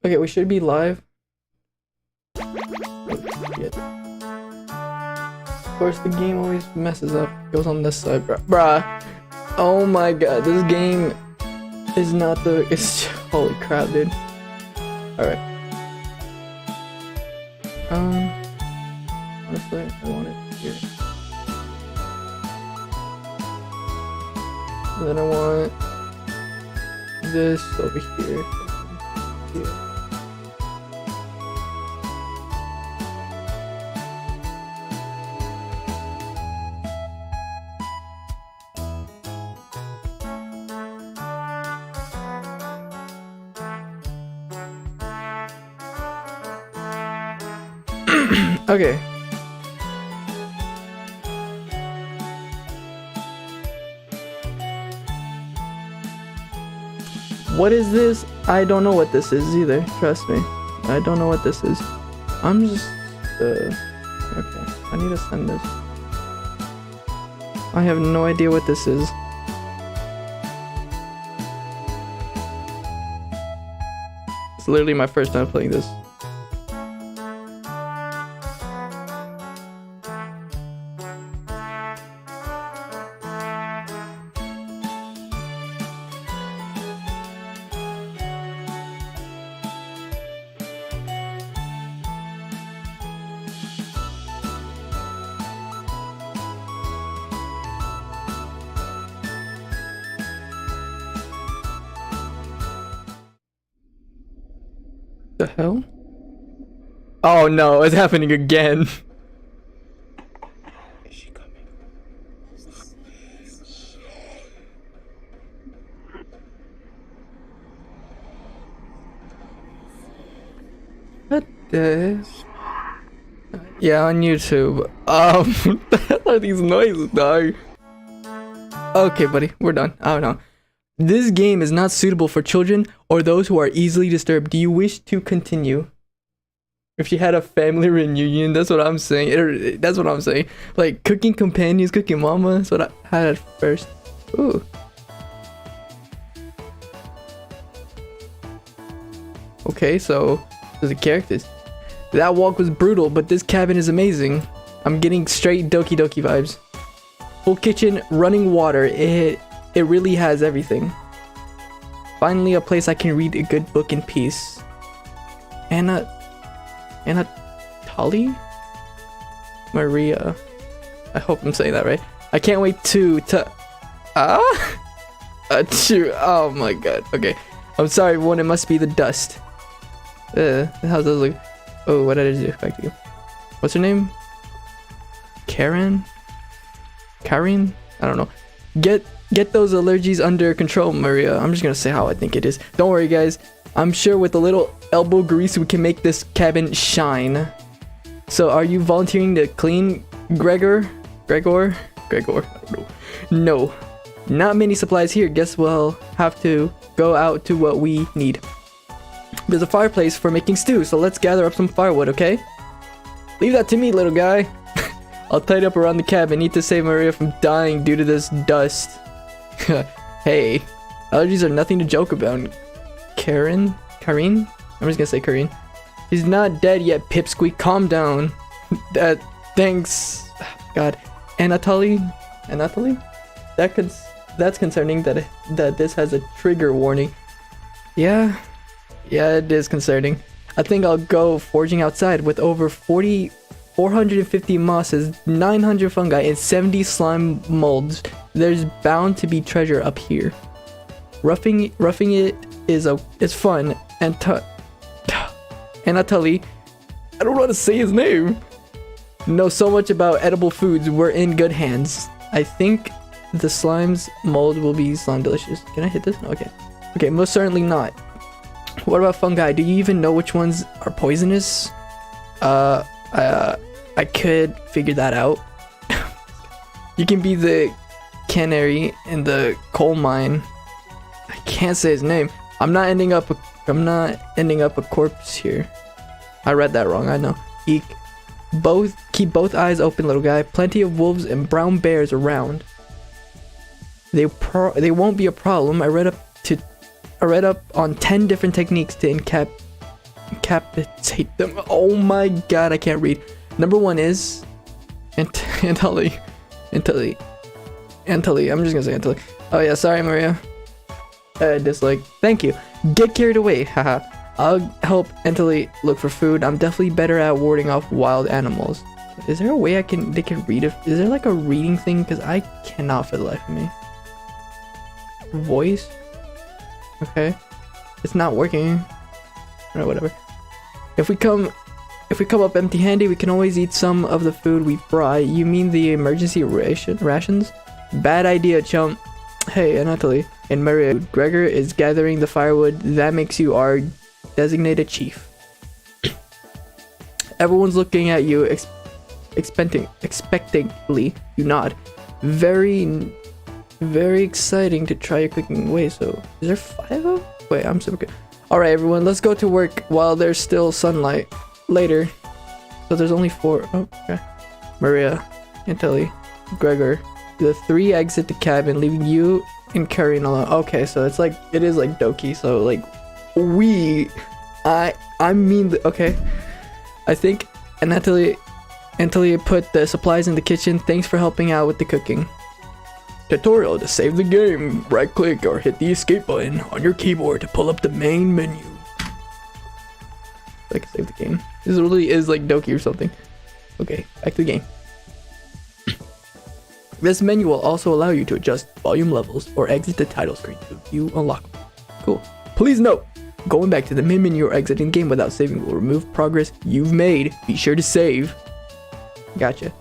Okay, we should be live. Oh, shit. Of course, the game always messes up. Goes on this side, bruh. Oh my god, this game is not the. It's holy crap, dude. All right. Honestly, I want it here. And then I want this over here. Here. Okay. What is this? I don't know what this is either. Trust me. I don't know what this is. I'm just... okay. I need to send this. I have no idea what this is. It's literally my first time playing this. The hell? Oh no, it's happening again. Is she coming? What the? Yeah, on YouTube. What the hell are these noises, dog? Okay, buddy, we're done. I don't know. This game is not suitable for children or those who are easily disturbed. Do you wish to continue? If you had a family reunion, that's what I'm saying. That's what I'm saying. Like cooking companions, cooking mama. That's what I had at first. Ooh. Okay, so there's the characters. That walk was brutal, but this cabin is amazing. I'm getting straight Doki Doki vibes. Full kitchen, running water. It really has everything. Finally, a place I can read a good book in peace. Anna Tali? Maria. I hope I'm saying that right. I can't wait to oh my god. Okay. I'm sorry everyone, it must be the dust. How's that look? Oh, what did I do? Back to you. What's her name? Karen? I don't know. Get those allergies under control, Maria. I'm just gonna say how I think it is. Don't worry, guys. I'm sure with a little elbow grease, we can make this cabin shine. So, are you volunteering to clean, Gregor? I don't know. No. Not many supplies here. Guess we'll have to go out to what we need. There's a fireplace for making stew, so let's gather up some firewood, okay? Leave that to me, little guy. I'll tidy up around the cabin. Need to save Maria from dying due to this dust. Hey, allergies are nothing to joke about. Karine? I'm just gonna say Karine. She's not dead yet, pipsqueak. Calm down. Thanks. God. Anatoly? That's concerning that this has a trigger warning. Yeah, it is concerning. I think I'll go foraging outside with over 450 mosses, 900 fungi, and 70 slime molds. There's bound to be treasure up here. Roughing it is fun. Anatoly, I don't know how to say his name. Know so much about edible foods. We're in good hands. I think the slime's mold will be slime delicious. Can I hit this? Okay, most certainly not. What about fungi? Do you even know which ones are poisonous? I could figure that out. You can be the canary in the coal mine. I can't say his name. I'm not ending up a corpse here. I read that wrong. I know. Eek. Keep both eyes open, little guy. Plenty of wolves and brown bears around. They won't be a problem. I read up on 10 different techniques to decapitate them. Oh my god, I can't read. Number 1 is Antilly. I'm just gonna say Antilly. Oh yeah, sorry Maria. Dislike. Thank you. Get carried away. Haha. I'll help Antilly look for food. I'm definitely better at warding off wild animals. Is there a way they can read it? Is there like a reading thing? Because I cannot for the life of me. Voice? Okay. It's not working. Or whatever. If we come up empty-handed, we can always eat some of the food we brought. You mean the emergency rations? Bad idea, chump. Hey, Anatoly and Maria, Gregor is gathering the firewood. That makes you our designated chief. Everyone's looking at you expectantly. You nod. Very exciting to try your cooking. Wait, so is there 5 of them? Wait, I'm super good. Alright everyone, let's go to work while there's still sunlight. Later. So there's only 4. Oh, okay. Maria, Antilly, Gregor. The 3 exit the cabin, leaving you and Karen alone. Okay, so it's like, it is like Doki. So like, okay. I think Antilly put the supplies in the kitchen. Thanks for helping out with the cooking. Tutorial: to save the game, right click or hit the escape button on your keyboard to pull up the main menu. I can save the game. This really is like Doki or something. Okay, back to the game. This menu will also allow you to adjust volume levels or exit the title screen to view unlockable. Cool. Please note, going back to the main menu or exiting the game without saving will remove progress you've made. Be sure to save. Gotcha.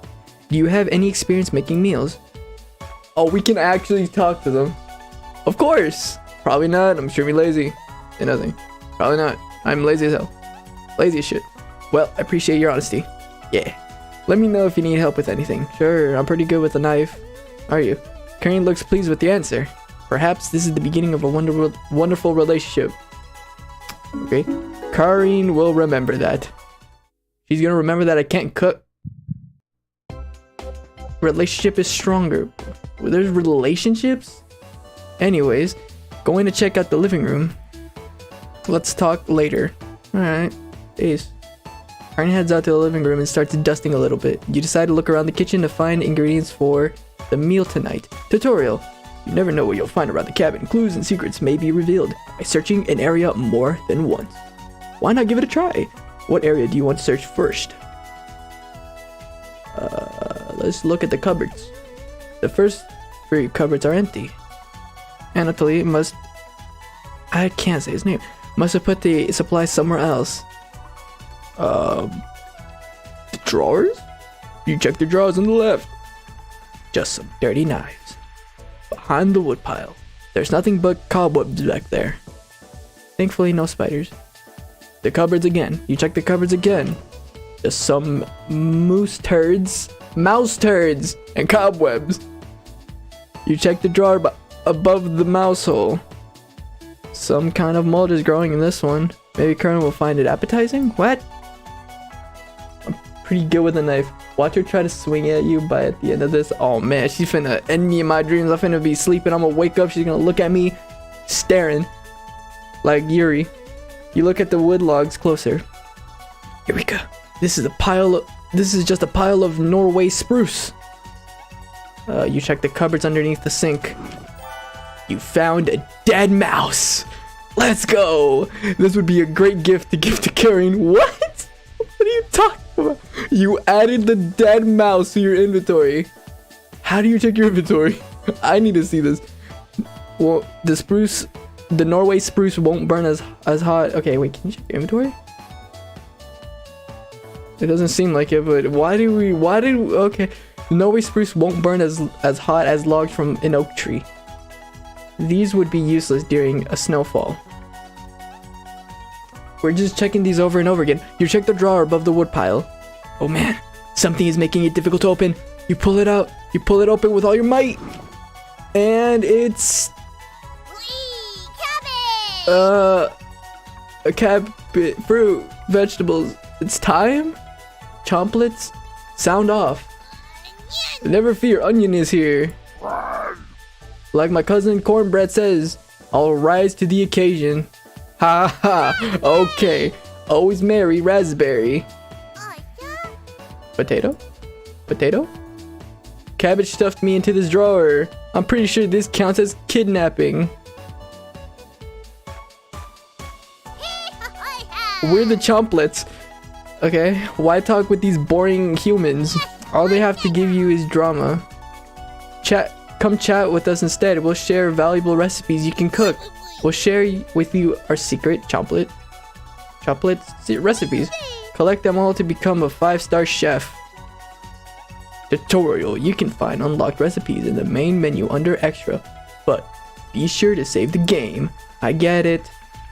Do you have any experience making meals? Oh, we can actually talk to them. Of course. Probably not. I'm extremely lazy. And nothing. Probably not. I'm lazy as hell. Lazy as shit. Well, I appreciate your honesty. Yeah. Let me know if you need help with anything. Sure, I'm pretty good with a knife. Are you? Karen looks pleased with the answer. Perhaps this is the beginning of a wonderful relationship. Okay. Karen will remember that. She's gonna remember that I can't cook. Relationship is stronger. There's relationships? Anyways, going to check out the living room. Let's talk later. Alright. Peace. Karen heads out to the living room and starts dusting a little bit. You decide to look around the kitchen to find ingredients for the meal tonight. Tutorial. You never know what you'll find around the cabin. Clues and secrets may be revealed by searching an area more than once. Why not give it a try? What area do you want to search first? Let's look at the cupboards. The first 3 cupboards are empty. Anatoly must... I can't say his name. Must have put the supplies somewhere else. The drawers? You check the drawers on the left. Just some dirty knives. Behind the woodpile. There's nothing but cobwebs back there. Thankfully, no spiders. The cupboards again. You check the cupboards again. Just some mouse turds, and cobwebs. You check the drawer above the mouse hole. Some kind of mold is growing in this one. Maybe Karen will find it appetizing? What? I'm pretty good with a knife. Watch her try to swing at you, but at the end of this, oh man, she's finna end me in my dreams. I'm finna be sleeping. I'm gonna wake up. She's gonna look at me, staring like Yuri. You look at the wood logs closer. Eureka! This is just a pile of Norway spruce. You check the cupboards underneath the sink. You found a dead mouse. Let's go. This would be a great gift to give to Karen. What? What are you talking about? You added the dead mouse to your inventory. How do you check your inventory? I need to see this. Well, the Norway spruce won't burn as hot. Okay, wait, can you check your inventory? It doesn't seem like it, but okay. The Norway spruce won't burn as hot as logs from an oak tree. These would be useless during a snowfall. We're just checking these over and over again. You check the drawer above the woodpile. Oh man, something is making it difficult to open. You pull it out. You pull it open with all your might. And it's... a cabbage, fruit, vegetables. It's time? Chomplets? Sound off. Never fear, Onion is here. Like my cousin Cornbread says, I'll rise to the occasion. Ha ha. Okay. Always marry raspberry. Potato? Potato? Cabbage stuffed me into this drawer. I'm pretty sure this counts as kidnapping. We're the chomplets. Okay, why talk with these boring humans? All they have to give you is drama. Come chat with us instead. We'll share valuable recipes you can cook. We'll share with you our secret chocolate recipes. Collect them all to become a 5-star chef. Tutorial. You can find unlocked recipes in the main menu under extra, but be sure to save the game. I get it.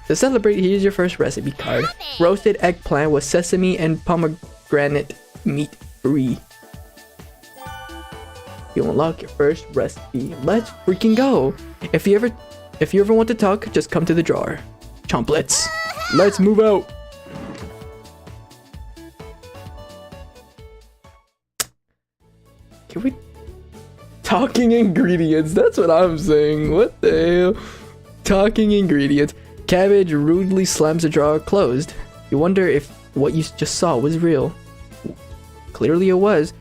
To celebrate, here's your first recipe card. Roasted eggplant with sesame and pomegranate meat free. You unlock your first recipe. Let's freaking go. If you ever want to talk, just come to the drawer. Chomplets. Let's move out. Can we... Talking ingredients. That's what I'm saying. What the hell? Talking ingredients. Cabbage rudely slams the drawer closed. You wonder if what you just saw was real. Clearly it was.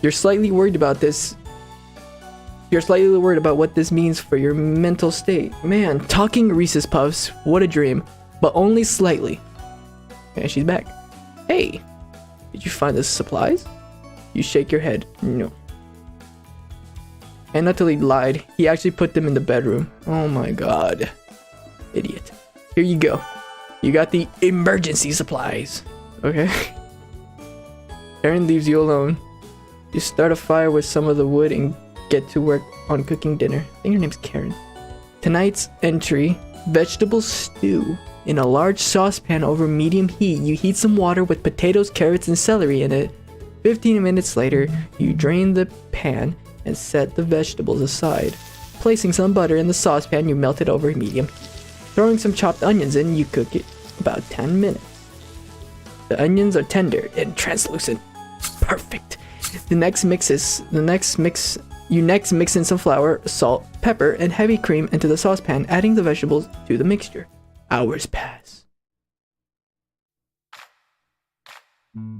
You're slightly worried about what this means for your mental state. Man, talking Reese's Puffs. What a dream. But only slightly. And she's back. Hey, did you find the supplies? You shake your head. No. And not till he lied, he actually put them in the bedroom. Oh my god. Idiot. Here you go. You got the emergency supplies. Okay. Karen leaves you alone. You start a fire with some of the wood and get to work on cooking dinner. I think her name's Karen. Tonight's entry, vegetable stew. In a large saucepan over medium heat, you heat some water with potatoes, carrots, and celery in it. 15 minutes later, you drain the pan and set the vegetables aside. Placing some butter in the saucepan, you melt it over medium heat. Throwing some chopped onions in, you cook it about 10 minutes. The onions are tender and translucent. Perfect. You next mix in some flour, salt, pepper, and heavy cream into the saucepan, adding the vegetables to the mixture. Hours pass.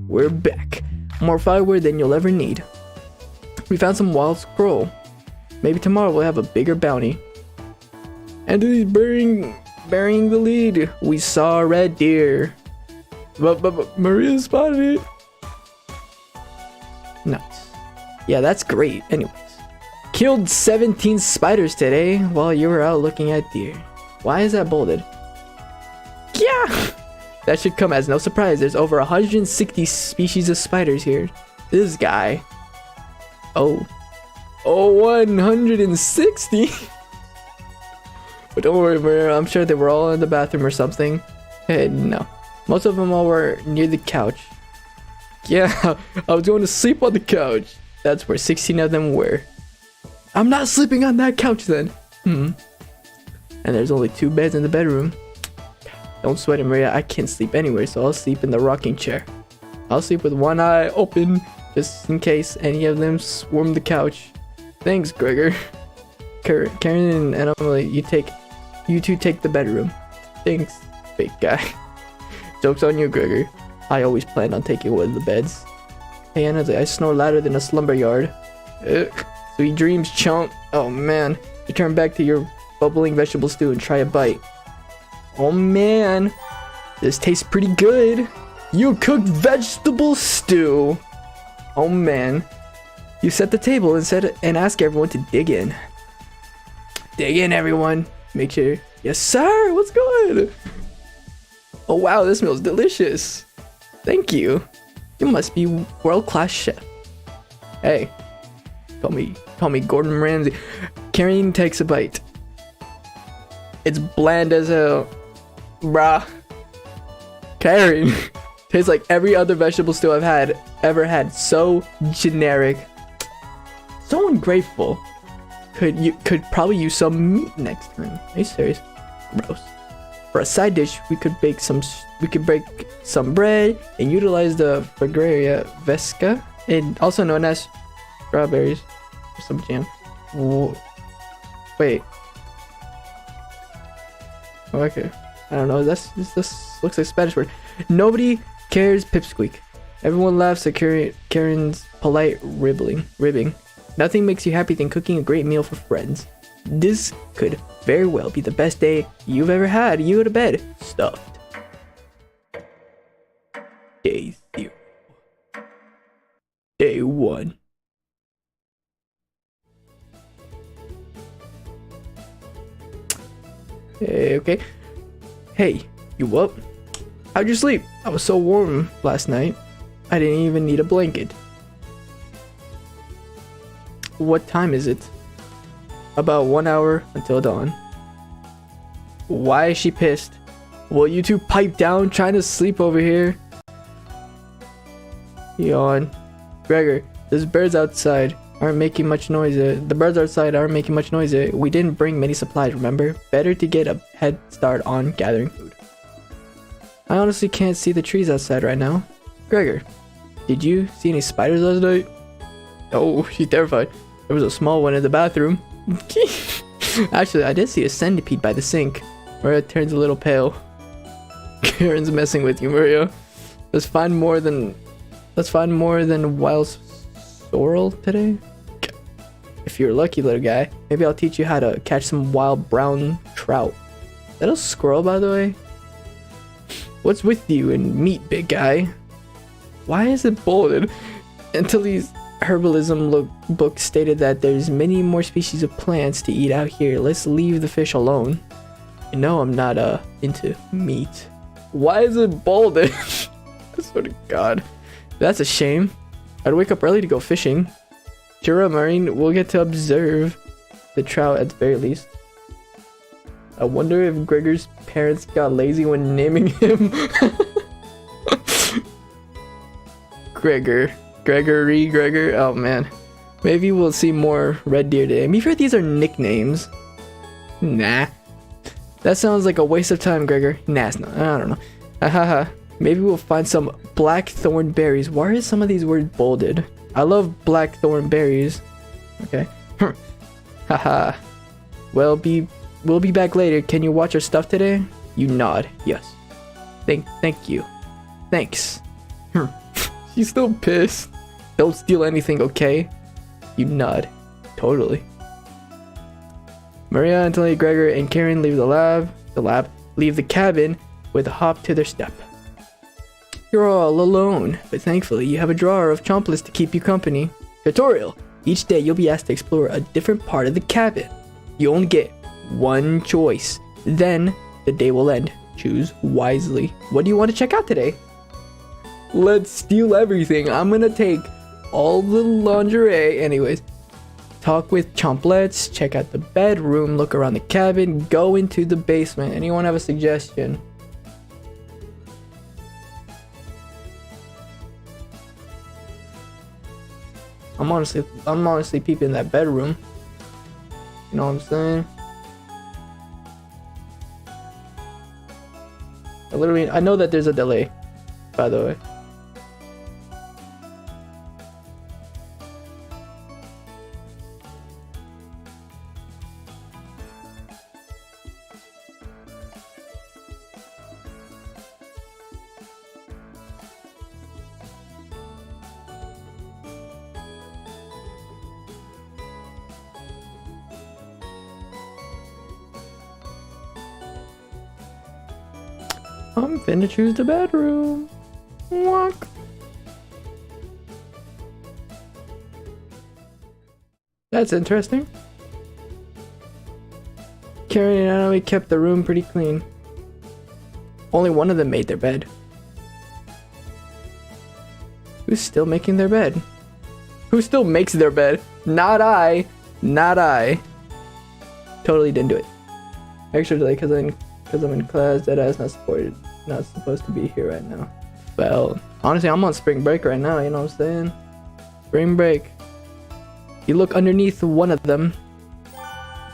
We're back. More firewood than you'll ever need. We found some wild squirrel. Maybe tomorrow we'll have a bigger bounty. And he's burying the lead. We saw a red deer. But Maria spotted it. Nice. Yeah, that's great. Anyways. Killed 17 spiders today while you were out looking at deer. Why is that bolded? Yeah! That should come as no surprise. There's over 160 species of spiders here. This guy. Oh, 160? But don't worry, Maria. I'm sure they were all in the bathroom or something. Hey, no. Most of them all were near the couch. Yeah, I was going to sleep on the couch. That's where 16 of them were. I'm not sleeping on that couch then. And there's only 2 beds in the bedroom. Don't sweat it, Maria. I can't sleep anywhere, so I'll sleep in the rocking chair. I'll sleep with one eye open, just in case any of them swarm the couch. Thanks, Gregor. Karen and Emily, you two take the bedroom. Thanks, big guy. Joke's on you, Gregor. I always planned on taking one of the beds. Hey, Anna, I snore louder than a slumber yard. Sweet dreams, chomp. Oh man, you turn back to your bubbling vegetable stew and try a bite. Oh man, this tastes pretty good. You cooked vegetable stew. Oh man. You set the table and ask everyone to dig in. Dig in, everyone. Make sure. Yes, sir. What's good? Oh wow, this smells delicious. Thank you. You must be world-class chef. Hey, call me Gordon Ramsay. Karen takes a bite. It's bland as hell, bruh. Karen tastes like every other vegetable stew I've ever had. So generic, so ungrateful. Could probably use some meat next time. Are you serious? Gross. For a side dish, we could bake some bread and utilize the Fragaria Vesca, and also known as strawberries, for some jam. Whoa. Wait. Okay. I don't know. This looks like a Spanish word. Nobody cares pipsqueak. Everyone laughs at Karen's polite ribbing. Nothing makes you happy than cooking a great meal for friends. This could very well be the best day you've ever had. You go to bed stuffed. Day 0. Day 1. Okay. Hey, you up? How'd you sleep? I was so warm last night. I didn't even need a blanket. What time is it? About 1 hour until dawn. Why is she pissed? Will you two pipe down trying to sleep over here? Yawn. Gregor, those birds outside aren't making much noise. The birds outside aren't making much noise. We didn't bring many supplies, remember? Better to get a head start on gathering food. I honestly can't see the trees outside right now. Gregor, did you see any spiders last night? Oh, she's terrified. There was a small one in the bathroom. Actually, I did see a centipede by the sink. Maria turns a little pale. Karen's messing with you, Maria. Let's find more than wild sorrel today. If you're lucky, little guy, maybe I'll teach you how to catch some wild brown trout. Is that a squirrel, by the way? What's with you and meat, big guy? Why is it bolded? Until these herbalism book stated that there's many more species of plants to eat out here. Let's leave the fish alone. You know I'm not into meat. Why is it bolded? I swear to God. That's a shame. I'd wake up early to go fishing. Sure, Marine, we'll get to observe the trout at the very least. I wonder if Gregor's parents got lazy when naming him. Gregor. Oh man. Maybe we'll see more red deer today. I'm sure these are nicknames. Nah. That sounds like a waste of time, Gregor. Nah, it's not. I don't know. Haha. Maybe we'll find some blackthorn berries. Why are some of these words bolded? I love blackthorn berries. Okay. Haha. We'll be back later. Can you watch our stuff today? You nod. Yes. Thank you. Thanks. She's still pissed. Don't steal anything, okay? You nod. Totally. Maria, Anthony, Gregor, and Karen leave leave the cabin with a hop to their step. You're all alone, but thankfully you have a drawer of chomplets to keep you company. Tutorial. Each day you'll be asked to explore a different part of the cabin. You only get one choice. Then the day will end. Choose wisely. What do you want to check out today? Let's steal everything. I'm gonna take all the lingerie. Anyways, talk with chomplets, check out the bedroom, look around the cabin, go into the basement. Anyone have a suggestion? I'm honestly peeping that bedroom. You know what I'm saying? I know that there's a delay, by the way. I'm finna choose the bedroom. Walk. That's interesting. Karen and Annalie kept the room pretty clean. Only one of them made their bed. Who's still making their bed? Who still makes their bed? Not I. Not I. Totally didn't do it. Actually, because I'm in class, that is not supported. Not supposed to be here right now. Well, honestly, I'm on spring break right now, you know what I'm saying? Spring break. You look underneath one of them.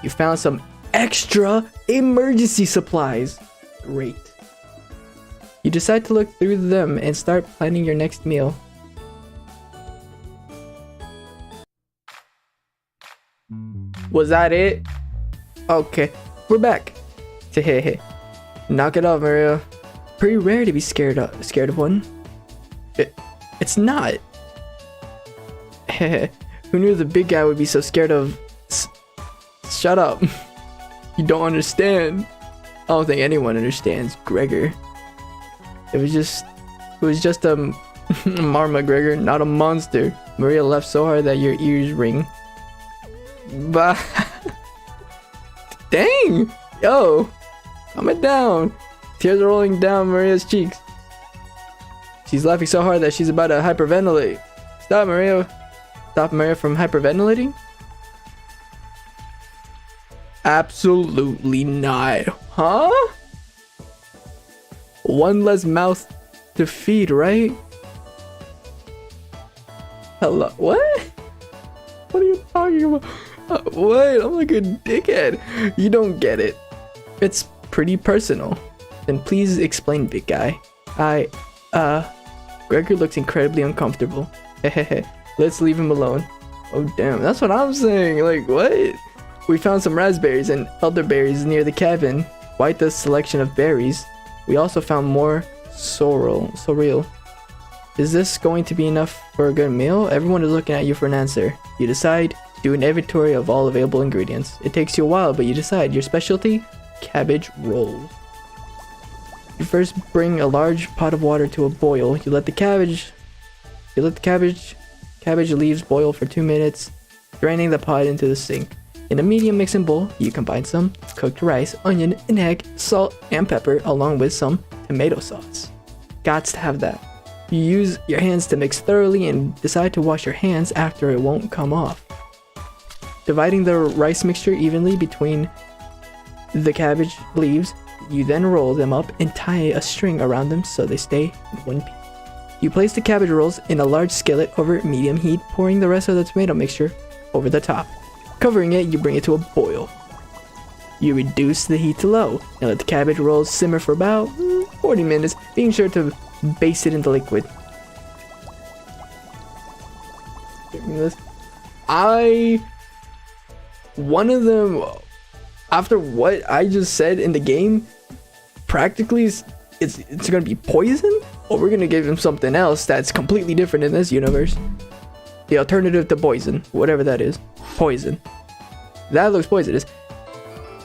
You found some extra emergency supplies. Great. You decide to look through them and start planning your next meal. Was that it? Okay, we're back. Hey. Knock it off, Maria. Pretty rare to be scared of one. It's not. Who knew the big guy would be so scared of... Shut up. You don't understand. I don't think anyone understands, Gregor. It was just a marmot, Gregor, not a monster. Maria laughed so hard that your ears ring. Bah. Dang! Yo! Calm it down. Tears are rolling down Maria's cheeks. She's laughing so hard that she's about to hyperventilate. Stop, Maria. Stop Maria from hyperventilating? Absolutely not. Huh? One less mouth to feed, right? Hello? What? What are you talking about? What? I'm like a dickhead. You don't get it. It's pretty personal. Then please explain, big guy. Gregor looks incredibly uncomfortable. Hehehe. Let's leave him alone. Oh damn, that's what I'm saying. Like, what? We found some raspberries and elderberries near the cabin. Quite the selection of berries. We also found more sorrel. Is this going to be enough for a good meal? Everyone is looking at you for an answer. You decide, do an inventory of all available ingredients. It takes you a while, but you decide. Your specialty? Cabbage rolls. You first bring a large pot of water to a boil. You let the cabbage leaves boil for 2 minutes, draining the pot into the sink. In a medium mixing bowl, you combine some cooked rice, onion, an egg, salt, and pepper, along with some tomato sauce. Gots to have that. You use your hands to mix thoroughly and decide to wash your hands after it won't come off. Dividing the rice mixture evenly between the cabbage leaves, you then roll them up and tie a string around them so they stay in one piece. You place the cabbage rolls in a large skillet over medium heat, pouring the rest of the tomato mixture over the top. Covering it, you bring it to a boil. You reduce the heat to low and let the cabbage rolls simmer for about 40 minutes, being sure to baste it in the liquid. One of them, after what I just said in the game, practically it's gonna be poison, or we're gonna give him something else that's completely different in this universe. The alternative to poison, whatever that is. Poison. That looks poisonous.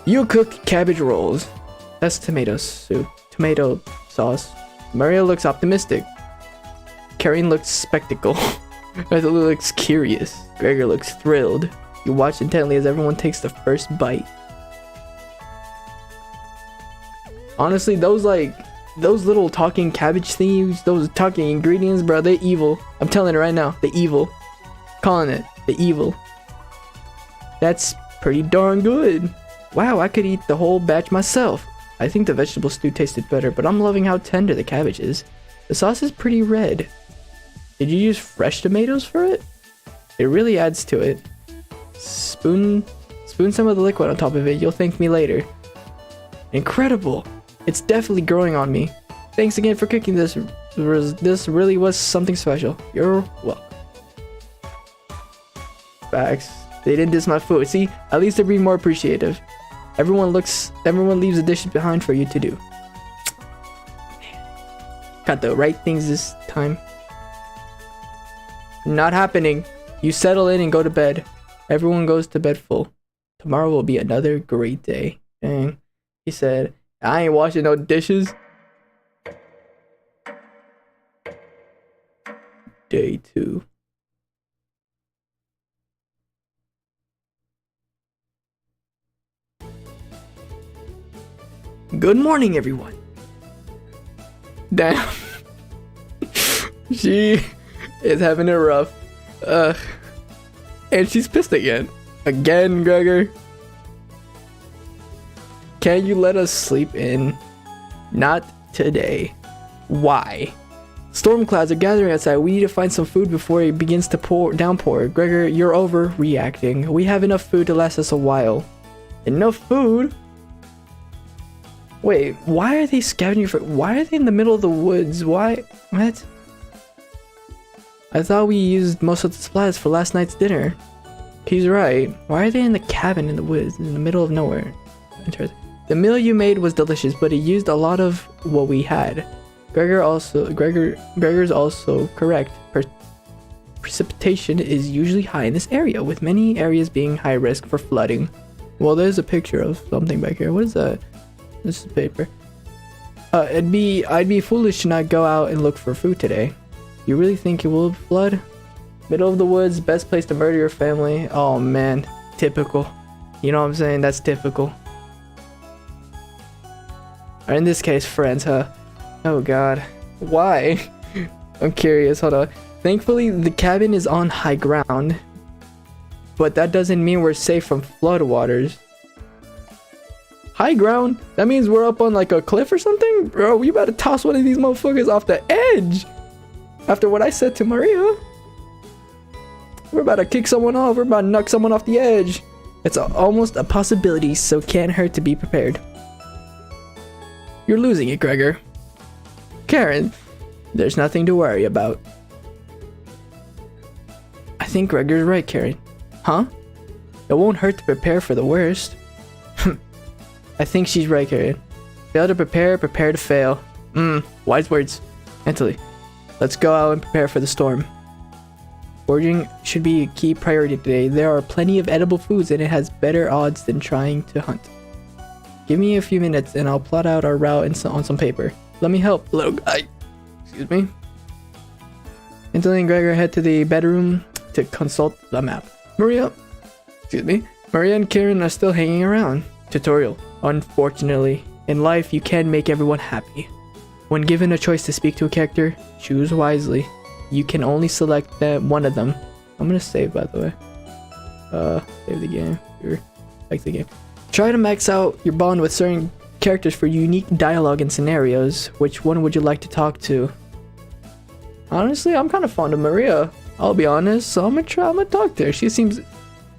You cooked cabbage rolls. That's tomato soup. Tomato sauce. Maria looks optimistic. Karen looks spectacle. Arthur looks curious. Gregor looks thrilled. You watch intently as everyone takes the first bite. Honestly, those little talking cabbage thieves, those talking ingredients, bro, they're evil. I'm telling it right now, they're evil. Calling it, they're evil. That's pretty darn good. Wow, I could eat the whole batch myself. I think the vegetable stew tasted better, but I'm loving how tender the cabbage is. The sauce is pretty red. Did you use fresh tomatoes for it? It really adds to it. Spoon some of the liquid on top of it. You'll thank me later. Incredible. It's definitely growing on me. Thanks again for cooking this. This really was something special. You're welcome. Facts. They didn't diss my food. See, at least they're being more appreciative. Everyone leaves the dishes behind for you to do. Got the right things this time. Not happening. You settle in and go to bed. Everyone goes to bed full. Tomorrow will be another great day. Dang. He said, I ain't washing no dishes. Day 2. Good morning, everyone. Damn. She is having it rough. And she's pissed again. Again, Gregor. Can you let us sleep in? Not today. Why? Storm clouds are gathering outside. We need to find some food before it begins to downpour. Gregor, you're overreacting. We have enough food to last us a while. Enough food? Wait, why are they scavenging for... Why are they in the middle of the woods? Why? What? I thought we used most of the supplies for last night's dinner. He's right. Why are they in the cabin in the woods in the middle of nowhere? Interesting. The meal you made was delicious, but it used a lot of what we had. Gregor's also correct. Precipitation is usually high in this area, with many areas being high risk for flooding. Well, there's a picture of something back here. What is that? This is paper. I'd be foolish to not go out and look for food today. You really think it will flood? Middle of the woods, best place to murder your family. Oh man, typical. You know what I'm saying? That's typical. Or in this case, friends, huh? Oh god. Why? I'm curious, hold on. Thankfully, the cabin is on high ground. But that doesn't mean we're safe from floodwaters. High ground? That means we're up on like a cliff or something? Bro, we about to toss one of these motherfuckers off the edge! After what I said to Maria. We're about to kick someone off, we're about to knock someone off the edge. It's almost a possibility, so can't hurt to be prepared. You're losing it, Gregor. Karen, there's nothing to worry about. I think Gregor's right, Karen. Huh? It won't hurt to prepare for the worst. I think she's right, Karen. Fail to prepare, prepare to fail. Wise words. Mentally. Let's go out and prepare for the storm. Foraging should be a key priority today. There are plenty of edible foods and it has better odds than trying to hunt. Give me a few minutes and I'll plot out our route on some paper. Let me help, little guy. Excuse me. Anthony and Gregor head to the bedroom to consult the map. Maria and Karen are still hanging around. Tutorial. Unfortunately, in life you can't make everyone happy. When given a choice to speak to a character, choose wisely. You can only select one of them. I'm gonna save, by the way. Save the game. Like the game. Try to max out your bond with certain characters for unique dialogue and scenarios. Which one would you like to talk to? Honestly, I'm kind of fond of Maria. I'll be honest, so I'm gonna talk to her. She seems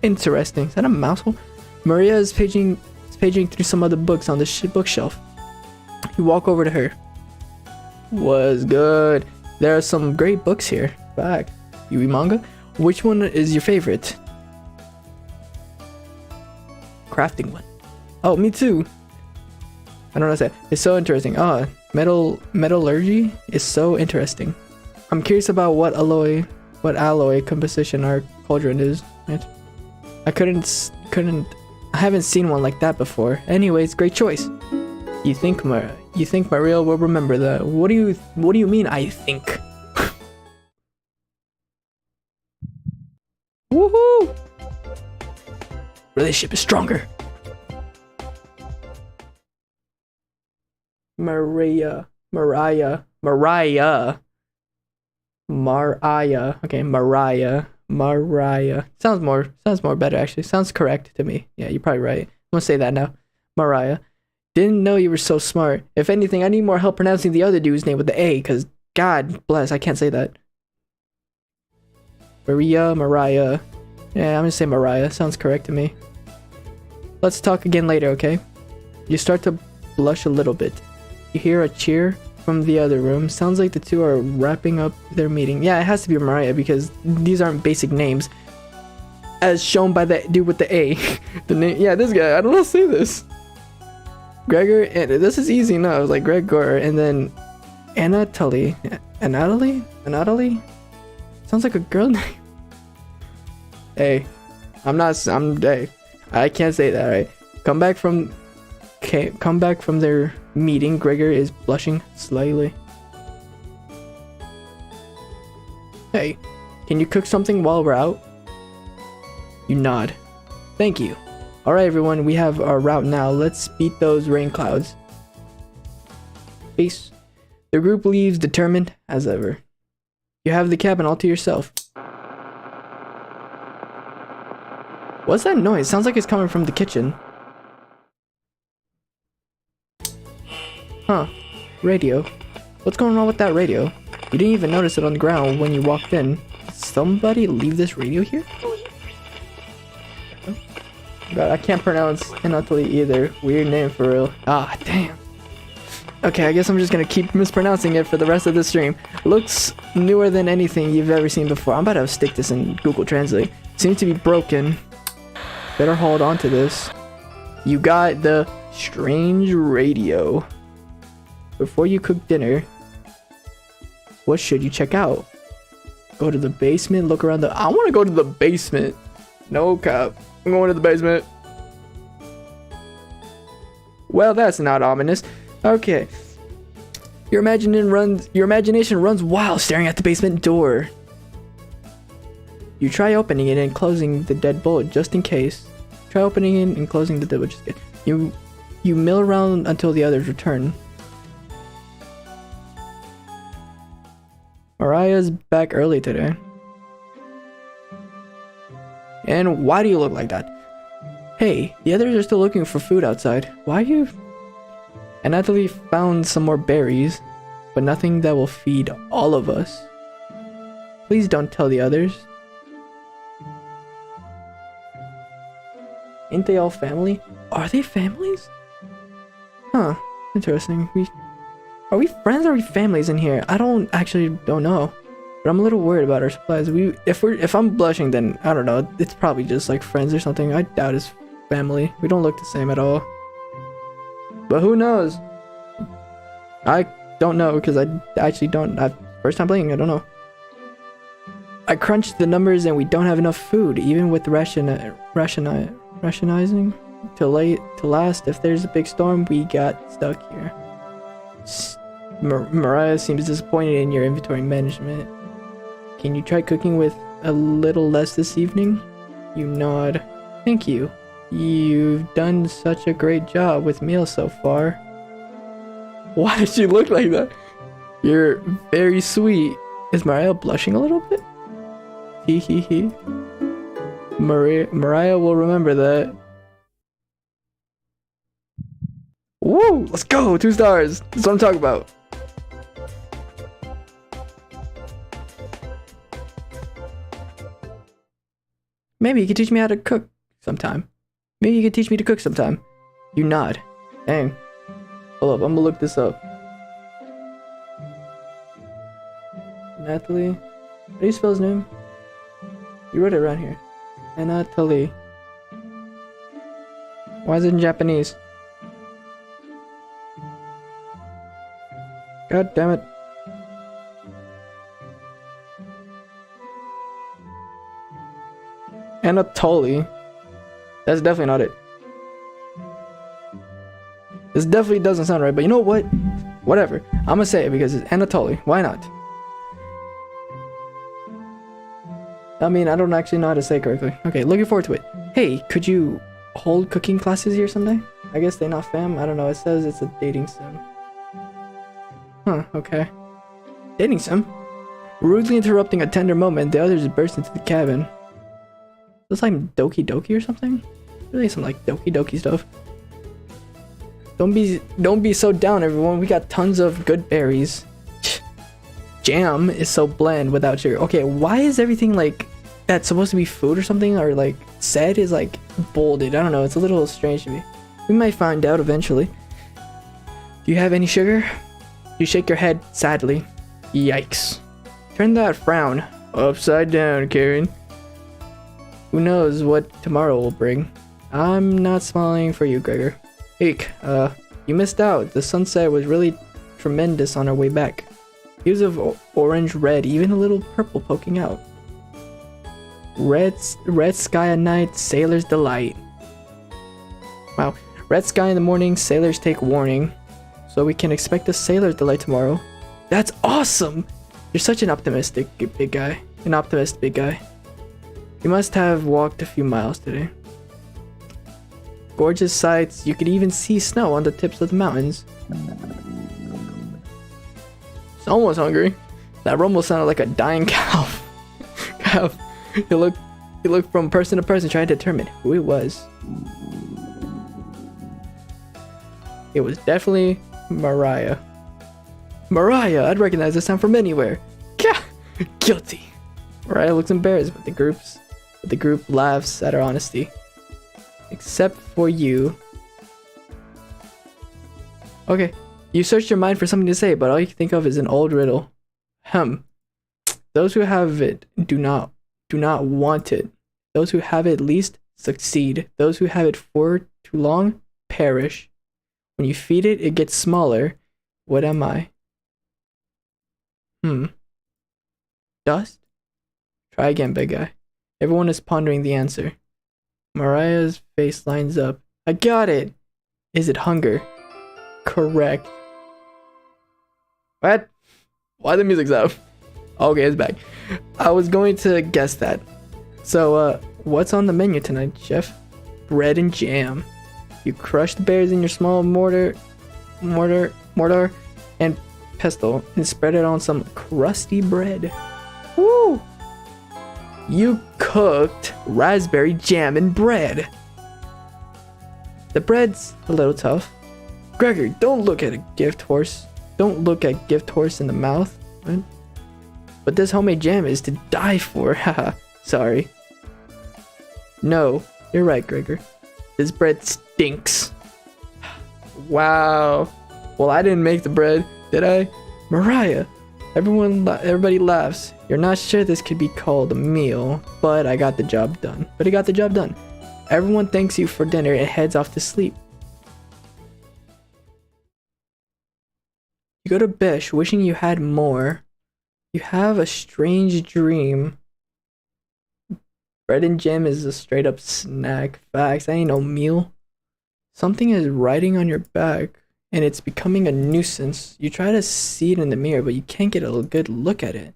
interesting. Is that a mouse hole? Maria is paging through some other books on the bookshelf. You walk over to her. Was good. There are some great books here. Back. You read manga? Which one is your favorite? Crafting one. Oh, me too. I don't know what to say. It's so interesting. Metallurgy is so interesting. I'm curious about what alloy composition our cauldron is. Right? I haven't seen one like that before. Anyways, great choice. You think Maria will remember that? What do you mean I think? Woohoo! Relationship is stronger. Mariah. Okay, Mariah. Sounds more better actually. Sounds correct to me. Yeah, you're probably right. I'm gonna say that now. Mariah. Didn't know you were so smart. If anything, I need more help pronouncing the other dude's name with the A, cause God bless, I can't say that. Mariah. Yeah, I'm gonna say Mariah. Sounds correct to me. Let's talk again later, okay? You start to blush a little bit. You hear a cheer from the other room. Sounds like the two are wrapping up their meeting. Yeah, it has to be Mariah because these aren't basic names. As shown by the dude with the A. The name, yeah, this guy. I don't know how to say this. Gregor, and this is easy enough. I was like Gregor, and then Anatoly. Sounds like a girl name. Hey, hey, I can't say that, right? Come back from their meeting. Gregor is blushing slightly. Hey, can you cook something while we're out? You nod. Thank you. Alright everyone, we have our route now. Let's beat those rain clouds. Peace. The group leaves determined as ever. You have the cabin all to yourself. What's that noise? Sounds like it's coming from the kitchen. Huh. Radio. What's going on with that radio? You didn't even notice it on the ground when you walked in. Did somebody leave this radio here? God, I can't pronounce Anatoly either. Weird name for real. Ah, damn. Okay, I guess I'm just gonna keep mispronouncing it for the rest of the stream. Looks newer than anything you've ever seen before. I'm about to stick this in Google Translate. Seems to be broken. Better hold on to this. You got the Strange radio. Before you cook dinner, what should you check out? Go to the basement, look around I want to go to the basement. No cap. I'm going to the basement. Well, that's not ominous. Okay. Your imagination runs wild staring at the basement door. You try opening it and closing the deadbolt just in case. Try opening it and closing the deadbolt just in case. You mill around until the others return. Mariah's back early today. And why do you look like that? Hey, the others are still looking for food outside. Why are you... And Natalie found some more berries, but nothing that will feed all of us. Please don't tell the others. Ain't they all family? Are they families? Huh, interesting. Are we friends or are we families in here? I don't know. But I'm a little worried about our supplies. If I'm blushing, then I don't know. It's probably just like friends or something. I doubt it's family. We don't look the same at all. But who knows? I don't know because I actually don't. First time playing, I don't know. I crunched the numbers and we don't have enough food, even with rationizing to last. If there's a big storm, we got stuck here. Mariah seems disappointed in your inventory management. Can you try cooking with a little less this evening? You nod. Thank you. You've done such a great job with meals so far. Why does she look like that? You're very sweet. Is Mariah blushing a little bit? Hee hee hee. Mariah will remember that. Woo! Let's go! 2 stars! That's what I'm talking about. Maybe you could teach me how to cook sometime. Maybe you could teach me to cook sometime. You nod. Dang. Hold up, I'm gonna look this up. Natalie. How do you spell his name? You wrote it around here. Anatoly. Why is it in Japanese? God damn it. Anatoly. That's definitely not it. This definitely doesn't sound right, but you know what? Whatever. I'm gonna say it because it's Anatoly. Why not? I mean, I don't actually know how to say it correctly. Okay, looking forward to it. Hey, could you hold cooking classes here someday? I guess they're not fam. I don't know. It says it's a dating sim. Huh, okay. Dating sim? Rudely interrupting a tender moment, the others burst into the cabin. It's like Doki Doki or something? Really some like Doki Doki stuff. Don't be so down, everyone. We got tons of good berries. Jam is so bland without sugar. Okay, why is everything like that's supposed to be food or something, or like said is like bolded? I don't know. It's a little strange to me. We might find out eventually. Do you have any sugar? You shake your head sadly. Yikes. Turn that frown upside down, Karen. Who knows what tomorrow will bring? I'm not smiling for you, Gregor. Eek, you missed out. The sunset was really tremendous on our way back. Hues of orange, red, even a little purple poking out. Red sky at night, sailor's delight. Wow. Red sky in the morning, sailors take warning. So we can expect a sailor's delight tomorrow. That's awesome! You're such an optimistic big guy. An optimist big guy. You must have walked a few miles today. Gorgeous sights. You could even see snow on the tips of the mountains. Someone's hungry. That rumble sounded like a dying cow. He looked from person to person trying to determine who it was. It was definitely Mariah. Mariah! I'd recognize this sound from anywhere. Gah! Guilty. Mariah looks embarrassed, but the group laughs at her honesty. Except for you. Okay. You searched your mind for something to say, but all you can think of is an old riddle. Those who have it do not want it. Those who have it least succeed. Those who have it for too long perish. When you feed it, it gets smaller. What am I? Dust? Try again, big guy. Everyone is pondering the answer. Mariah's face lines up. I got it! Is it hunger? Correct. What? Why the music's up? Okay, it's back. I was going to guess that. So, what's on the menu tonight, chef? Bread and jam. You crush the berries in your small mortar and pestle and spread it on some crusty bread. Woo! You cooked raspberry jam and bread. The bread's a little tough. Gregory, don't look at a gift horse. Don't look at gift horse in the mouth. What? But this homemade jam is to die for. Haha, sorry. No, you're right, Gregor. This bread stinks. Wow. Well, I didn't make the bread, did I? Mariah. Everybody laughs. You're not sure this could be called a meal, but I got the job done. But I got the job done. Everyone thanks you for dinner and heads off to sleep. You go to bed wishing you had more. You have a strange dream. Bread and jam is a straight up snack. Facts, that ain't no meal. Something is riding on your back, and it's becoming a nuisance. You try to see it in the mirror, but you can't get a good look at it.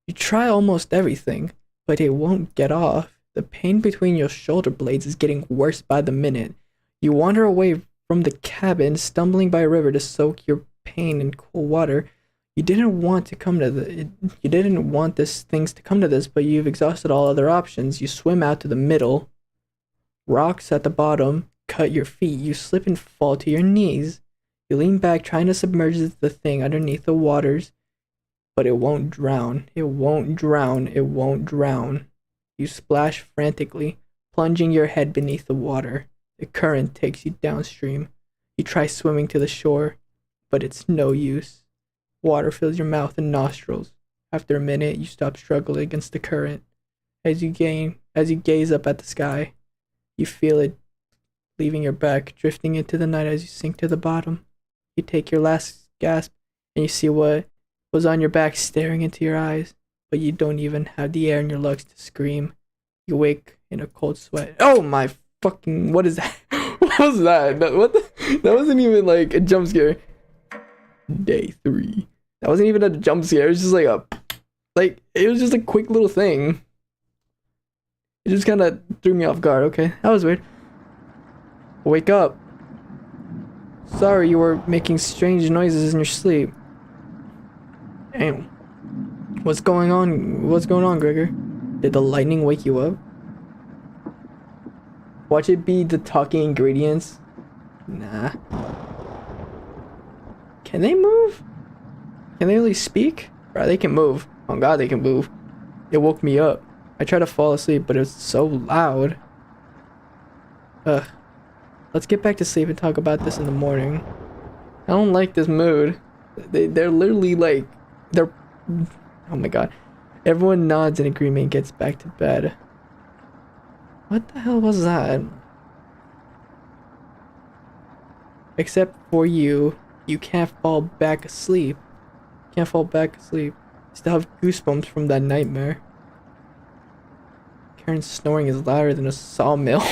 You try almost everything, but it won't get off. The pain between your shoulder blades is getting worse by the minute. You wander away from the cabin, stumbling by a river to soak your pain in cool water. You didn't want this things to come to this, but you've exhausted all other options. You swim out to the middle. Rocks at the bottom cut your feet. You slip and fall to your knees. You lean back, trying to submerge the thing underneath the waters, but it won't drown. It won't drown. It won't drown. You splash frantically, plunging your head beneath the water. The current takes you downstream. You try swimming to the shore, but it's no use. Water fills your mouth and nostrils. After a minute, you stop struggling against the current. As you gaze up at the sky, you feel it leaving your back, drifting into the night as you sink to the bottom. You take your last gasp, and you see what was on your back staring into your eyes, but you don't even have the air in your lungs to scream. You wake in a cold sweat. Oh my fucking, what is that? What was that? That wasn't even like a jump scare. Day 3. That wasn't even a jump scare. It was just it was just a quick little thing. It just kind of threw me off guard. Okay, that was weird. Wake up. Sorry, you were making strange noises in your sleep. Damn. What's going on? What's going on, Gregor? Did the lightning wake you up? Watch it be the talking ingredients. Nah. Can they move? Can they really speak? Bro, they can move. Oh god, they can move. It woke me up. I tried to fall asleep, but it was so loud. Ugh. Let's get back to sleep and talk about this in the morning. I don't like this mood. They're literally like... They're... Oh my god. Everyone nods in agreement and gets back to bed. What the hell was that? Except for you. You can't fall back asleep. Can't fall back asleep. Still have goosebumps from that nightmare. Karen's snoring is louder than a sawmill.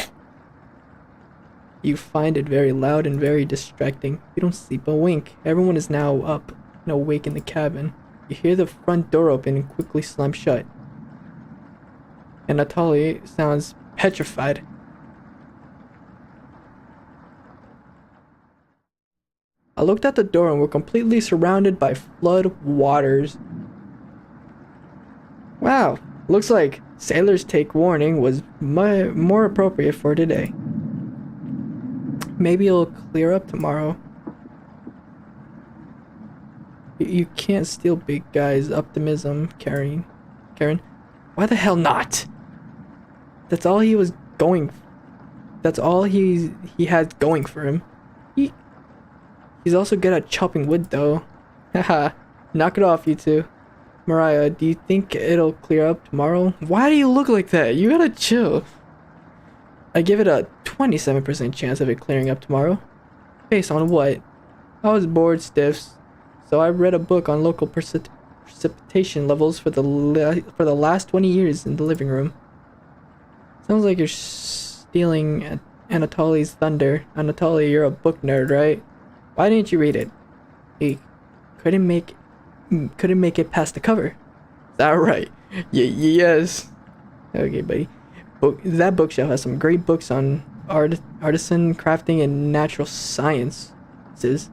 You find it very loud and very distracting. You don't sleep a wink. Everyone is now up and awake in the cabin. You hear the front door open and quickly slam shut. And Natalie sounds petrified. I looked at the door and we're completely surrounded by flood waters. Wow, looks like sailors take warning was more appropriate for today. Maybe it'll clear up tomorrow. You can't steal big guy's optimism, Karen. Why the hell not? That's all he was going. That's all he had going for him. He's also good at chopping wood, though. Haha, knock it off, you two. Mariah, do you think it'll clear up tomorrow? Why do you look like that? You gotta chill. I give it a 27% chance of it clearing up tomorrow. Based on what? I was bored stiffs, so I read a book on local precipitation levels for the last 20 years in the living room. Sounds like you're stealing Anatoly's thunder. Anatoly, you're a book nerd, right? Why didn't you read it? He couldn't make it past the cover. Is that right? Yes. Okay, buddy. That bookshelf has some great books on artisan crafting and natural sciences.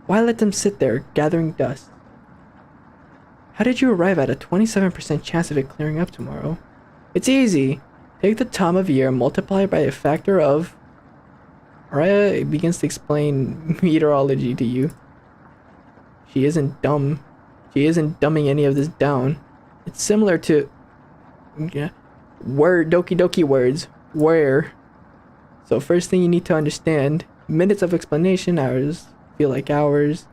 Why let them sit there gathering dust? How did you arrive at a 27% chance of it clearing up tomorrow? It's easy. Take the time of year and multiply by a factor of... Mariah begins to explain meteorology to you. She isn't dumb. She isn't dumbing any of this down. It's similar to... Yeah, doki doki words. Where? So first thing you need to understand, minutes of explanation, hours feel like hours.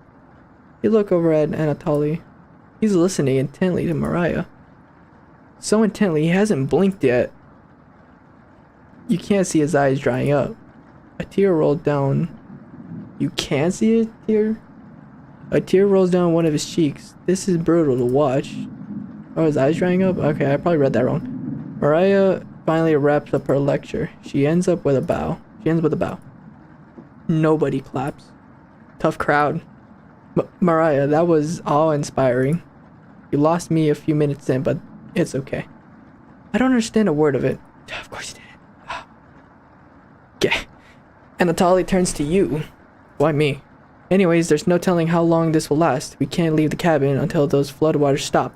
You look over at Anatoly. He's listening intently to Mariah. So intently he hasn't blinked yet. You can't see his eyes drying up. A tear rolled down. You can't see a tear? A tear rolls down one of his cheeks. This is brutal to watch. Oh, his eyes drying up? Okay, I probably read that wrong. Mariah finally wraps up her lecture. She ends with a bow. Nobody claps. Tough crowd. Mariah, that was awe-inspiring. You lost me a few minutes in, but it's okay. I don't understand a word of it. Of course you didn't. Okay. Anatoly turns to you. Why me? Anyways, there's no telling how long this will last. We can't leave the cabin until those floodwaters stop.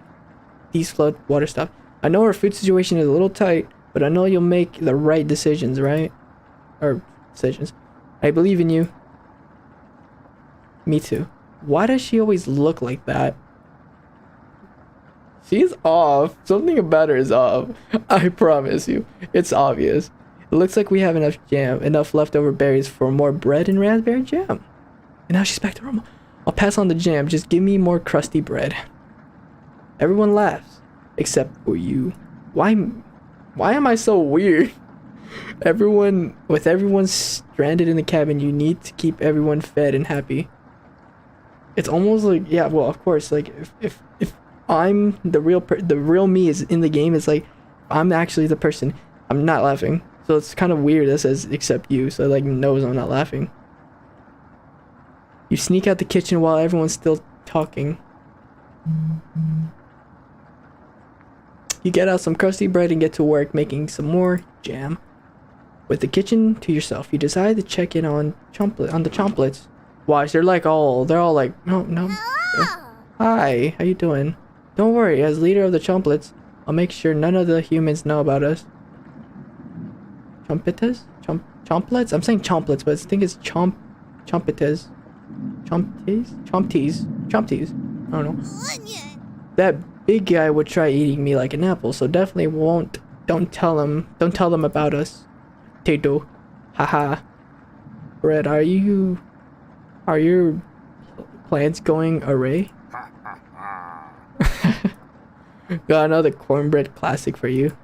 These floodwaters stop. I know our food situation is a little tight, but I know you'll make the right decisions, right? Or decisions. I believe in you. Me too. Why does she always look like that? She's off. Something about her is off. I promise you. It's obvious. It looks like we have enough leftover berries for more bread and raspberry jam. And now she's back to normal. I'll pass on the jam. Just give me more crusty bread. Everyone laughs. Except for you. Why am I so weird? With everyone stranded in the cabin, you need to keep everyone fed and happy. It's almost like, yeah, well, of course, like, if I'm the real me is in the game, it's like, I'm actually the person. I'm not laughing. So it's kind of weird that says, except you, so like, knows I'm not laughing. You sneak out the kitchen while everyone's still talking. You get out some crusty bread and get to work making some more jam. With the kitchen to yourself, you decide to check in on the chomplets. Watch, they're all like, no. Hi, how you doing? Don't worry, as leader of the chomplets, I'll make sure none of the humans know about us. Chompetas? Chomplets? I'm saying chomplets, but I think it's chompetas. Chompties? I don't know. That big guy would try eating me like an apple, so definitely won't. Don't tell them about us. Tato. Haha. Red, are your plans going array? Got another cornbread classic for you.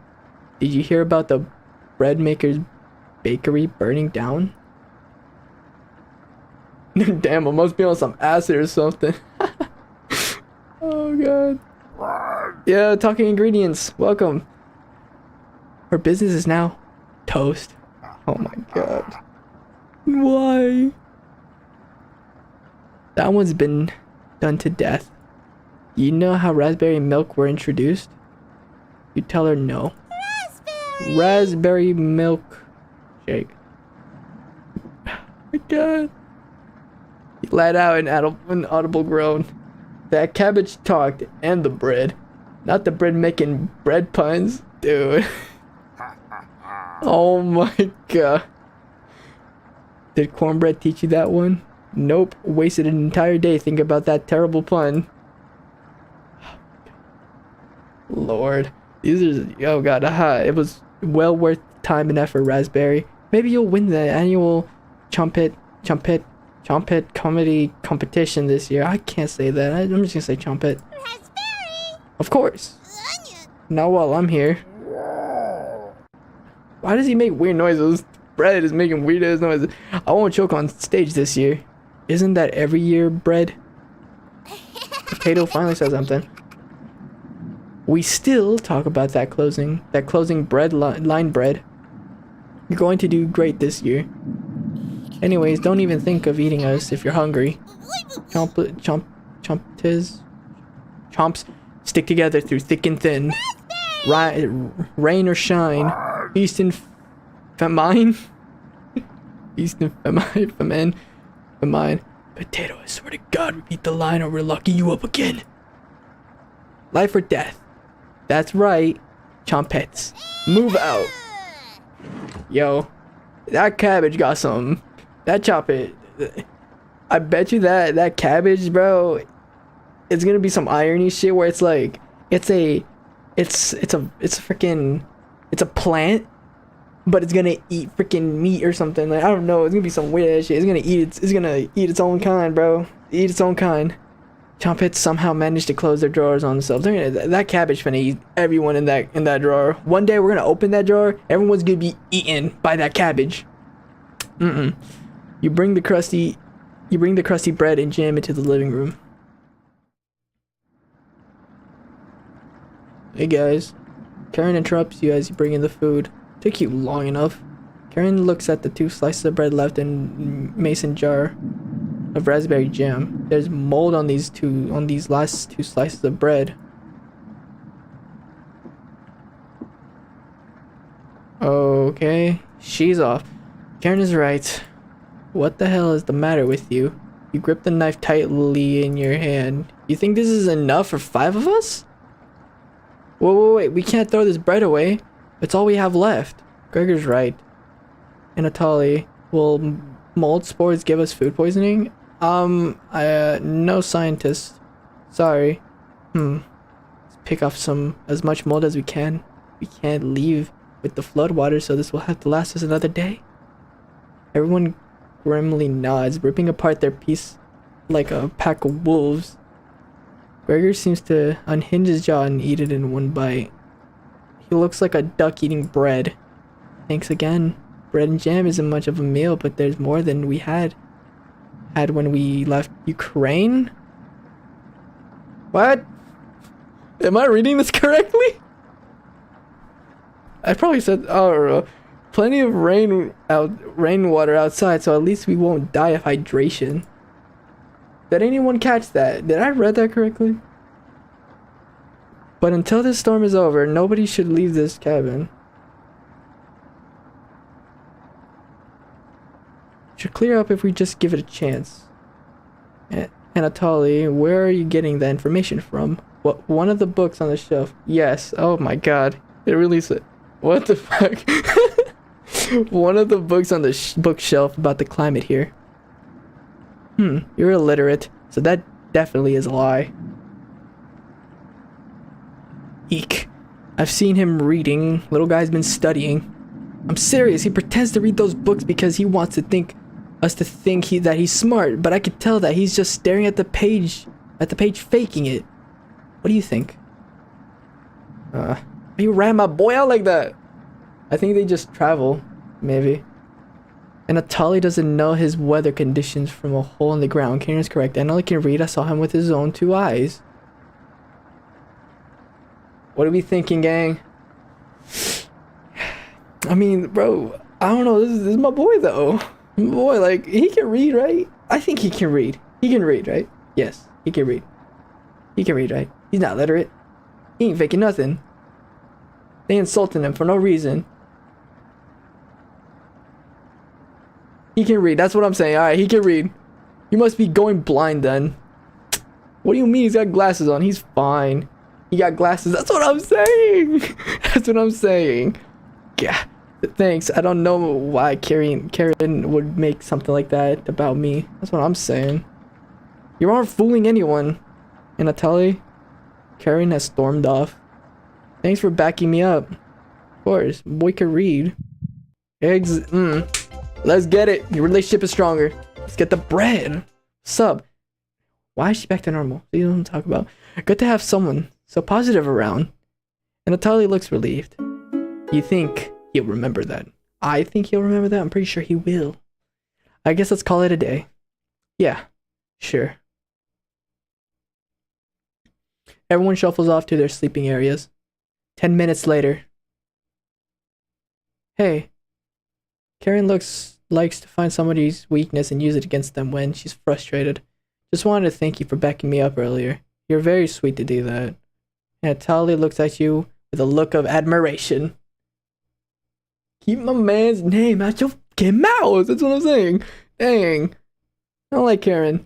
Did you hear about the bread maker's bakery burning down? Damn, I must be on some acid or something. Oh god. Yeah, talking ingredients. Welcome. Her business is now toast. Oh my god. Why? That one's been done to death. You know how raspberry milk were introduced? You tell her no. Raspberry milk shake. Oh my god. He let out an audible groan. That cabbage talked, and the bread. Not the bread making bread puns. Dude. Oh my god. Did cornbread teach you that one? Nope. Wasted an entire day thinking about that terrible pun. Lord. These are... Oh god. Aha. It was well worth time and effort, Raspberry. Maybe you'll win the annual Chompet comedy competition this year. I can't say that. I'm just gonna say Chompet. Raspberry! Of course. Not while I'm here. Why does he make weird noises? bread is making weird ass noises. I won't choke on stage this year. Isn't that every year, bread? Potato finally says something. We still talk about that closing bread line bread. You're going to do great this year. Anyways, don't even think of eating us if you're hungry. Chomps stick together through thick and thin. Rain or shine. Feast and famine. Feast and famine. Potato, I swear to God, repeat the line or we're locking you up again. Life or death. That's right. Chompets. Move out. Yo, that cabbage got some. That chompet. I bet you that cabbage, bro, it's gonna be some irony shit where it's like it's a plant, but it's gonna eat freaking meat or something. Like, I don't know, it's gonna be some weird ass shit. It's gonna eat its own kind, bro. Eat its own kind. Chompets somehow managed to close their drawers on themselves. That cabbage finna eat everyone in that drawer. One day we're gonna open that drawer. Everyone's gonna be eaten by that cabbage. You bring the crusty bread and jam into the living room. Hey guys, Karen interrupts you as you bring in the food. Took you long enough. Karen looks at the 2 slices of bread left in mason jar of raspberry jam. There's mold on these last 2 slices of bread. Okay, she's off. Karen is right. What the hell is the matter with you? You grip the knife tightly in your hand. You think this is enough for 5 of us? Whoa, wait, we can't throw this bread away. It's all we have left. Gregor's right. Anatoly, will mold spores give us food poisoning? No scientist. Sorry. Let's pick off as much mold as we can. We can't leave with the floodwater, so this will have to last us another day. Everyone grimly nods, ripping apart their piece like a pack of wolves. Gregor seems to unhinge his jaw and eat it in one bite. He looks like a duck eating bread. Thanks again. Bread and jam isn't much of a meal, but there's more than we had when we left Ukraine? What? Am I reading this correctly? I probably said, oh, plenty of rainwater outside, so at least we won't die of hydration. Did anyone catch that? Did I read that correctly? But until this storm is over, nobody should leave this cabin. Should clear up if we just give it a chance. Anatoly, where are you getting that information from? What, one of the books on the shelf? Yes. Oh my god. It really said. What the fuck? One of the books on the bookshelf about the climate here. You're illiterate, so that definitely is a lie. Eek. I've seen him reading. Little guy's been studying. I'm serious. He pretends to read those books because he wants to think that he's smart, but I could tell that he's just staring at the page faking it. What do you think? You ran my boy out like that. I think they just travel, maybe. And Anatoly doesn't know his weather conditions from a hole in the ground. Karen is correct. Anatoly can read. I saw him with his own 2 eyes. What are we thinking, gang? I mean, bro, I don't know. This is my boy, though. My boy, like, he can read, right? I think he can read. He can read, right? Yes, he can read. He can read, right? He's not literate. He ain't faking nothing. They insulting him for no reason. He can read. That's what I'm saying. Alright, he can read. You must be going blind then. What do you mean he's got glasses on? He's fine. He got glasses. That's what I'm saying. That's what I'm saying. Yeah. Thanks. I don't know why Karen would make something like that about me. That's what I'm saying. You aren't fooling anyone. Anatoly, Karen has stormed off. Thanks for backing me up. Of course. Boy can read. Let's get it. Your relationship is stronger. Let's get the bread. Sub. Why is she back to normal? You don't talk about. Good to have someone so positive around. And Anatoly looks relieved. You think he'll remember that? I think he'll remember that. I'm pretty sure he will. I guess let's call it a day. Yeah, sure. Everyone shuffles off to their sleeping areas. 10 minutes later. Hey, Karen likes to find somebody's weakness and use it against them when she's frustrated. Just wanted to thank you for backing me up earlier. You're very sweet to do that. And Talia looks at you with a look of admiration. Keep my man's name out your fucking mouth. That's what I'm saying. Dang. I don't like Karen.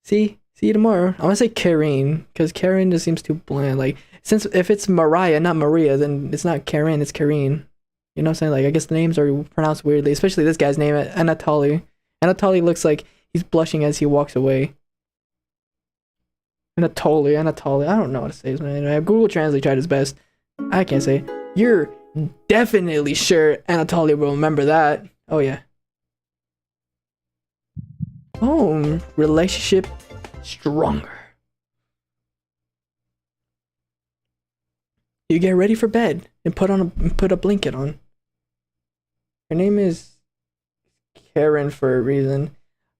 See you tomorrow. I want to say Karen, because Karen just seems too bland. Like, since if it's Mariah, not Maria, then it's not Karen, it's Karen. You know what I'm saying? Like, I guess the names are pronounced weirdly, especially this guy's name, Anatoly. Anatoly looks like he's blushing as he walks away. Anatoly. I don't know what to say his name. Google Translate tried his best. I can't say. You're definitely sure Anatoly will remember that. Oh, yeah. Oh, relationship stronger. You get ready for bed and put a blanket on. Her name is Karen for a reason.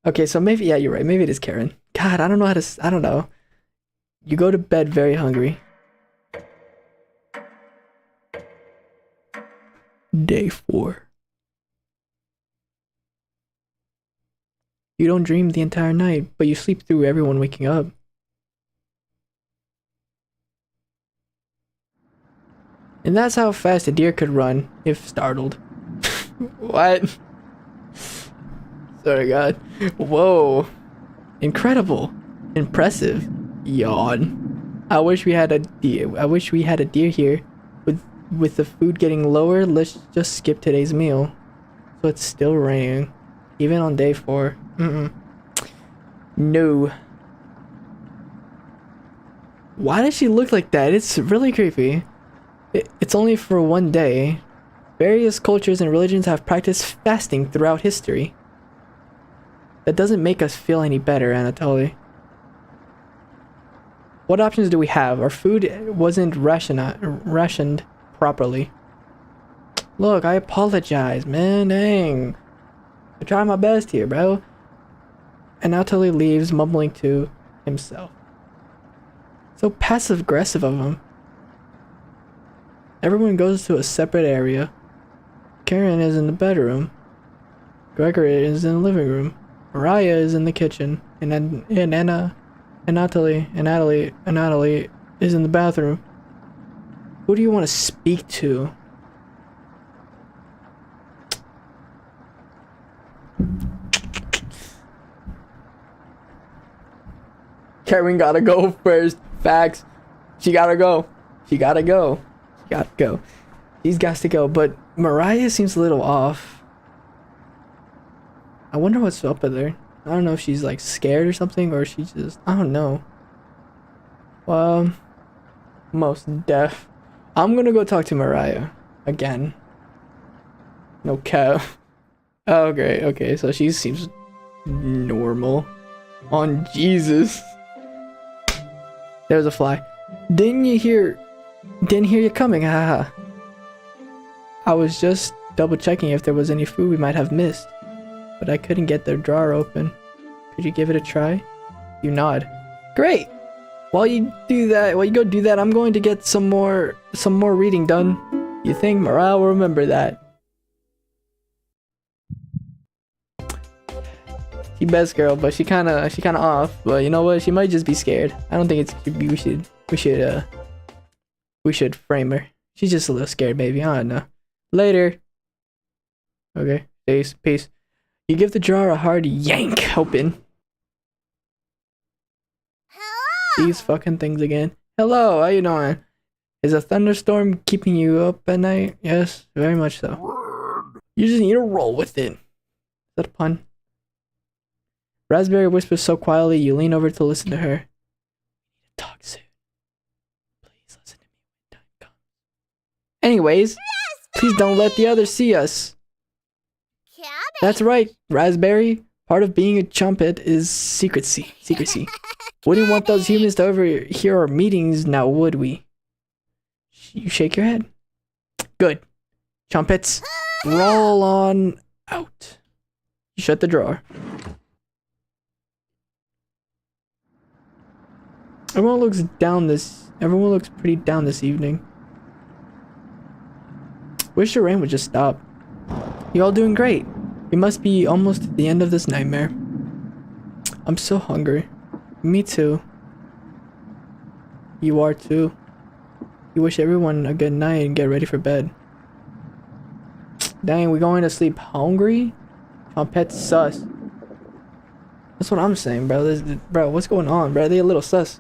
Okay, so maybe, yeah, you're right. Maybe it is Karen. God, I don't know how to, I don't know. You go to bed very hungry. Day 4. You don't dream the entire night, but you sleep through everyone waking up. And that's how fast a deer could run, if startled. What? Sorry, God. Whoa. Incredible. Impressive. Yawn. I wish we had a deer here. With the food getting lower, let's just skip today's meal. So it's still raining. Even on day 4. No. Why does she look like that? It's really creepy. It's only for one day. Various cultures and religions have practiced fasting throughout history. That doesn't make us feel any better, Anatoly. What options do we have? Our food wasn't rationed properly. Look, I apologize, man. Dang. I try my best here, bro. Anatoly leaves, mumbling to himself. So passive-aggressive of him. Everyone goes to a separate area. Karen is in the bedroom. Gregory is in the living room. Mariah is in the kitchen. And Natalie is in the bathroom. Who do you want to speak to? Karen gotta go first. Facts. She gotta go. She's got to go. But Mariah seems a little off. I wonder what's up with her. I don't know if she's like scared or something, or she just, I don't know. Most deaf. I'm gonna go talk to Mariah again. No cap. Oh, great. Okay, so she seems normal. On Jesus. There's a fly. Didn't hear you coming, haha. I was just double checking if there was any food we might have missed, but I couldn't get the drawer open. Could you give it a try? You nod. Great! While you go do that, I'm going to get some more reading done. You think Mariah will remember that? She best girl, but she kinda off. But you know what? She might just be scared. I don't think we should frame her. She's just a little scared, maybe. I don't know. Later. Okay. Peace. You give the drawer a hard yank open. Hello! These fucking things again. Hello, how you doing? Is a thunderstorm keeping you up at night? Yes, very much so. You just need to roll with it. Is that a pun? Raspberry whispers so quietly you lean over to listen to her. Talk soon. Please listen to me when time comes. Anyways, please don't let the others see us. That's right, Raspberry. Part of being a chumpet is secrecy. Wouldn't want those humans to overhear our meetings now, would we? You shake your head. Good. Chumpets. Roll on out. You shut the drawer. Everyone looks pretty down this evening. Wish the rain would just stop. You all doing great. We must be almost at the end of this nightmare. I'm so hungry. Me too. You are too. You wish everyone a good night and get ready for bed. Dang, we going to sleep hungry? My pet's sus. That's what I'm saying, bro. Bro, what's going on, bro? They a little sus.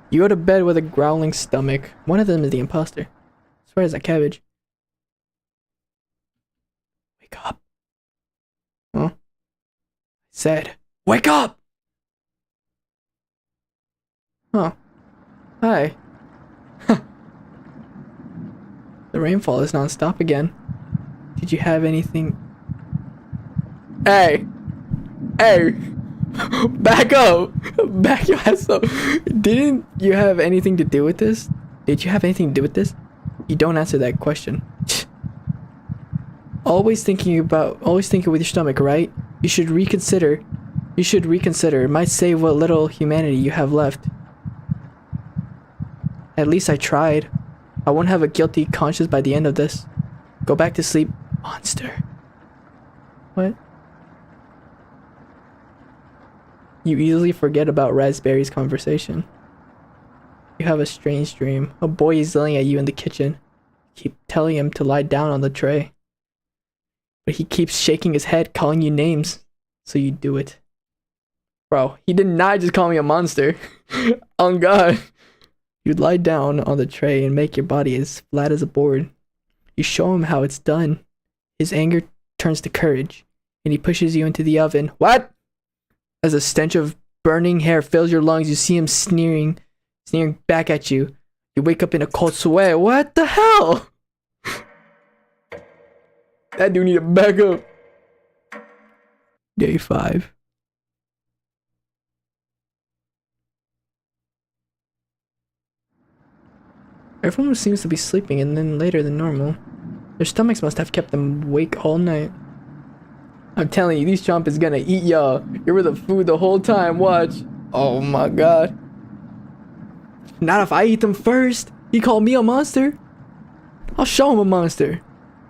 You go to bed with a growling stomach. One of them is the imposter. I swear it's that cabbage. Wake up. Huh? I said, wake up! Huh. Hi. The rainfall is non-stop again. Did you have anything? Hey! Hey! Back up! Back your ass up! Didn't you have anything to do with this? Did you have anything to do with this? You don't answer that question. Always thinking with your stomach, right? You should reconsider. It might save what little humanity you have left. At least I tried. I won't have a guilty conscience by the end of this. Go back to sleep, monster. What? You easily forget about Raspberry's conversation. You have a strange dream. A boy is yelling at you in the kitchen. Keep telling him to lie down on the tray. But he keeps shaking his head, calling you names. So you do it. Bro, he did not just call me a monster. On God. You'd lie down on the tray and make your body as flat as a board. You show him how it's done. His anger turns to courage, and he pushes you into the oven. What? As a stench of burning hair fills your lungs, you see him sneering back at you. You wake up in a cold sweat. What the hell? That dude need to back up. Day 5. Everyone seems to be sleeping and then later than normal. Their stomachs must have kept them awake all night. I'm telling you, these chomp is gonna eat y'all. You're with the food the whole time, watch. Oh my God. Not if I eat them first. He called me a monster. I'll show him a monster.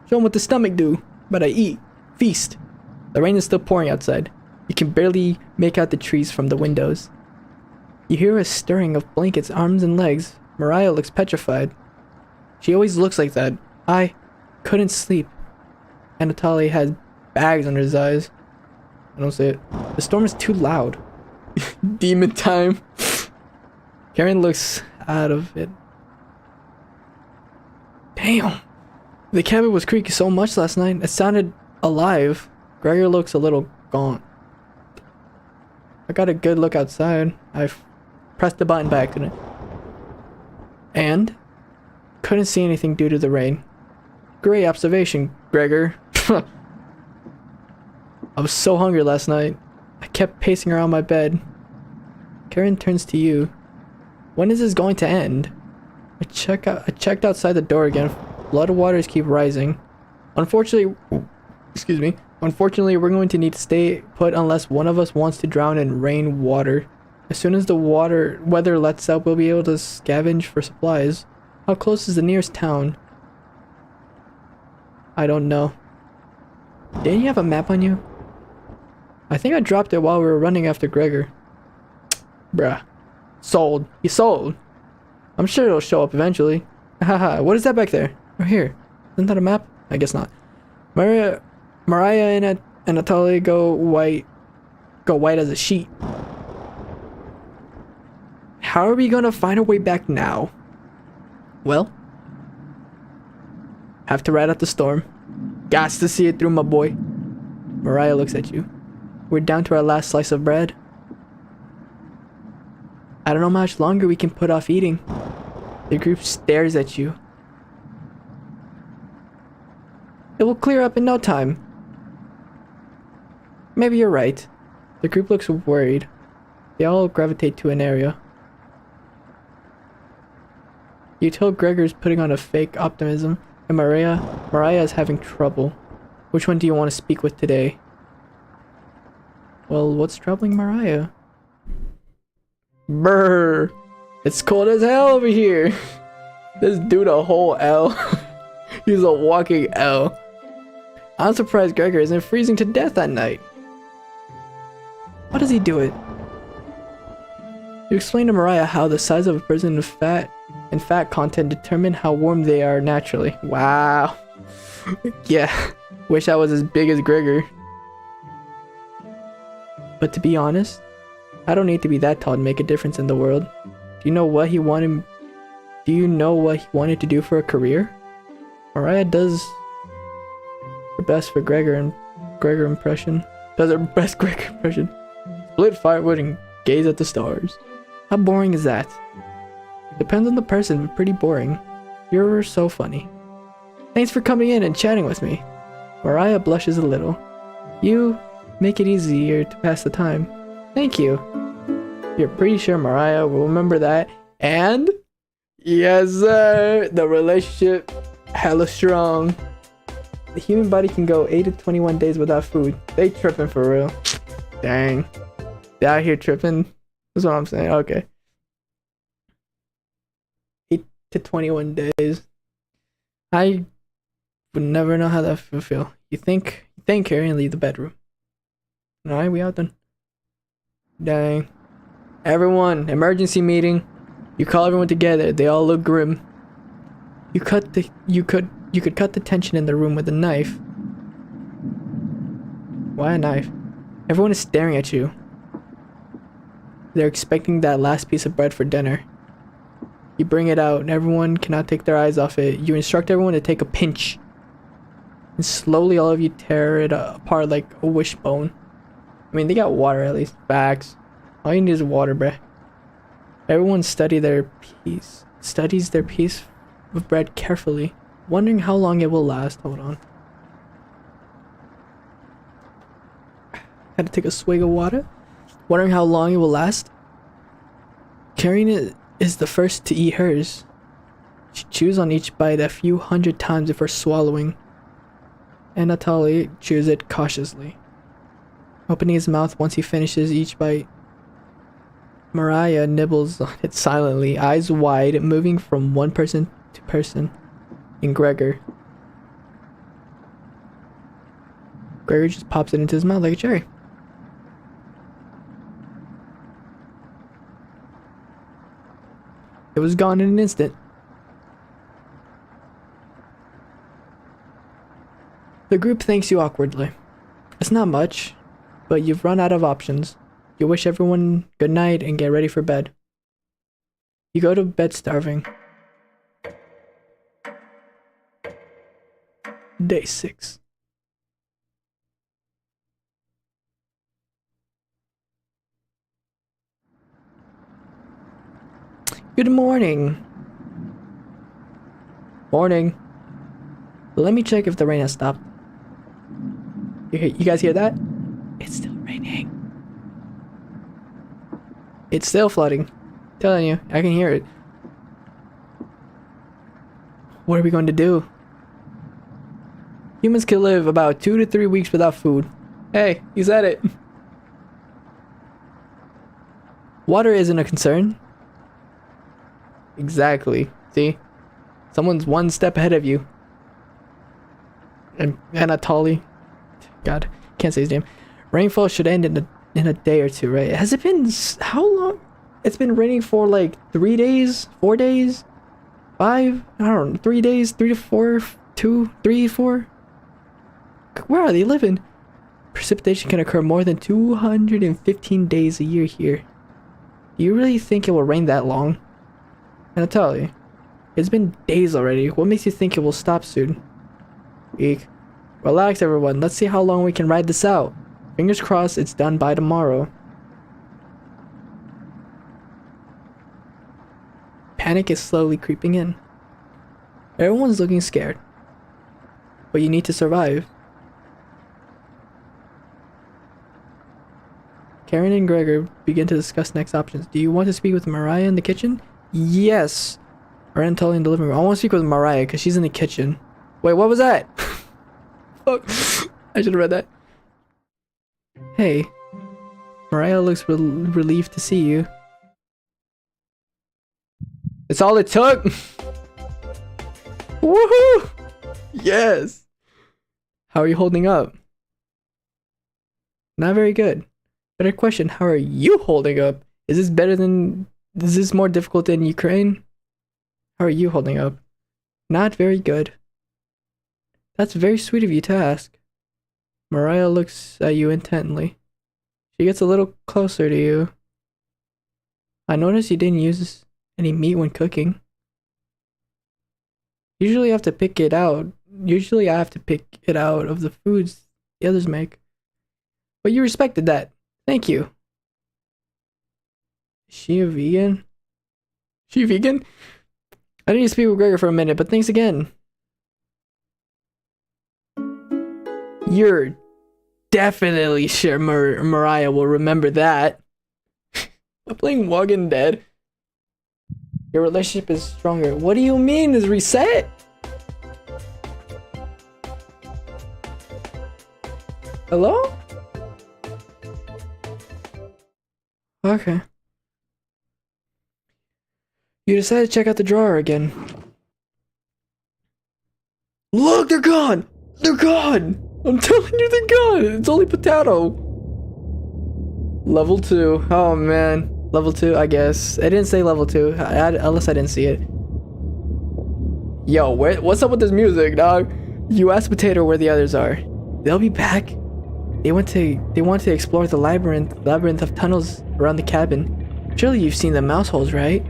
Show him what the stomach do. But I eat. Feast. The rain is still pouring outside. You can barely make out the trees from the windows. You hear a stirring of blankets, arms and legs. Mariah looks petrified. She always looks like that. I couldn't sleep. Anatoly had bags under his eyes. I don't see it. The storm is too loud. Demon time. Karen looks out of it. Damn. The cabin was creaking so much last night. It sounded alive. Gregor looks a little gaunt. I got a good look outside. I pressed the button by accident. And couldn't see anything due to the rain. Great observation, Gregor. I was so hungry last night. I kept pacing around my bed. Karen turns to you. When is this going to end? I checked outside the door again. Flood waters keep rising. Unfortunately, we're going to need to stay put unless one of us wants to drown in rain water. As soon as the weather lets up, we'll be able to scavenge for supplies. How close is the nearest town? I don't know. Didn't you have a map on you? I think I dropped it while we were running after Gregor. Bruh. Sold. He sold. I'm sure it'll show up eventually. Haha, what is that back there? Right here. Isn't that a map? I guess not. Mariah and Anatoly go white as a sheet. How are we gonna find our way back now? Well, have to ride out the storm. Gots to see it through, my boy. Mariah looks at you. We're down to our last slice of bread. I don't know how much longer we can put off eating. The group stares at you. It will clear up in no time. Maybe you're right. The group looks worried. They all gravitate to an area. You tell Gregor's putting on a fake optimism. And Mariah is having trouble. Which one do you want to speak with today? Well, what's troubling Mariah? Brr! It's cold as hell over here! This dude a whole L. He's a walking L. I'm surprised Gregor isn't freezing to death at night. How does he do it? You explain to Mariah how the size of a person and fat content determine how warm they are naturally. Wow. Yeah. Wish I was as big as Gregor. But to be honest, I don't need to be that tall to make a difference in the world. Do you know what he wanted to do for a career? Mariah does her best for Gregor impression. Does her best Gregor impression. Split firewood and gaze at the stars. How boring is that? Depends on the person, but pretty boring. You're so funny. Thanks for coming in and chatting with me. Mariah blushes a little. You make it easier to pass the time. Thank you. You're pretty sure Mariah will remember that. And yes sir, the relationship hella strong. The human body can go 8 to 21 days without food. They tripping for real. Dang. They out here tripping. That's what I'm saying. Okay. 8 to 21 days. I would never know how that would feel. You think Carrie and leave the bedroom. Alright, we out then. Dang. Everyone, emergency meeting. You call everyone together. They all look grim. You could cut the tension in the room with a knife. Why a knife? Everyone is staring at you. They're expecting that last piece of bread for dinner. You bring it out and everyone cannot take their eyes off it. You instruct everyone to take a pinch. And slowly all of you tear it apart like a wishbone. I mean, they got water at least. Facts. All you need is water, bruh. Everyone studies their piece of bread carefully, wondering how long it will last. Hold on. Had to take a swig of water. Wondering how long it will last. Karen is the first to eat hers. She chews on each bite a few hundred times before swallowing. Anatoly chews it cautiously, opening his mouth once he finishes each bite. Mariah nibbles on it silently, eyes wide, moving from one person to person. And Gregor just pops it into his mouth like a cherry. It was gone in an instant. The group thanks you awkwardly. It's not much, but you've run out of options. You wish everyone good night and get ready for bed. You go to bed starving. Day 6. Good morning. Morning. Let me check if the rain has stopped. You guys hear that? It's still raining. It's still flooding. Telling you, I can hear it. What are we going to do? Humans can live about 2 to 3 weeks without food. Hey, you said it. Water isn't a concern. Exactly. See? Someone's one step ahead of you. And Anatoly. God, can't say his name. Rainfall should end in a day or two, right? Has it been how long? It's been raining for like 3 days, 4 days, 5. I don't know. 3 days, 3 to 4, 2, 3, 4. Where are they living? Precipitation can occur more than 215 days a year here. Do you really think it will rain that long? Anatoly, it's been days already. What makes you think it will stop soon? Eek. Relax, everyone. Let's see how long we can ride this out. Fingers crossed it's done by tomorrow. Panic is slowly creeping in. Everyone's looking scared. But you need to survive. Karen and Gregor begin to discuss next options. Do you want to speak with Mariah in the kitchen? Yes. Or Anatoly in the living room. I want to speak with Mariah because she's in the kitchen. Wait, what was that? Fuck. I should have read that. Hey. Mariah looks relieved to see you. It's all it took! Woohoo! Yes! How are you holding up? Not very good. Better question, how are you holding up? Is this more difficult than Ukraine? How are you holding up? Not very good. That's very sweet of you to ask. Mariah looks at you intently. She gets a little closer to you. I noticed you didn't use any meat when cooking. Usually I have to pick it out. Usually I have to pick it out of the foods the others make. But you respected that. Thank you. Is she a vegan? She vegan? I need to speak with Gregor for a minute, but thanks again. You're definitely sure Mariah will remember that. I'm playing Walking Dead. Your relationship is stronger. What do you mean is reset? Hello? Okay. You decided to check out the drawer again. Look, they're gone! They're gone! I'm telling you, they're gone! It's only potato! Level 2. Oh, man. Level 2, I guess. It didn't say level 2. Unless I didn't see it. Yo, what's up with this music, dog? You asked Potato where the others are. They'll be back. They want to explore the labyrinth of tunnels around the cabin. Surely you've seen the mouse holes, right?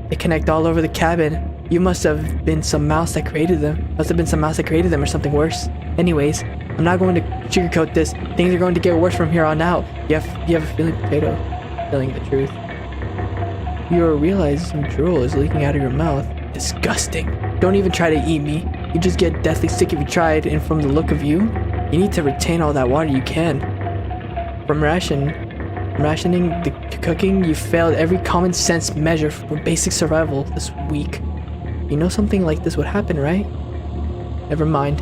They connect all over the cabin. You must have been some mouse that created them. Must have been some mouse that created them or something worse. Anyways, I'm not going to sugarcoat this. Things are going to get worse from here on out. You have a feeling, Potato. Feeling the truth. You realize some drool is leaking out of your mouth. Disgusting. Don't even try to eat me. You just get deathly sick if you tried, and from the look of you, you need to retain all that water you can. From rationing to cooking, you failed every common sense measure for basic survival this week. You know something like this would happen, right? Never mind.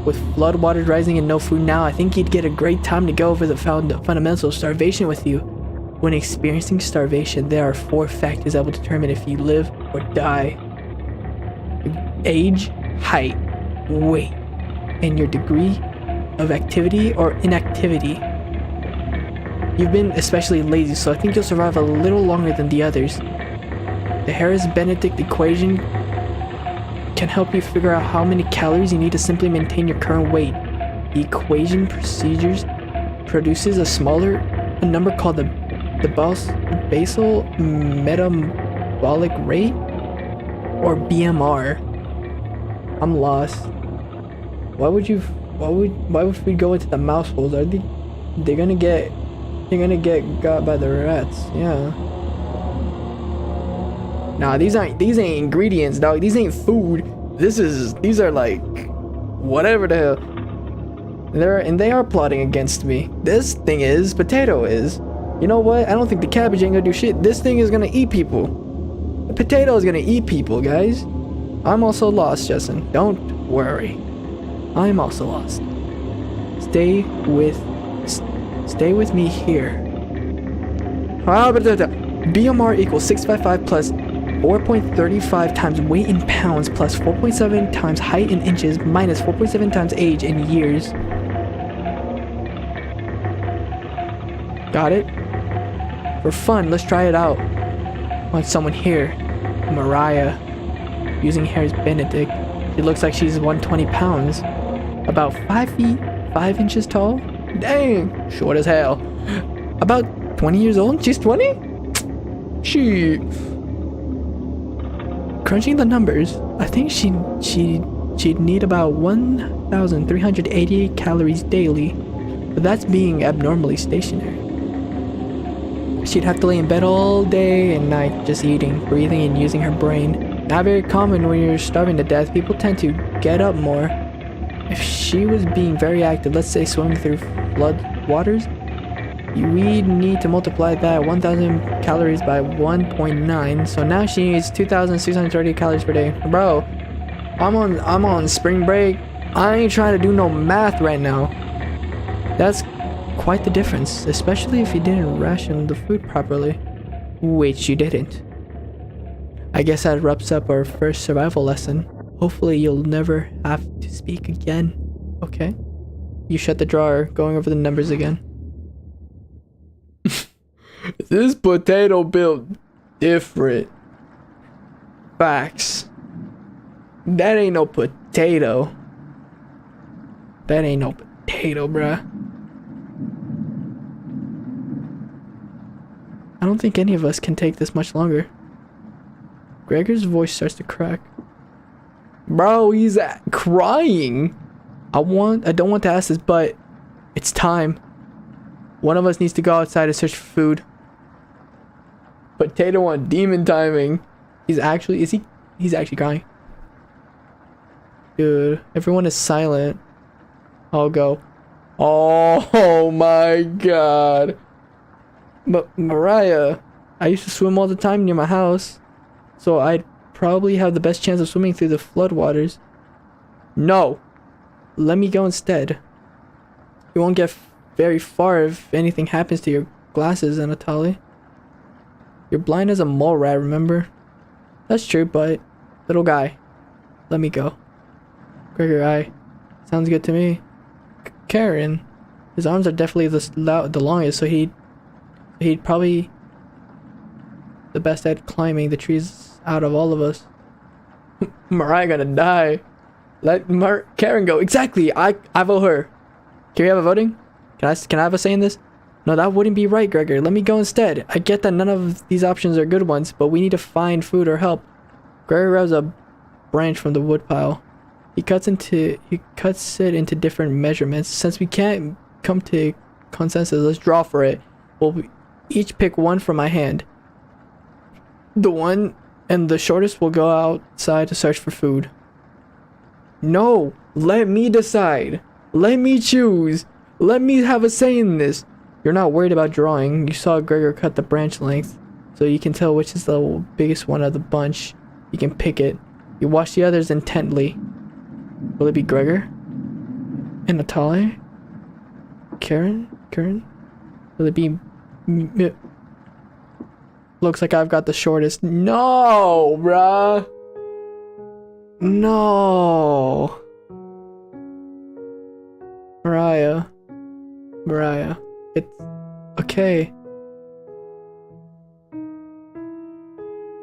With floodwaters rising and no food now, I think you'd get a great time to go over the fundamentals of starvation with you. When experiencing starvation, there are 4 factors that will determine if you live or die. Age, height, weight, and your degree of activity or inactivity. You've been especially lazy, so I think you'll survive a little longer than the others. The Harris-Benedict equation can help you figure out how many calories you need to simply maintain your current weight. The equation produces a number called the basal metabolic rate, or BMR. I'm lost. Why would we go into the mouse holes? Are they're gonna get got by the rats? Yeah. Nah, these ain't ingredients, dog. These ain't food. These are like whatever the hell. They are plotting against me. This thing is Potato is. You know what? I don't think the cabbage ain't gonna do shit. This thing is gonna eat people. The potato is gonna eat people, guys. I'm also lost, Justin. Don't worry. I'm also lost. Stay with me here. BMR equals 655 plus 4.35 times weight in pounds plus 4.7 times height in inches minus 4.7 times age in years. Got it? For fun, let's try it out. Want someone here. Mariah. Using Harris-Benedict. It looks like she's 120 pounds. About 5 feet, 5 inches tall. Dang, short as hell. About 20 years old? She's 20? She... Crunching the numbers, I think she'd need about 1,388 calories daily. But that's being abnormally stationary. She'd have to lay in bed all day and night just eating, breathing, and using her brain. Not very common when you're starving to death. People tend to get up more. If she was being very active, let's say swimming through flood waters, we'd need to multiply that 1,000 calories by 1.9. So now she needs 2,630 calories per day. Bro, I'm on spring break. I ain't trying to do no math right now. That's quite the difference, especially if you didn't ration the food properly. Which you didn't. I guess that wraps up our first survival lesson. Hopefully you'll never have to speak again. Okay? You shut the drawer, going over the numbers again. This potato built different. Facts. That ain't no potato. That ain't no potato, bruh. I don't think any of us can take this much longer. Gregor's voice starts to crack. Bro, he's crying. I don't want to ask this, but it's time. One of us needs to go outside to search for food. Potato on demon timing. He's actually crying. Dude, everyone is silent. I'll go. Oh my god. But Mariah, I used to swim all the time near my house, so I'd probably have the best chance of swimming through the floodwaters. No. Let me go instead. You won't get very far if anything happens to your glasses, Anatoly. You're blind as a mole rat, remember? That's true, but... Little guy, let me go. Gregor, sounds good to me. Karen, his arms are definitely the longest, so he'd probably the best at climbing the trees out of all of us. Mariah gonna die. Let Karen go. Exactly. I vote her. Can we have a voting? Can I have a say in this? No, that wouldn't be right, Gregor. Let me go instead. I get that none of these options are good ones, but we need to find food or help. Gregor grabs a branch from the woodpile. He cuts it into different measurements. Since we can't come to consensus, let's draw for it. We'll each pick one from my hand. The one and the shortest will go outside to search for food. No, let me decide. Let me choose. Let me have a say in this. You're not worried about drawing. You saw Gregor cut the branch length, so you can tell which is the biggest one of the bunch. You can pick it. You watch the others intently. Will it be Gregor? Anatoly? Karen? Will it be... Looks like I've got the shortest. No, bruh. No. Mariah. It's okay.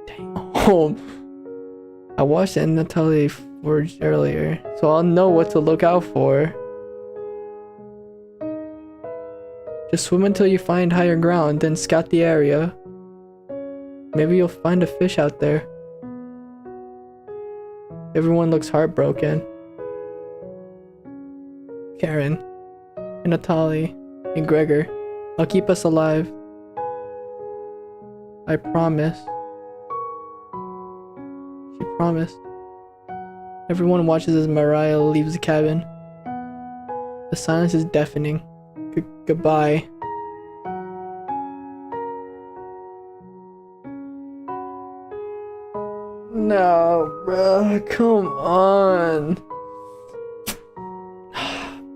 Damn. I watched Anatoly forge earlier, so I'll know what to look out for. Just swim until you find higher ground, then scout the area. Maybe you'll find a fish out there. Everyone looks heartbroken. Karen, Anatoly, and Gregor, I'll keep us alive. I promise. She promised. Everyone watches as Mariah leaves the cabin. The silence is deafening. Goodbye. No, bruh, come on.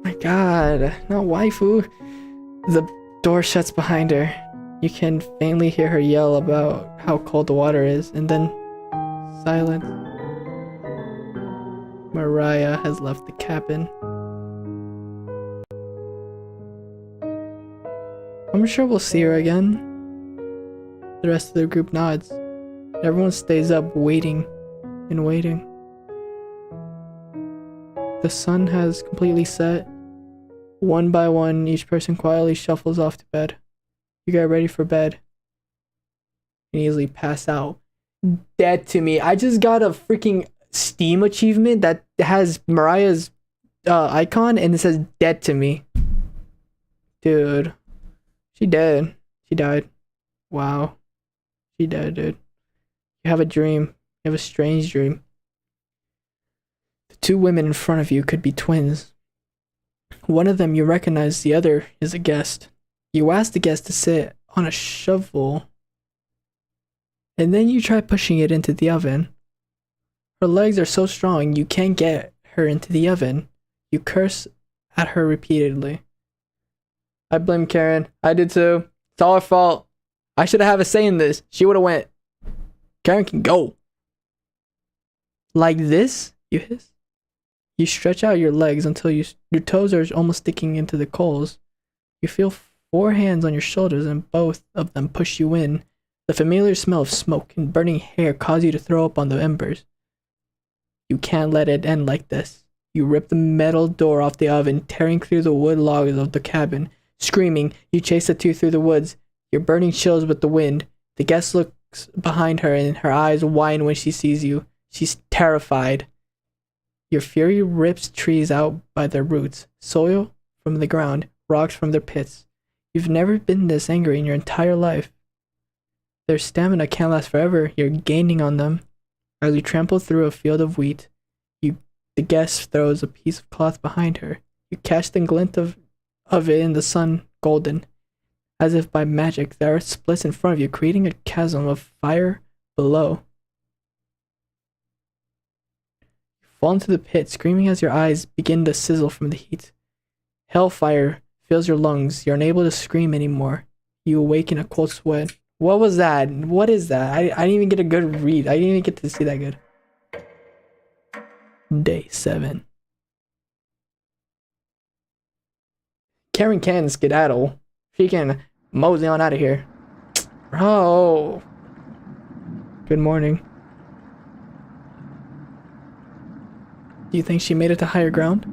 My god, not waifu. The door shuts behind her. You can faintly hear her yell about how cold the water is, and then silence. Mariah has left the cabin. I'm sure we'll see her again. The rest of the group nods. Everyone stays up waiting and waiting. The sun has completely set. One by one, each person quietly shuffles off to bed. You get ready for bed. You can easily pass out. Dead to me. I just got a freaking Steam achievement that has Mariah's icon and it says dead to me. Dude. She dead. She died. Wow. She dead, dude. You have a dream. You have a strange dream. The two women in front of you could be twins. One of them you recognize, the other is a guest. You ask the guest to sit on a shovel, and then you try pushing it into the oven. Her legs are so strong you can't get her into the oven. You curse at her repeatedly. I blame Karen. I did too. It's all her fault. I should have a say in this. She would have went. Karen can go. Like this? You hiss. You stretch out your legs until your toes are almost sticking into the coals. You feel 4 hands on your shoulders and both of them push you in. The familiar smell of smoke and burning hair cause you to throw up on the embers. You can't let it end like this. You rip the metal door off the oven, tearing through the wood logs of the cabin. Screaming, you chase the two through the woods. You're burning chills with the wind. The guest looks behind her and her eyes widen when she sees you. She's terrified. Your fury rips trees out by their roots, soil from the ground, rocks from their pits. You've never been this angry in your entire life. Their stamina can't last forever. You're gaining on them. As you trample through a field of wheat, the guest throws a piece of cloth behind her. You catch the glint of it in the sun, golden. As if by magic, the earth splits in front of you, creating a chasm of fire below. You fall into the pit, screaming as your eyes begin to sizzle from the heat. Hellfire fills your lungs. You're unable to scream anymore. You awake in a cold sweat. What was that? What is that? I didn't even get a good read. I didn't even get to see that good. Day 7. Karen can skedaddle. She can mosey on out of here. Oh. Good morning. Do you think she made it to higher ground?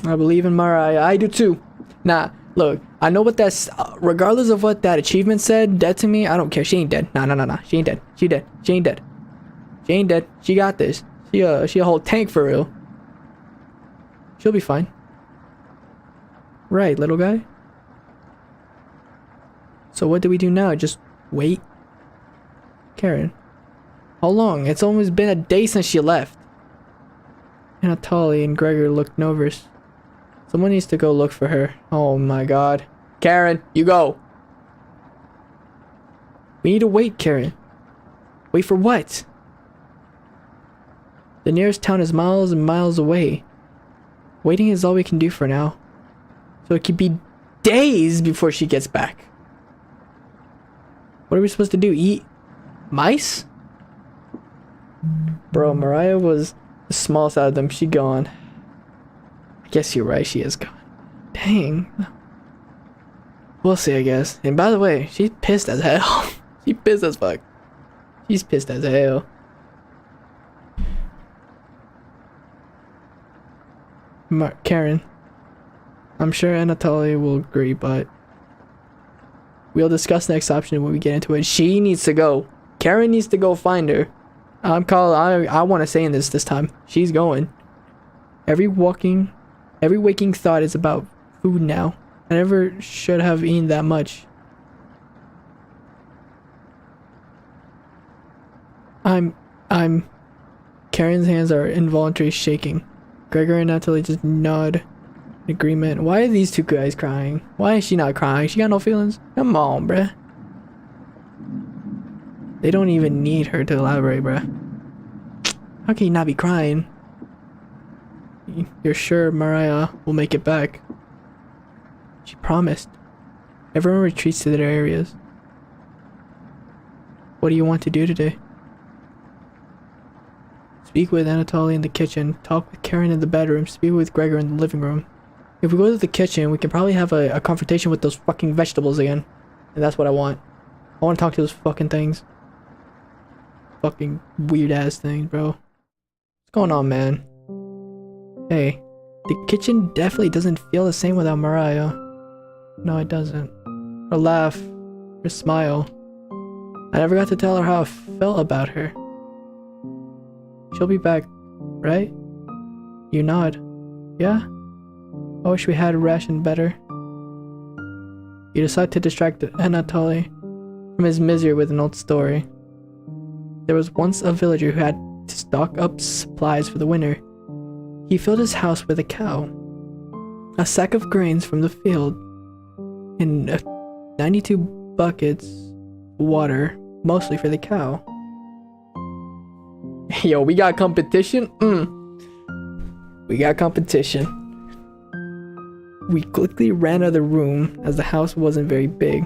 I believe in Mariah. I do too. Nah, look. I know what that's... regardless of what that achievement said, dead to me, I don't care. She ain't dead. Nah. She ain't dead. She dead. She ain't dead. She ain't dead. She got this. She a whole tank for real. She'll be fine. Right, little guy? So what do we do now? Just wait? Karen. How long? It's almost been a day since she left. Anatoly and Gregor looked nervous. Someone needs to go look for her. Oh my god. Karen, you go. We need to wait, Karen. Wait for what? The nearest town is miles and miles away. Waiting is all we can do for now. So it could be days before she gets back. What are we supposed to do? Eat mice? Bro, Mariah was the smallest out of them. She gone. I guess you're right. She is gone. Dang. We'll see, I guess. And by the way, she's pissed as hell. She's pissed as fuck. She's pissed as hell. Karen. I'm sure Anatoly will agree, but we'll discuss next option when we get into it. She needs to go. Karen needs to go find her. I want to say in this time. She's going. Every waking thought is about food now. I never should have eaten that much. Karen's hands are involuntarily shaking. Gregor and Natalie just nod in agreement. Why are these two guys crying? Why is she not crying? She got no feelings? Come on, bruh. They don't even need her to elaborate, bruh. How can you not be crying? You're sure Mariah will make it back? She promised. Everyone retreats to their areas. What do you want to do today? Speak with Anatoly in the kitchen, talk with Karen in the bedroom, speak with Gregor in the living room. If we go to the kitchen, we can probably have a confrontation with those fucking vegetables again. And that's what I want. I want to talk to those fucking things. Fucking weird ass things, bro. What's going on, man? Hey, the kitchen definitely doesn't feel the same without Mariah. No, it doesn't. Her laugh, her smile. I never got to tell her how I felt about her. She'll be back, right? You nod. Yeah? I wish we had rationed better. You decide to distract Anatoly from his misery with an old story. There was once a villager who had to stock up supplies for the winter. He filled his house with a cow, a sack of grains from the field, and 92 buckets of water, mostly for the cow. Yo, we got competition? We got competition. We quickly ran out of the room as the house wasn't very big.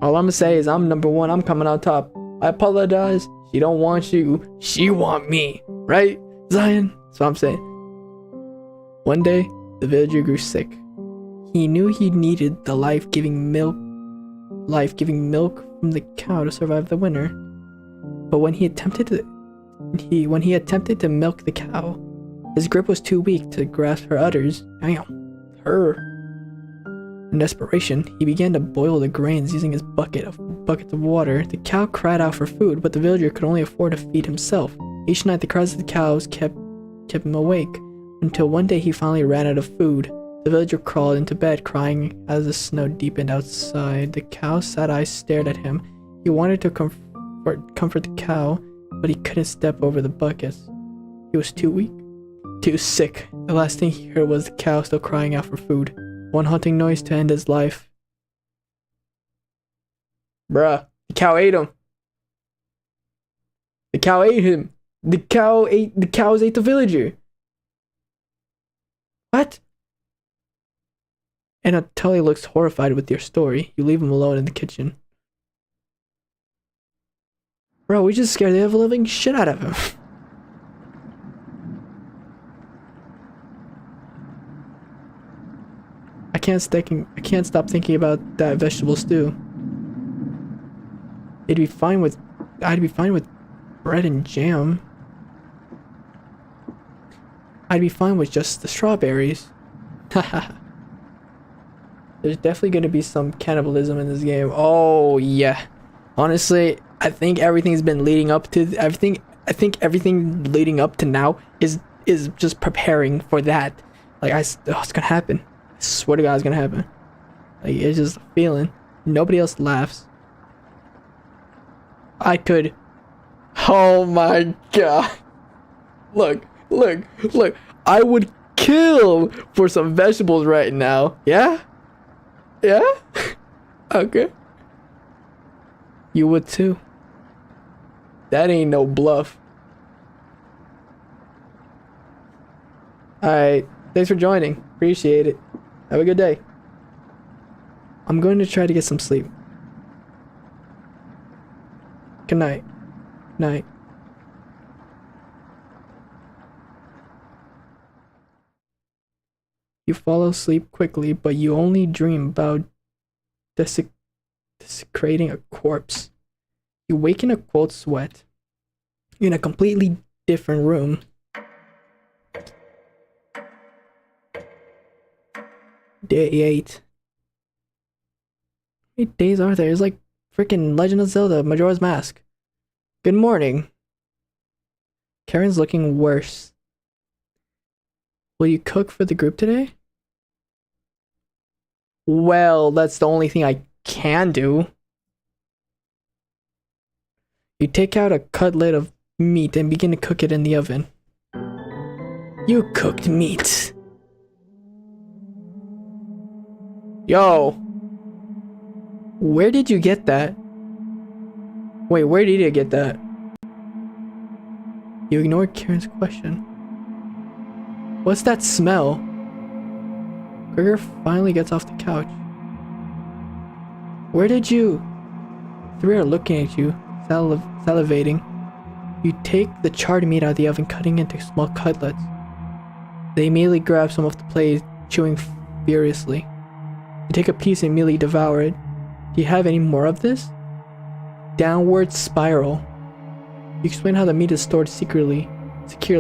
All I'm gonna say is I'm number one. I'm coming out top. I apologize. She don't want you. She want me. Right, Zion? That's what I'm saying. One day, the villager grew sick. He knew he needed the life-giving milk from the cow to survive the winter. But when he attempted to milk the cow, his grip was too weak to grasp her udders. In desperation, he began to boil the grains using his buckets of water. The cow cried out for food, but the villager could only afford to feed himself. Each night, the cries of the cows kept him awake, until one day he finally ran out of food. The villager crawled into bed, crying as the snow deepened outside. The cow's sad eyes stared at him. He wanted to comfort the cow, but he couldn't step over the buckets. He was too weak, too sick. The last thing he heard was the cow still crying out for food. One haunting noise to end his life. Bruh, the cow ate him. The cow ate him. The cows ate the villager. What? Anatoly looks horrified with your story. You leave him alone in the kitchen. Bro, we just scared the ever-living shit out of him. I can't stop thinking about that vegetable stew. I'd be fine with bread and jam. I'd be fine with just the strawberries. Haha. There's definitely gonna be some cannibalism in this game. Oh yeah. Honestly, I think everything's been leading up to everything. I think everything leading up to now is just preparing for that. Like it's gonna happen. I swear to God, it's gonna happen. Like it's just a feeling. Nobody else laughs. I could. Oh my God. Look. I would kill for some vegetables right now. Yeah? Yeah? Okay. You would too. That ain't no bluff. Alright. Thanks for joining. Appreciate it. Have a good day. I'm going to try to get some sleep. Good night. Night. You fall asleep quickly, but you only dream about desecrating a corpse. You wake in a cold sweat. You're in a completely different room. Day 8. How many days are there? It's like freaking Legend of Zelda, Majora's Mask. Good morning. Karen's looking worse. Will you cook for the group today? Well, that's the only thing I can do. You take out a cutlet of meat and begin to cook it in the oven. You cooked meat. Yo. Where did you get that? Wait, where did you get that? You ignore Karen's question. What's that smell? Gregor finally gets off the couch. Where did you? Three are looking at you, salivating. You take the charred meat out of the oven, cutting into small cutlets. They immediately grab some off the plate, chewing furiously. You take a piece and immediately devour it. Do you have any more of this? Downward spiral. You explain how the meat is stored securely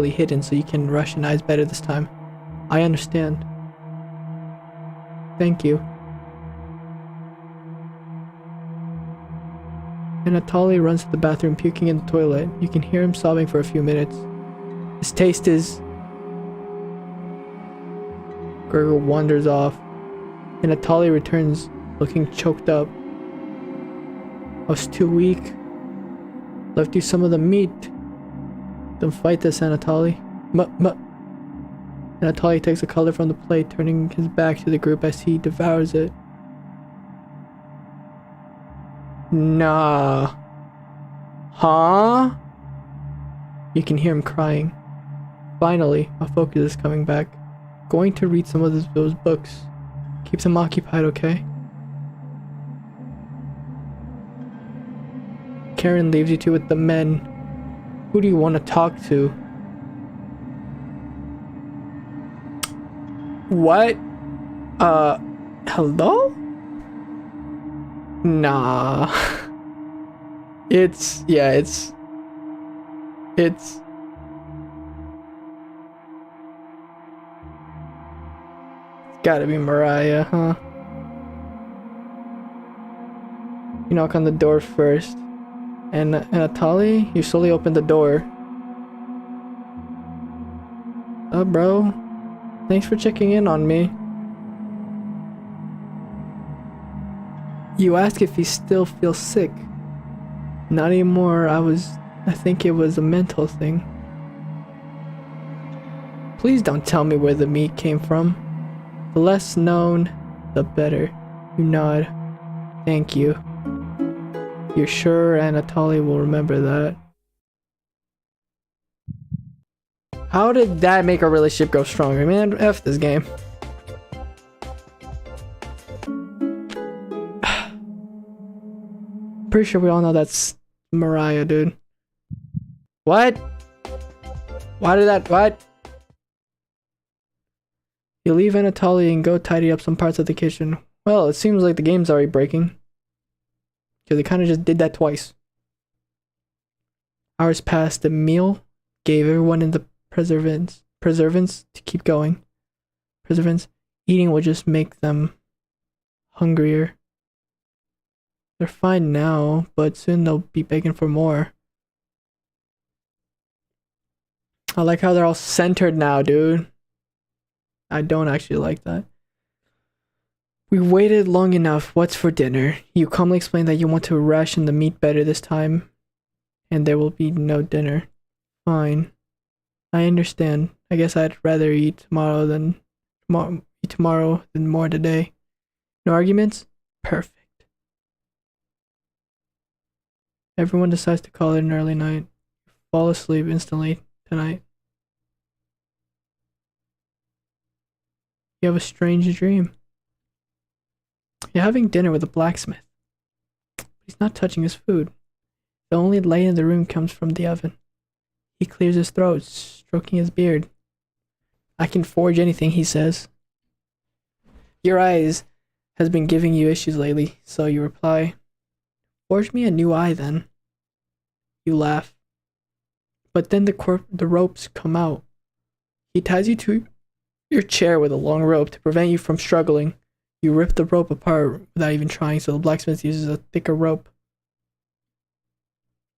hidden so you can rationalize better this time. I understand. Thank you. Anatoly runs to the bathroom, puking in the toilet. You can hear him sobbing for a few minutes. His taste is... Gregor wanders off. Anatoly returns, looking choked up. I was too weak. Left you some of the meat. Don't fight this, Anatoly. Anatoly takes a cutlet from the plate, turning his back to the group as he devours it. Nah. Huh? You can hear him crying. Finally, my focus is coming back. Going to read some of those books. Keep them occupied, okay? Karen leaves you two with the men. Who do you want to talk to? What? Hello? Nah. It's gotta be Mariah, huh? You knock on the door first. And Anatoly, you slowly open the door. Bro. Thanks for checking in on me. You ask if he still feels sick. Not anymore. I think it was a mental thing. Please don't tell me where the meat came from. The less known, the better. You nod. Thank you. You're sure Anatoly will remember that? How did that make our relationship go stronger? Man, F this game. Pretty sure we all know that's Mariah, dude. What? What? You leave Anatoly and go tidy up some parts of the kitchen. Well, it seems like the game's already breaking. Because they kind of just did that twice. Hours passed. The meal gave everyone in the preservance to keep going. Eating will just make them hungrier. They're fine now, but soon they'll be begging for more. I like how they're all centered now, dude. I don't actually like that. We waited long enough. What's for dinner? You calmly explain that you want to ration the meat better this time, and there will be no dinner. Fine. I understand. I guess I'd rather eat tomorrow than more today. No arguments? Perfect. Everyone decides to call it an early night. Fall asleep instantly tonight. You have a strange dream. You're having dinner with a blacksmith. He's not touching his food. The only light in the room comes from the oven. He clears his throat, stroking his beard. I can forge anything, he says. Your eyes has been giving you issues lately, so you reply, forge me a new eye then. You laugh. But then the ropes come out. He ties you to your chair with a long rope to prevent you from struggling. You rip the rope apart without even trying, so the blacksmith uses a thicker rope.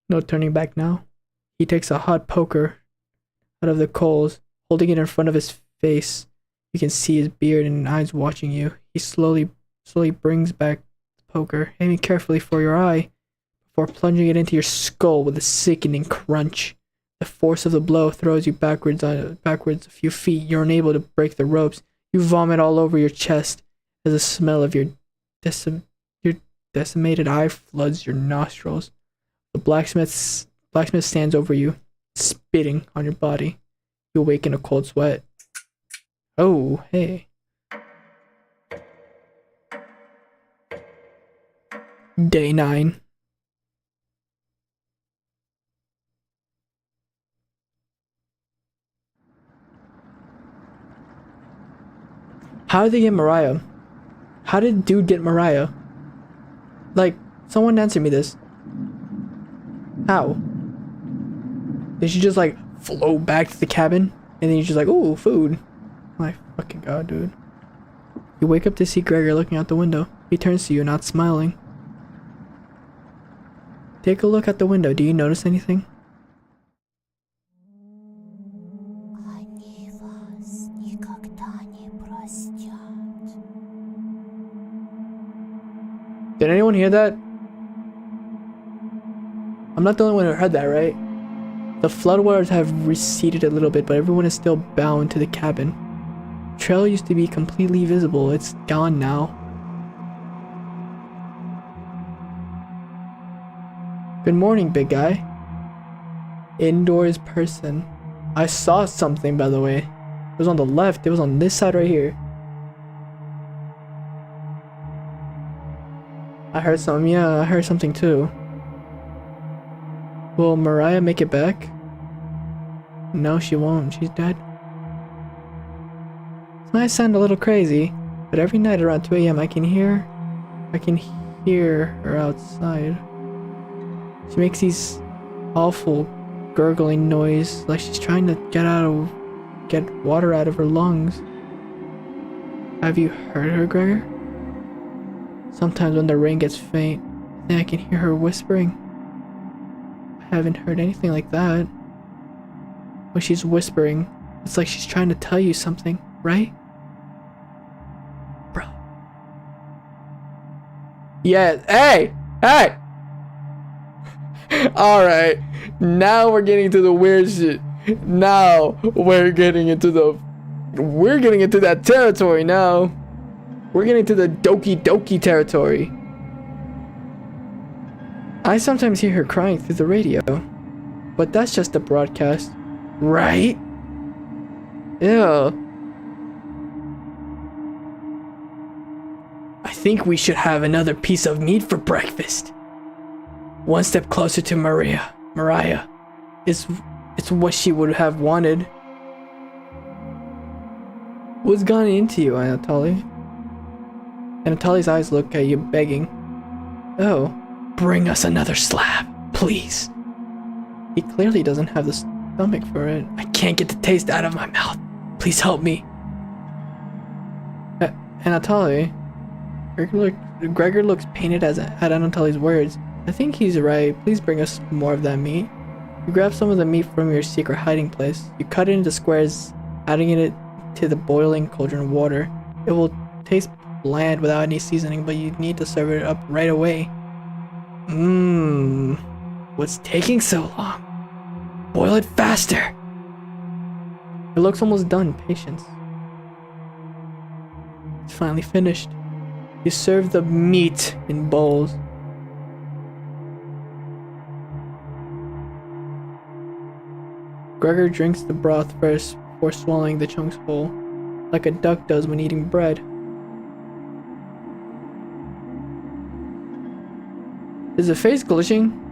No turning back now. He takes a hot poker out of the coals, holding it in front of his face. You can see his beard and eyes watching you. He slowly brings back the poker, aiming carefully for your eye, before plunging it into your skull with a sickening crunch. The force of the blow throws you backwards a few feet. You're unable to break the ropes. You vomit all over your chest as the smell of your decimated eye floods your nostrils. The blacksmith stands over you, spitting on your body. You awake in a cold sweat. Oh, hey. Day 9. How did they get Mariah? How did dude get Mariah? Like, someone answer me this. How? Did she just like float back to the cabin? And then you're just like, ooh, food. My fucking god, dude. You wake up to see Gregor looking out the window. He turns to you, not smiling. Take a look out the window. Do you notice anything? Did anyone hear that? I'm not the only one who heard that, right? The floodwaters have receded a little bit, but everyone is still bound to the cabin. The trail used to be completely visible. It's gone now. Good morning, big guy. indoors person. I saw something, by the way. It was on the left. It was on this side right here. I heard something. Yeah, I heard something too. Will Mariah make it back? No, she won't. She's dead. This might sound a little crazy, but every night around 2 a.m. I can hear her outside. She makes these awful gurgling noise, like she's trying to get water out of her lungs. Have you heard her, Gregor? Sometimes when the rain gets faint, then I can hear her whispering. I haven't heard anything like that. When she's whispering, it's like she's trying to tell you something, right? Bro. Yeah, hey! Hey! Alright, now we're getting to the weird shit. Now we're getting into that territory now. We're getting to the Doki Doki territory. I sometimes hear her crying through the radio, but that's just a broadcast, right? Ew. I think we should have another piece of meat for breakfast. One step closer to Mariah. It's what she would have wanted. What's gone into you, Anatoly? Anatoly's eyes look at you, begging. Oh, bring us another slab, please. He clearly doesn't have the stomach for it. I can't get the taste out of my mouth. Please help me. Anatoly? Gregor looks pained at Anatoly's words. I think he's right. Please bring us more of that meat. You grab some of the meat from your secret hiding place. You cut it into squares, adding it to the boiling cauldron of water. It will taste bland without any seasoning, but you need to serve it up right away. What's taking so long? Boil it faster. It looks almost done. Patience. It's finally finished. You serve the meat in bowls. Gregor drinks the broth first before swallowing the chunks whole, like a duck does when eating bread. Is the face glitching?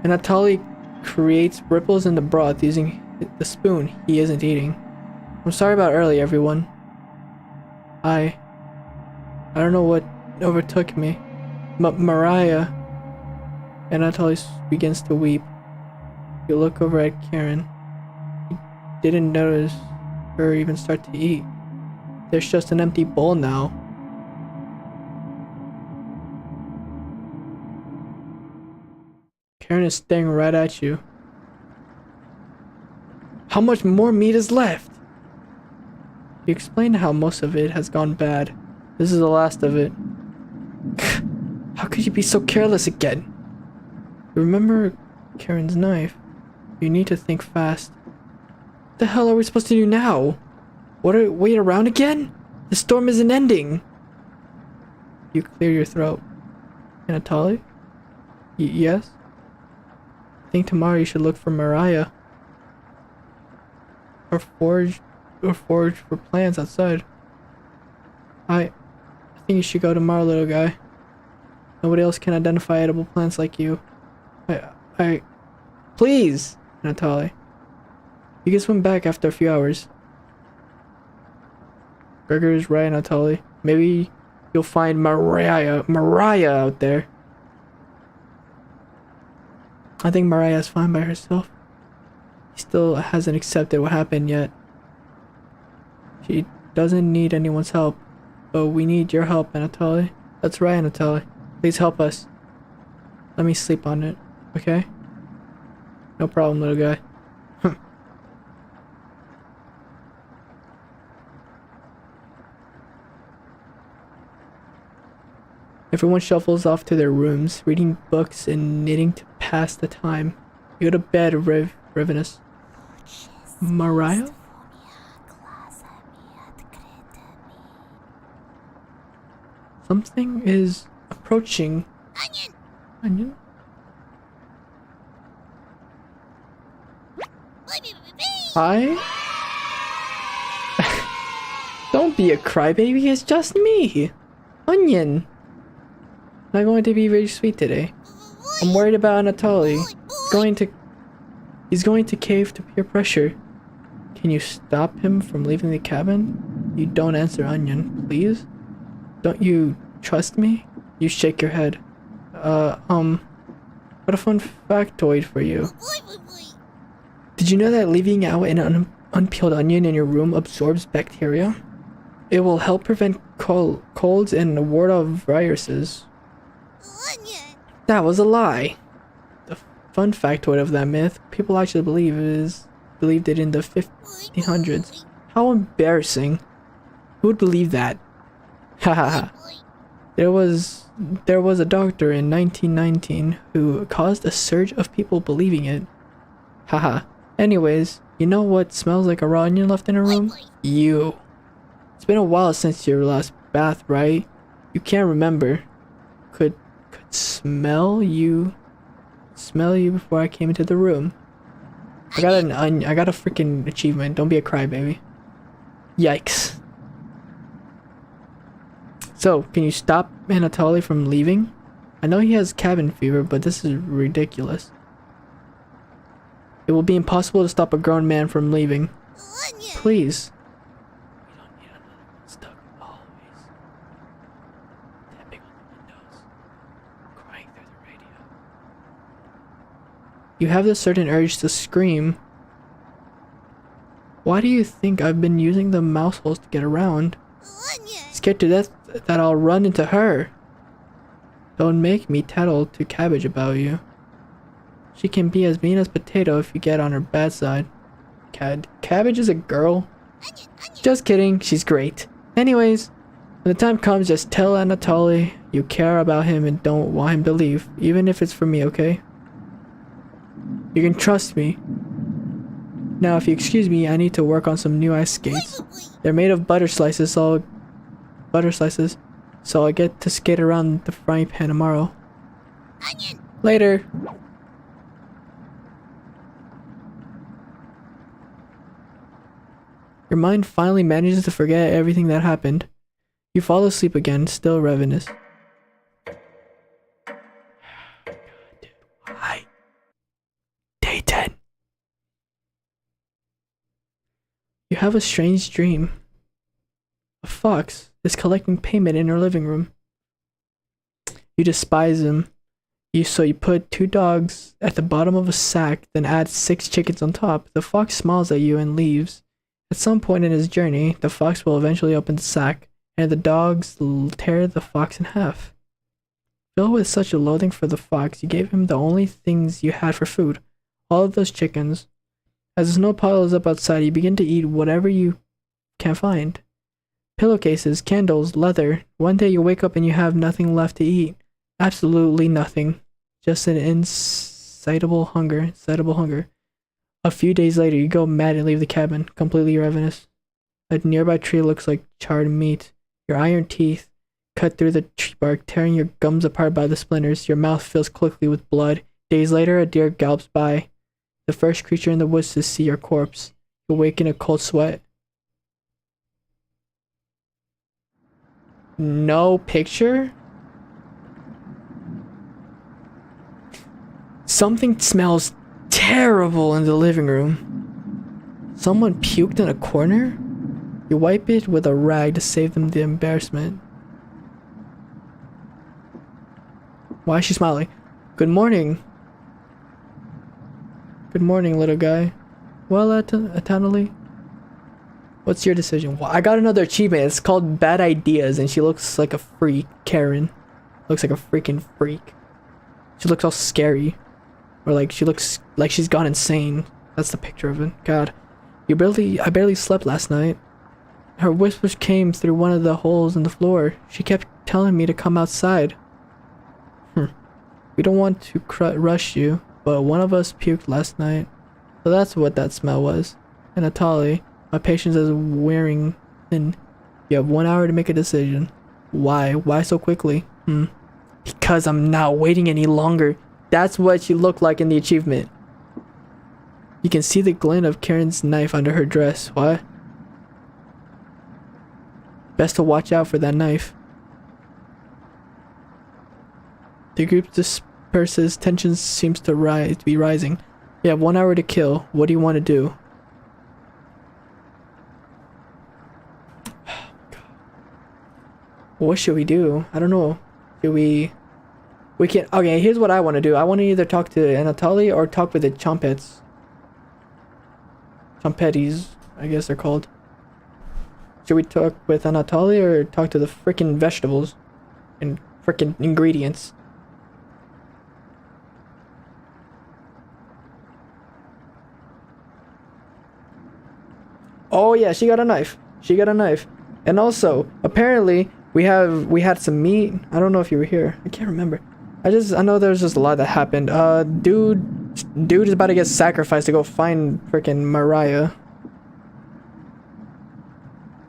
Anatoly creates ripples in the broth using the spoon he isn't eating. I'm sorry about earlier, everyone. I don't know what overtook me. Mariah. Anatoly begins to weep. You look over at Karen. You didn't notice her even start to eat. There's just an empty bowl now. Karen is staring right at you. How much more meat is left? You explain how most of it has gone bad. This is the last of it. How could you be so careless again? Remember Karen's knife? You need to think fast. What the hell are we supposed to do now? Wait around again? The storm isn't ending. You clear your throat. Anatoly? Yes? I think tomorrow you should look for Mariah. Or forge for plans outside. I think you should go tomorrow, little guy. Nobody else can identify edible plants like you. Please, Anatoly. You can swim back after a few hours. Gregor is right, Anatoly. Maybe you'll find Mariah out there. I think Mariah's fine by herself. She still hasn't accepted what happened yet. She doesn't need anyone's help, but we need your help, Anatoly. That's right, Anatoly. Please help us. Let me sleep on it, okay? No problem, little guy. Everyone shuffles off to their rooms, reading books and knitting to pass the time. You go to bed, ravenous. Mariah? Something is approaching Onion? Hi? Don't be a crybaby, it's just me! Onion! Not going to be very sweet today. I'm worried about Anatoly. He's going to cave to peer pressure. Can you stop him from leaving the cabin? You don't answer, Onion, please? Don't you trust me? You shake your head. What a fun factoid for you. Did you know that leaving out an unpeeled onion in your room absorbs bacteria? It will help prevent colds and ward off viruses. That was a lie. The fun factoid of that myth, people actually believed it in the 1500s. How embarrassing. Who would believe that? Hahaha. There was a doctor in 1919 who caused a surge of people believing it. Haha. Anyways, you know what smells like a raw onion left in a room? You. It's been a while since your last bath, right? You can't remember. Could smell you before I came into the room. I got a freaking achievement. Don't be a crybaby. Yikes. So, can you stop Anatoly from leaving? I know he has cabin fever, but this is ridiculous. It will be impossible to stop a grown man from leaving. Please. We don't need another one stuck always. Tapping on the windows. Crying through the radio. You have this certain urge to scream. Why do you think I've been using the mouse holes to get around? Scared to death that I'll run into her. Don't make me tattle to Cabbage about you. She can be as mean as Potato if you get on her bad side. Cabbage is a girl? Just kidding, she's great. Anyways, when the time comes, just tell Anatoly you care about him and don't want him to leave, even if it's for me, okay? You can trust me. Now, if you excuse me, I need to work on some new ice skates. They're made of butter slices, so I'll get to skate around the frying pan tomorrow. Later. Your mind finally manages to forget everything that happened. You fall asleep again, still ravenous. Dude, why? Day 10. You have a strange dream. A fox is collecting payment in her living room. You despise him. So you put 2 dogs at the bottom of a sack, then add 6 chickens on top. The fox smiles at you and leaves. At some point in his journey, the fox will eventually open the sack, and the dogs tear the fox in half. Filled with such a loathing for the fox, you gave him the only things you had for food, all of those chickens. As the snow piles up outside, you begin to eat whatever you can find. Pillowcases, candles, leather. One day you wake up and you have nothing left to eat. Absolutely nothing. Just an insatiable hunger. A few days later, you go mad and leave the cabin, completely ravenous. A nearby tree looks like charred meat. Your iron teeth cut through the tree bark, tearing your gums apart by the splinters. Your mouth fills quickly with blood. Days later, a deer gallops by. The first creature in the woods to see your corpse. You wake in a cold sweat. No picture? Something smells terrible in the living room. Someone puked in a corner? You wipe it with a rag to save them the embarrassment. Why is she smiling? Good morning. Good morning, little guy. Well, Atanali, what's your decision? Well, I got another achievement. It's called Bad Ideas, and she looks like a freak. Karen looks like a freaking freak. She looks all scary. Or like she looks like she's gone insane. That's the picture of it. God. I barely slept last night. Her whispers came through one of the holes in the floor. She kept telling me to come outside. We don't want to rush you, but one of us puked last night. So that's what that smell was. And Anatoly, my patience is wearing thin. You have 1 hour to make a decision. Why? Why so quickly? Because I'm not waiting any longer. That's what she looked like in the achievement. You can see the glint of Karen's knife under her dress. What? Best to watch out for that knife. The group disperses. Tension seems to be rising. You have 1 hour to kill. What do you want to do? What should we do? I don't know. Should we can... Okay, here's what I want to do. I want to either talk to Anatoly or talk with the Chompets. Chompetis, I guess they're called. Should we talk with Anatoly or talk to the freaking vegetables and freaking ingredients? Oh yeah, she got a knife. She got a knife. And also, apparently, we had some meat. I don't know if you were here. I can't remember. I know there's just a lot that happened. Dude is about to get sacrificed to go find freaking Mariah.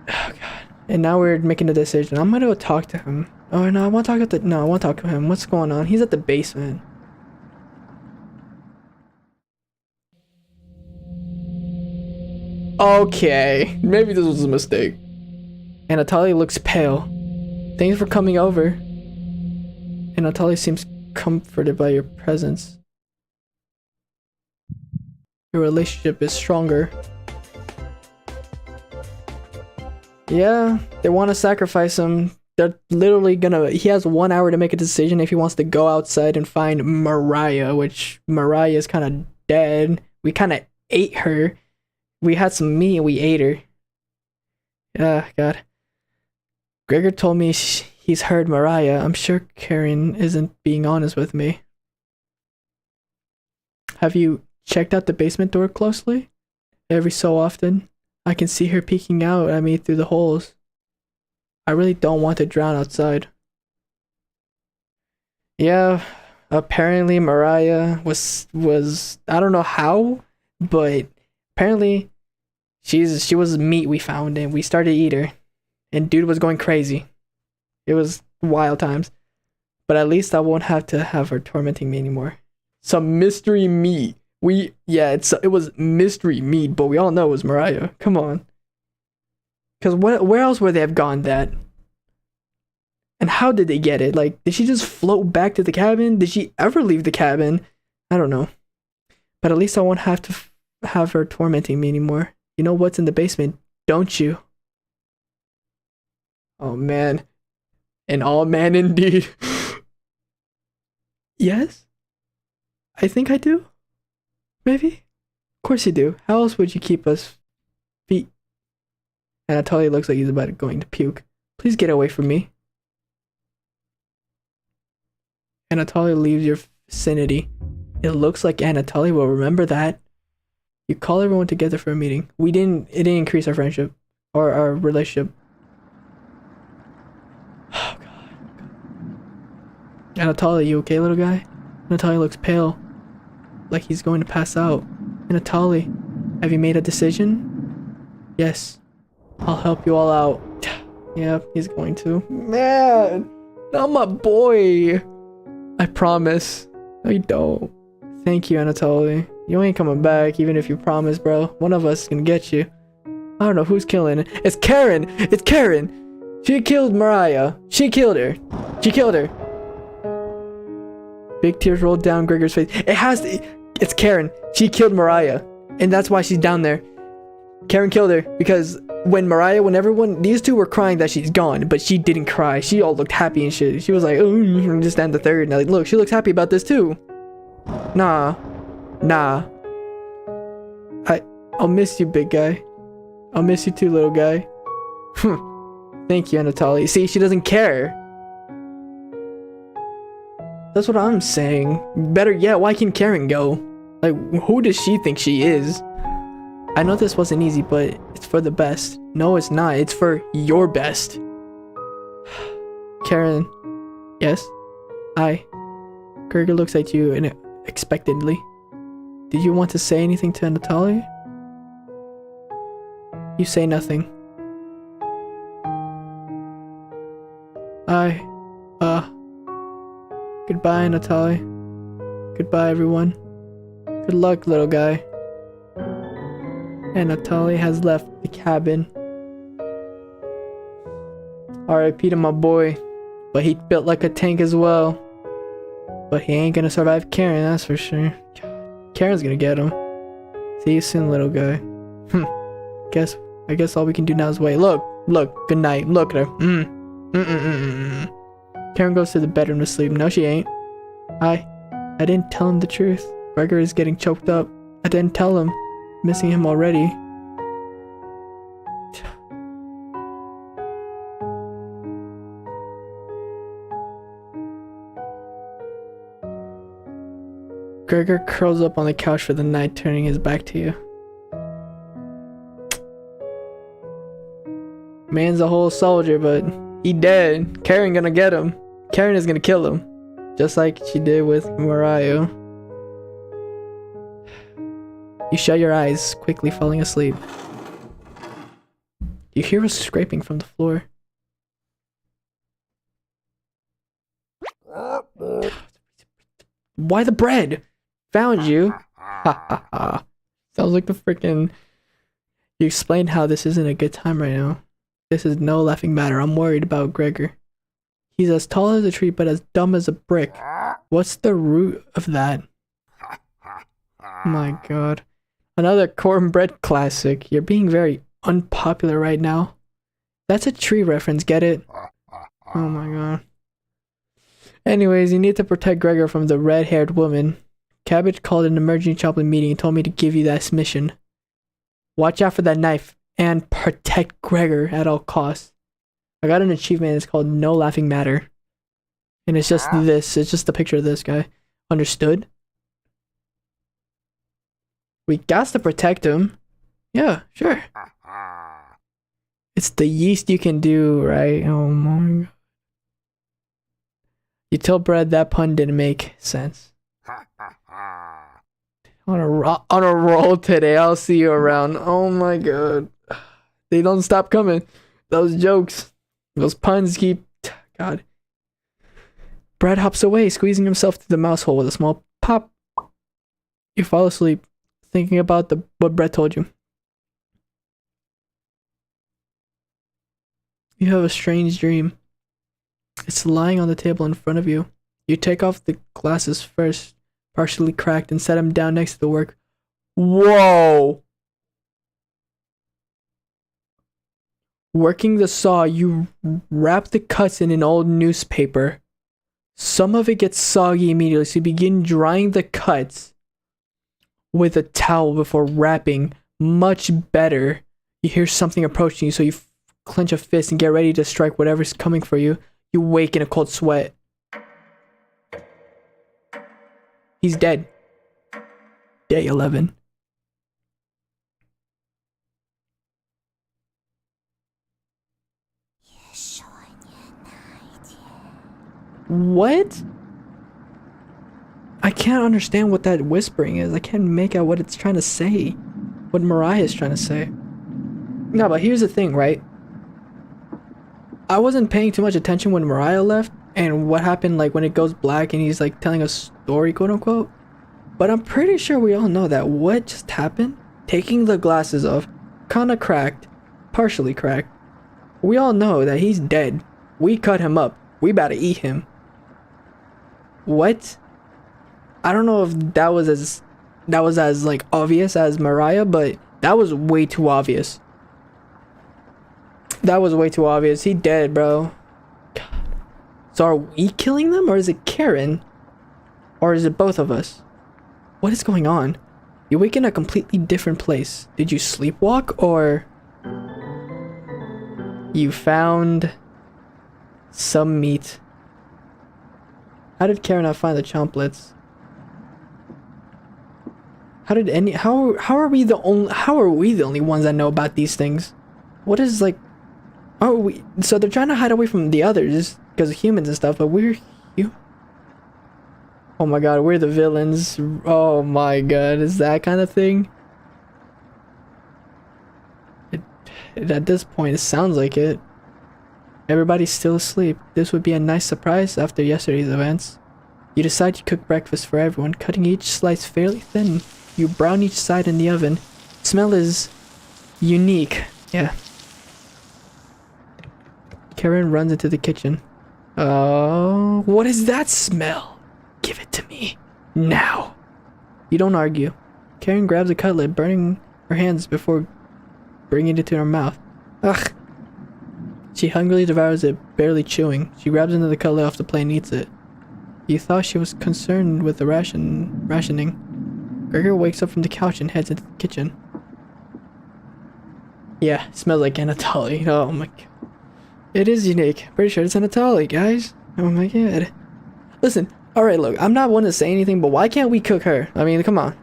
Oh god. And now we're making a decision. I'm gonna go talk to him. Oh no, I want to talk to him. What's going on? He's at the basement. Okay, maybe this was a mistake. Anatoly looks pale. Thanks for coming over. Anatoly seems comforted by your presence. Your relationship is stronger. Yeah, they want to sacrifice him. They're literally gonna... He has 1 hour to make a decision if he wants to go outside and find Mariah, which Mariah is kind of dead. We kind of ate her. We had some meat and we ate her. God. Gregor told me he's heard Mariah. I'm sure Karen isn't being honest with me. Have you checked out the basement door closely? Every so often, I can see her peeking out at me through the holes. I really don't want to drown outside. Yeah, apparently Mariah was I don't know how, but apparently she was meat we found and we started to eat her. And dude was going crazy. It was wild times. But at least I won't have to have her tormenting me anymore. Some mystery meat. It was mystery meat, but we all know it was Mariah. Come on. Because where else would they have gone that? And how did they get it? Like, did she just float back to the cabin? Did she ever leave the cabin? I don't know. But at least I won't have to have her tormenting me anymore. You know what's in the basement, don't you? Oh man. An all man indeed. Yes? I think I do. Maybe? Of course you do. How else would you keep us feet? Anatoly looks like he's about going to puke. Please get away from me. Anatoly leaves your vicinity. It looks like Anatoly will remember that. You call everyone together for a meeting. It didn't increase our friendship. Or our relationship. Oh god. Anatoly, you okay, little guy? Anatoly looks pale. Like he's going to pass out. Anatoly, have you made a decision? Yes. I'll help you all out. Yep, he's going to. Man! Not my boy! I promise. No, you don't. Thank you, Anatoly. You ain't coming back, even if you promise, bro. One of us can get you. I don't know who's killing. It's Karen! It's Karen! She killed Mariah. She killed her. She killed her. Big tears rolled down Gregor's face. It's Karen. She killed Mariah. And that's why she's down there. Karen killed her because when everyone, these two were crying that she's gone, but she didn't cry. She all looked happy and shit. She was like, oh, just stand the third. And I'm like, look, she looks happy about this too. Nah. I'll miss you, big guy. I'll miss you too, little guy. Thank you, Anatoly. See, she doesn't care. That's what I'm saying. Better yet, why can Karen go? Like, who does she think she is? I know this wasn't easy, but it's for the best. No, it's not. It's for your best. Karen. Yes? Hi. Gregor looks at you unexpectedly. Did you want to say anything to Anatoly? You say nothing. Goodbye, Natalie. Goodbye, everyone. Good luck, little guy. And Natalie has left the cabin. R.I.P. to my boy. But he built like a tank as well. But he ain't gonna survive Karen, that's for sure. Karen's gonna get him. See you soon, little guy. I guess all we can do now is wait. Look, good night. Look at her. Karen goes to the bedroom to sleep. No, she ain't. I didn't tell him the truth. Gregor is getting choked up. I didn't tell him. Missing him already. Gregor curls up on the couch for the night, turning his back to you. Man's a whole soldier, but he dead. Karen gonna get him. Karen is gonna kill him. Just like she did with Mariah. You shut your eyes, quickly falling asleep. You hear a scraping from the floor. Why the bread? Found you. Ha ha ha. Sounds like the freaking... You explained how this isn't a good time right now. This is no laughing matter. I'm worried about Gregor. He's as tall as a tree, but as dumb as a brick. What's the root of that? My god. Another cornbread classic. You're being very unpopular right now. That's a tree reference, get it? Oh my god. Anyways, you need to protect Gregor from the red-haired woman. Cabbage called an emergency chaplain meeting and told me to give you this mission. Watch out for that knife and protect Gregor at all costs. I got an achievement, it's called No Laughing Matter. And it's just this, it's just a picture of this guy. Understood? We got to protect him. Yeah, sure. It's the yeast you can do, right? Oh my god. You tell Brad that pun didn't make sense. On a roll today. I'll see you around. Oh my god. They don't stop coming. Those jokes. Those puns keep... God. Brad hops away, squeezing himself through the mouse hole with a small pop. You fall asleep, thinking about what Brad told you. You have a strange dream. It's lying on the table in front of you. You take off the glasses first, partially cracked, and set them down next to the work. Whoa! Working the saw, you wrap the cuts in an old newspaper. Some of it gets soggy immediately, so you begin drying the cuts with a towel before wrapping. Much better. You hear something approaching you, so you clench a fist and get ready to strike whatever's coming for you. You wake in a cold sweat. He's dead. Day 11. What? I can't understand what that whispering is. I can't make out what it's trying to say. What Mariah is trying to say. No, but here's the thing, right? I wasn't paying too much attention when Mariah left and what happened like when it goes black and he's like telling a story, quote unquote. But I'm pretty sure we all know that what just happened, taking the glasses off, kinda cracked, partially cracked. We all know that he's dead. We cut him up. We about to eat him. What? I don't know if that was as like obvious as Mariah, but that was way too obvious. That was way too obvious. He dead, bro. God. So are we killing them, or is it Karen? Or is it both of us? What is going on? You wake in a completely different place. Did you sleepwalk, or... You found... some meat. How did Karen not find the chomplets? How are we the only ones that know about these things? What is like... Oh, so they're trying to hide away from the others because of humans and stuff, but we're you. Oh my god, we're the villains. Oh my god, is that kind of thing? At this point, it sounds like it. Everybody's still asleep. This would be a nice surprise after yesterday's events. You decide to cook breakfast for everyone, cutting each slice fairly thin. You brown each side in the oven. Smell is unique. Yeah. Karen runs into the kitchen. Oh, what is that smell? Give it to me. Now. You don't argue. Karen grabs a cutlet, burning her hands before bringing it to her mouth. Ugh. She hungrily devours it, barely chewing. She grabs another cutlet off the plate and eats it. You thought she was concerned with the rationing. Gregor wakes up from the couch and heads into the kitchen. Yeah, smells like Anatoly. Oh my god. It is unique. Pretty sure it's Anatoly, guys. Oh my god. Listen, alright, look, I'm not one to say anything, but why can't we cook her? I mean, come on.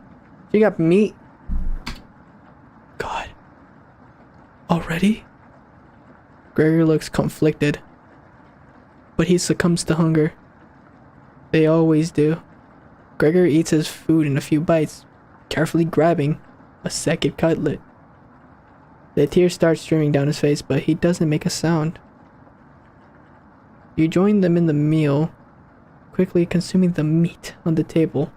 She got meat. God. Already? Gregor looks conflicted. But he succumbs to hunger. They always do. Gregor eats his food in a few bites, carefully grabbing a second cutlet. The tears start streaming down his face, but he doesn't make a sound. You join them in the meal, quickly consuming the meat on the table.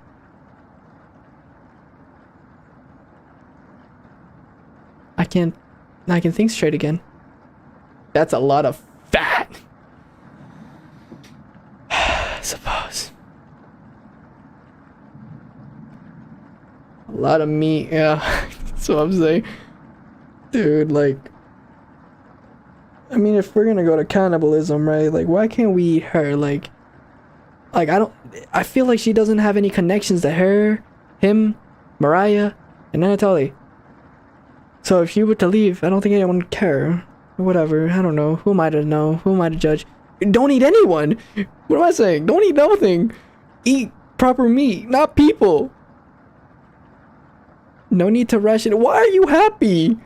I can think straight again. That's a lot of fat. I suppose. A lot of meat, yeah. That's what I'm saying. Dude, like, I mean, if we're gonna go to cannibalism, right? Like, why can't we eat her? Like, I feel like she doesn't have any connections to her, him, Mariah, and Anatoly. So if she were to leave, I don't think anyone would care. Whatever, I don't know. Who am I to know? Who am I to judge? Don't eat anyone! What am I saying? Don't eat nothing! Eat proper meat, not people! No need to ration. Why are you happy?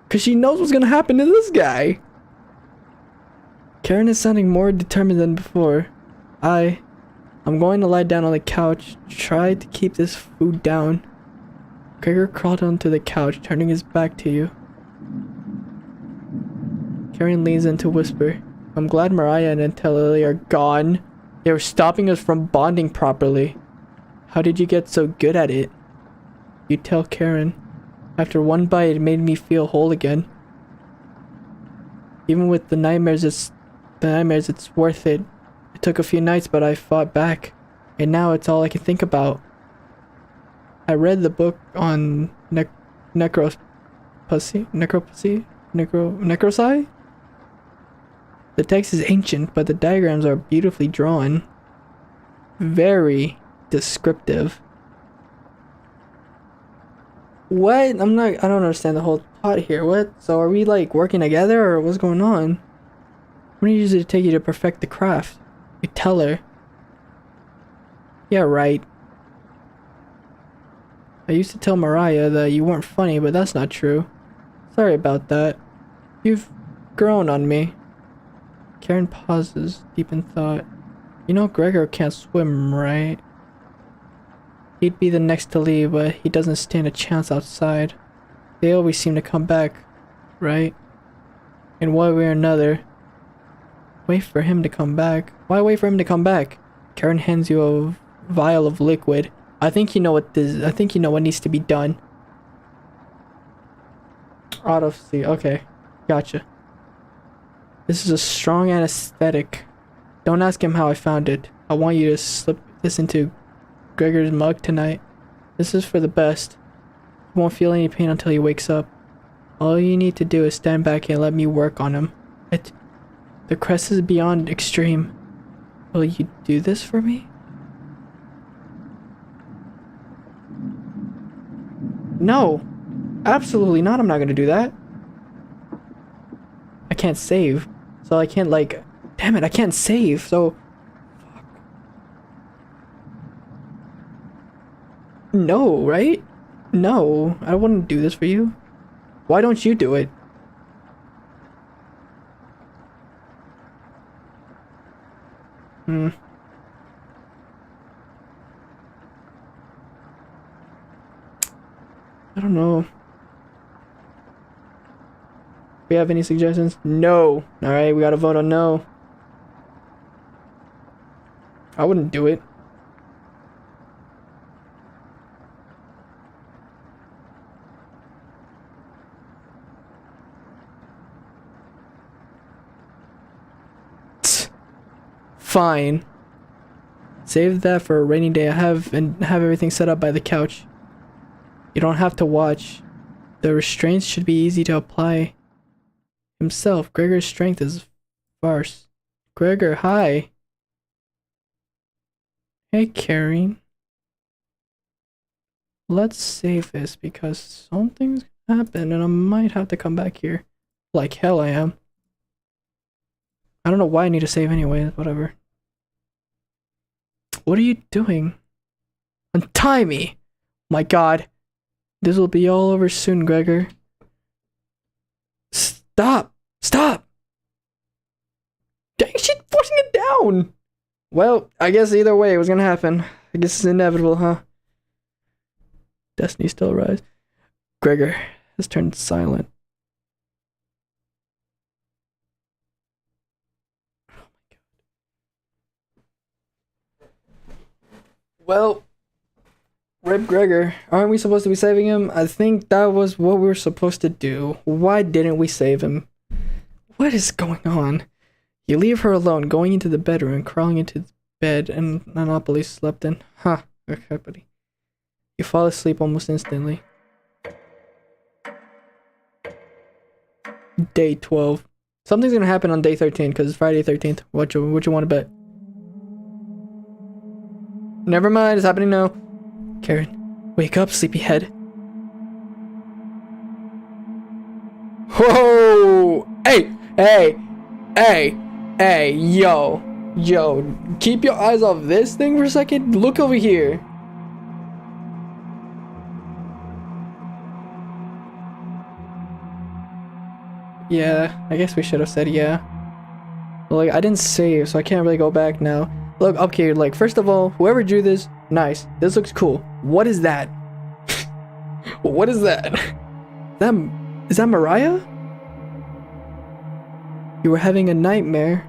Because she knows what's gonna happen to this guy. Karen is sounding more determined than before. I'm going to lie down on the couch, try to keep this food down. Gregor crawled onto the couch, turning his back to you. Karen leans in to whisper, I'm glad Mariah and Anatoly are gone. They were stopping us from bonding properly. How did you get so good at it? You tell Karen. After one bite, it made me feel whole again. Even with the nightmares, it's worth it. It took a few nights, but I fought back. And now it's all I can think about. I read the book on necropsy? Necrocy? The text is ancient, but the diagrams are beautifully drawn. Very descriptive. What? I don't understand the whole plot here. What? So are we like working together or what's going on? When did it take you to perfect the craft? You tell her. Yeah, right. I used to tell Mariah that you weren't funny, but that's not true. Sorry about that. You've grown on me. Karen pauses, deep in thought. You know Gregor can't swim, right? He'd be the next to leave, but he doesn't stand a chance outside. They always seem to come back, right? In one way or another. Wait for him to come back. Why wait for him to come back? Karen hands you a vial of liquid. I think you know what needs to be done. Autopsy. Okay. Gotcha. This is a strong anesthetic. Don't ask him how I found it. I want you to slip this into Gregor's mug tonight. This is for the best. You won't feel any pain until he wakes up. All you need to do is stand back and let me work on him. The crest is beyond extreme. Will you do this for me? No. Absolutely not. I'm not gonna do that. I can't save. So I can't like... Damn it, I can't save, so... Fuck. No, right? No, I wouldn't do this for you. Why don't you do it? I don't know. We have any suggestions? No. Alright, we gotta vote on no. I wouldn't do it. Fine. Save that for a rainy day. I have everything set up by the couch. You don't have to watch. The restraints should be easy to apply himself. Gregor's strength is farce. Gregor, hi. Hey, Karen. Let's save this because something's happened and I might have to come back here. Like hell I am. I don't know why I need to save anyway, whatever. What are you doing? Untie me! My god. This will be all over soon, Gregor. Stop! Stop! Dang, she's forcing it down! Well, I guess either way it was gonna happen. I guess it's inevitable, huh? Destiny still arrives. Gregor has turned silent. Well, Rip Gregor, aren't we supposed to be saving him? I think that was what we were supposed to do. Why didn't we save him? What is going on? You leave her alone, going into the bedroom and crawling into the bed and Monopoly slept in. Huh, okay, buddy. You fall asleep almost instantly. Day 12. Something's gonna happen on day 13 because it's Friday 13th. What you want to bet? Never mind, it's happening now. Karen, wake up, sleepyhead. Whoa! Hey, yo, keep your eyes off this thing for a second. Look over here. Yeah, I guess we should have said yeah. Like, I didn't save, so I can't really go back now. Look, okay, like, first of all, whoever drew this, nice. This looks cool. What is that? What is that? Is that Mariah? You were having a nightmare.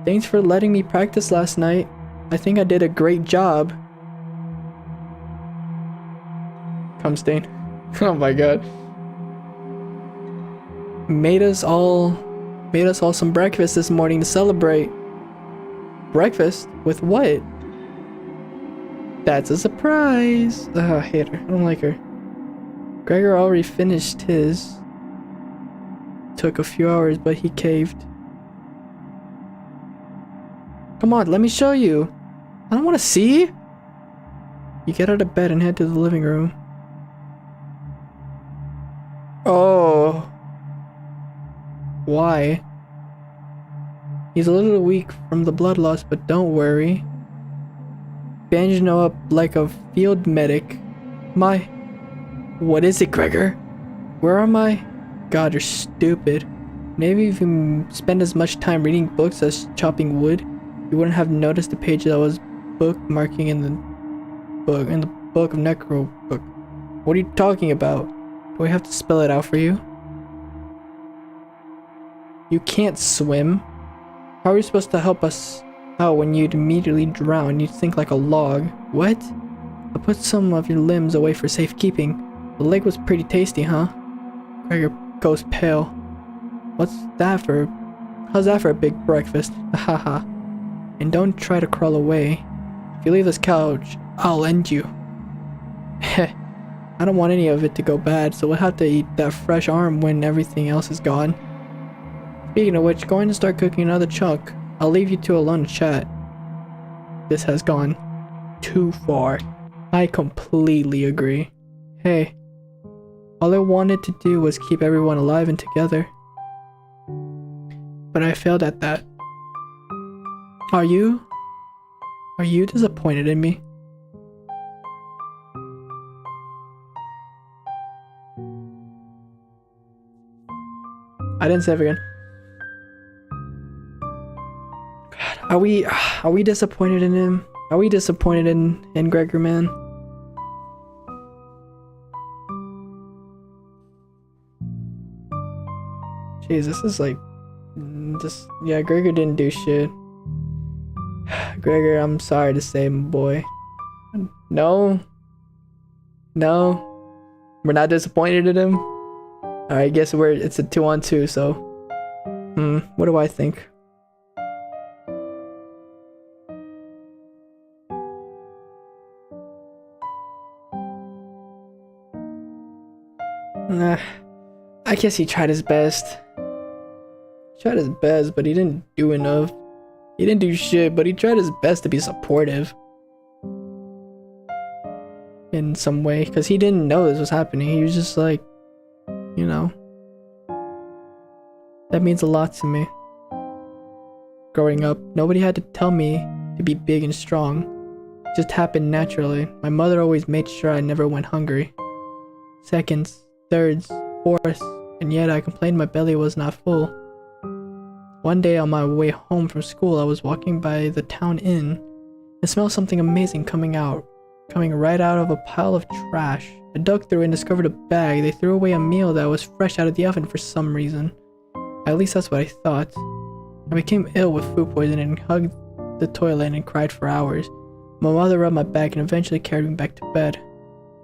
Thanks for letting me practice last night. I think I did a great job. Cum stain. Oh my god. Made us all some breakfast this morning to celebrate. Breakfast? With what? That's a surprise. Ugh, I hate her. I don't like her. Gregor already finished his. Took a few hours, but he caved. Come on, let me show you. I don't want to see. You get out of bed and head to the living room. Oh. Why? He's a little weak from the blood loss, but don't worry. Bandage him up like a field medic. What is it, Gregor? Where am I? God, you're stupid. Maybe if you spend as much time reading books as chopping wood, you wouldn't have noticed the page that was bookmarking in the book of Necro book. What are you talking about? Do I have to spell it out for you? You can't swim. How are you supposed to help us out when you'd immediately drown? You'd sink like a log. What? I put some of your limbs away for safekeeping. The lake was pretty tasty, huh? Gregor goes pale. What's that for? How's that for a big breakfast? Haha. And don't try to crawl away. If you leave this couch, I'll end you. Heh. I don't want any of it to go bad, so we'll have to eat that fresh arm when everything else is gone. Speaking of which, going to start cooking another chunk. I'll leave you two alone to chat. This has gone too far. I completely agree. Hey, all I wanted to do was keep everyone alive and together. But I failed at that. Are you disappointed in me? I didn't save again. God, are we disappointed in him? Are we disappointed in Gregor, man? Jeez, this is like, yeah, Gregor didn't do shit. Gregor, I'm sorry to say, my boy. No. No. We're not disappointed in him. Alright, I guess it's a 2-on-2, so. What do I think? Nah. I guess he tried his best. Tried his best, but he didn't do enough. He didn't do shit, but he tried his best to be supportive. In some way, because he didn't know this was happening. He was just like, you know. That means a lot to me. Growing up, nobody had to tell me to be big and strong. It just happened naturally. My mother always made sure I never went hungry. Seconds, thirds, fourths, and yet I complained my belly was not full. One day on my way home from school, I was walking by the town inn and smelled something amazing coming right out of a pile of trash. I dug through and discovered a bag. They threw away a meal that was fresh out of the oven for some reason. At least that's what I thought. I became ill with food poisoning and hugged the toilet and cried for hours. My mother rubbed my back and eventually carried me back to bed.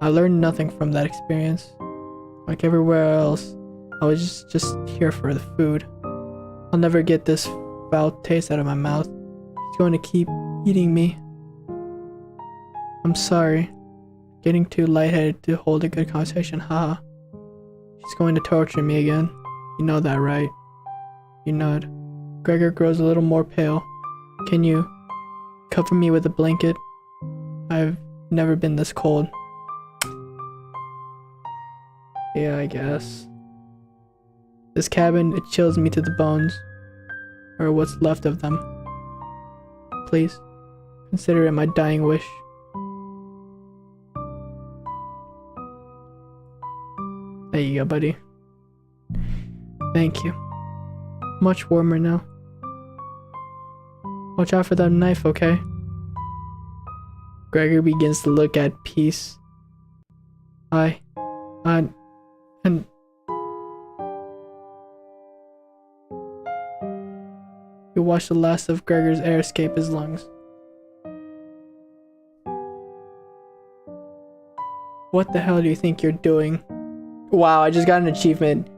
I learned nothing from that experience. Like everywhere else, I was just here for the food. I'll never get this foul taste out of my mouth. She's going to keep eating me. I'm sorry. Getting too lightheaded to hold a good conversation, haha. She's going to torture me again. You know that, right? You nod. Gregor grows a little more pale. Can you cover me with a blanket? I've never been this cold. Yeah, I guess. This cabin, it chills me to the bones. Or what's left of them. Please, consider it my dying wish. There you go, buddy. Thank you. Much warmer now. Watch out for that knife, okay? Gregor begins to look at peace. And you watch the last of Gregor's air escape his lungs. What the hell do you think you're doing? Wow, I just got an achievement.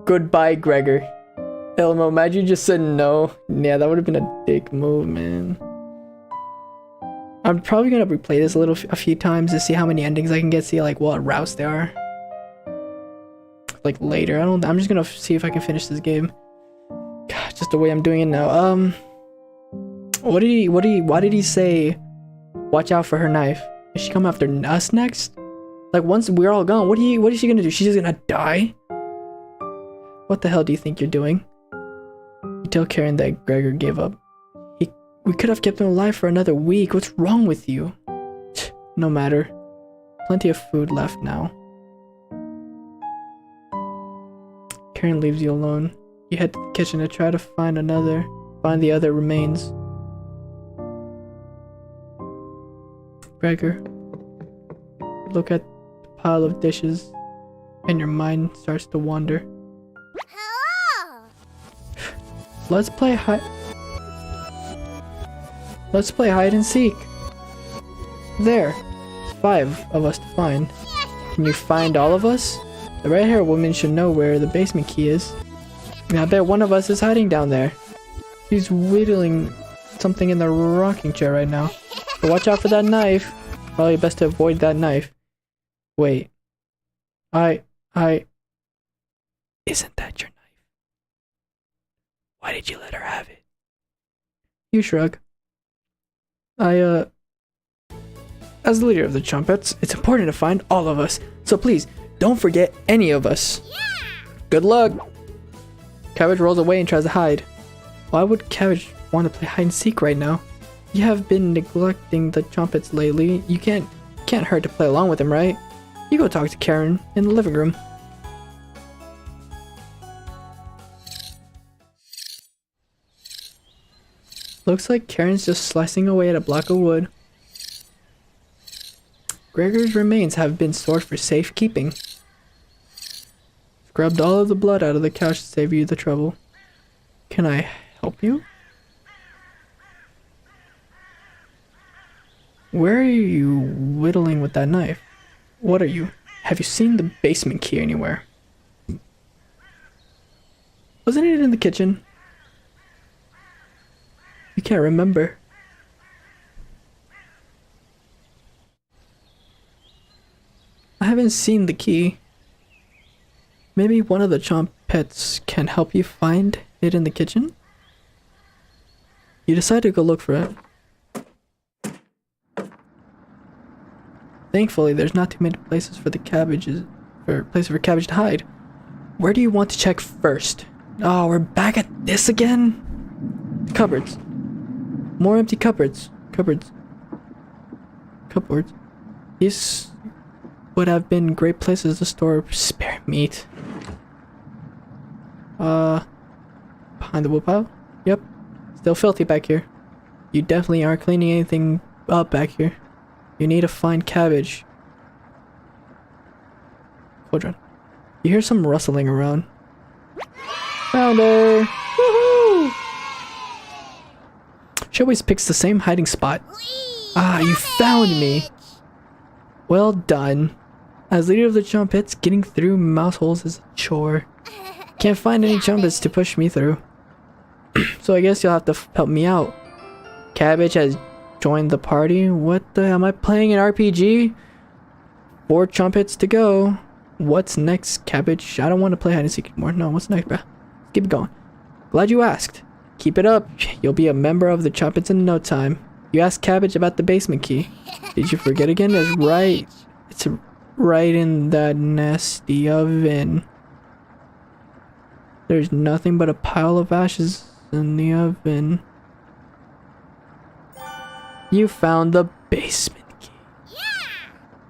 Goodbye, Gregor. Elmo, imagine you just said no. Yeah, that would have been a dick move, man. I'm probably gonna replay this a few times to see how many endings I can get, see like what routes there are. Like later, I'm just gonna see if I can finish this game. God, just the way I'm doing it now. Why did he say, watch out for her knife? Is she coming after us next? Like once we're all gone, what is she gonna do? She's just gonna die? What the hell do you think you're doing? You tell Karen that Gregor gave up. We could have kept him alive for another week. What's wrong with you? No matter. Plenty of food left now. Karen leaves you alone. You head to the kitchen to try to find the other remains. Gregor, look at the pile of dishes and your mind starts to wander. Let's play hide and seek. There. 5 of us to find. Can you find all of us? The red-haired woman should know where the basement key is. I bet one of us is hiding down there. She's whittling something in the rocking chair right now. But watch out for that knife. Probably best to avoid that knife. Wait. Isn't that your knife? Why did you let her have it? You shrug. As the leader of the Trumpets, it's important to find all of us. So please, don't forget any of us. Yeah. Good luck. Cabbage rolls away and tries to hide. Why would Cabbage want to play hide and seek right now? You have been neglecting the Trumpets lately. You can't hurt to play along with him, right? You go talk to Karen in the living room. Looks like Karen's just slicing away at a block of wood. Gregor's remains have been stored for safekeeping. Scrubbed all of the blood out of the couch to save you the trouble. Can I help you? Where are you whittling with that knife? What are you? Have you seen the basement key anywhere? Wasn't it in the kitchen? You can't remember. I haven't seen the key. Maybe one of the chomp pets can help you find it in the kitchen? You decide to go look for it. Thankfully, there's not too many places for cabbage to hide. Where do you want to check first? Oh, we're back at this again? Cupboards. More empty cupboards. Cupboards. These would have been great places to store spare meat. Behind the woodpile? Yep. Still filthy back here. You definitely aren't cleaning anything up back here. You need to find cabbage. Quadrant. You hear some rustling around. Found her! Woohoo! She always picks the same hiding spot. Ah, you found me! Well done. As leader of the Chumpets, getting through mouse holes is a chore. Can't find any Chumpets to push me through. So I guess you'll have to help me out. Cabbage has joined the party. What the hell? Am I playing an RPG? 4 Chumpets to go. What's next, Cabbage? I don't want to play hide and seek anymore. No, what's next, bruh? Keep it going. Glad you asked. Keep it up. You'll be a member of the Chumpets in no time. You asked Cabbage about the basement key. Did you forget again? That's right. It's right in that nasty oven. There's nothing but a pile of ashes in the oven. You found the basement key. Yeah.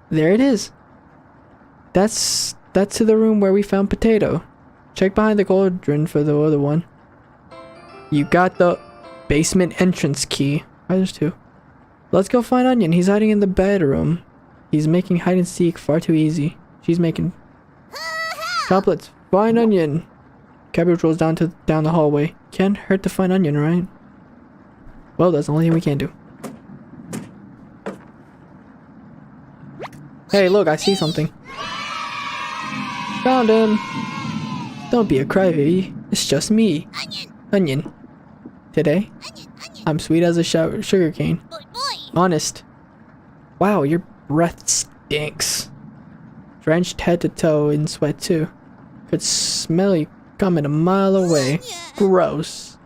There it is. That's to the room where we found Potato. Check behind the cauldron for the other one. You got the basement entrance key. Oh, there's 2. Let's go find Onion. He's hiding in the bedroom. He's making hide and seek far too easy. She's making chocolates. Find Onion. Cabbage rolls down the hallway. Can't hurt to find Onion, right? Well, that's the only thing we can do. Hey, look, I see something. Found him. Don't be a crybaby. It's just me. Onion. Today, I'm sweet as a sugar cane. Honest. Wow, your breath stinks. Drenched head to toe in sweat too. Could smell you coming a mile away. Gross.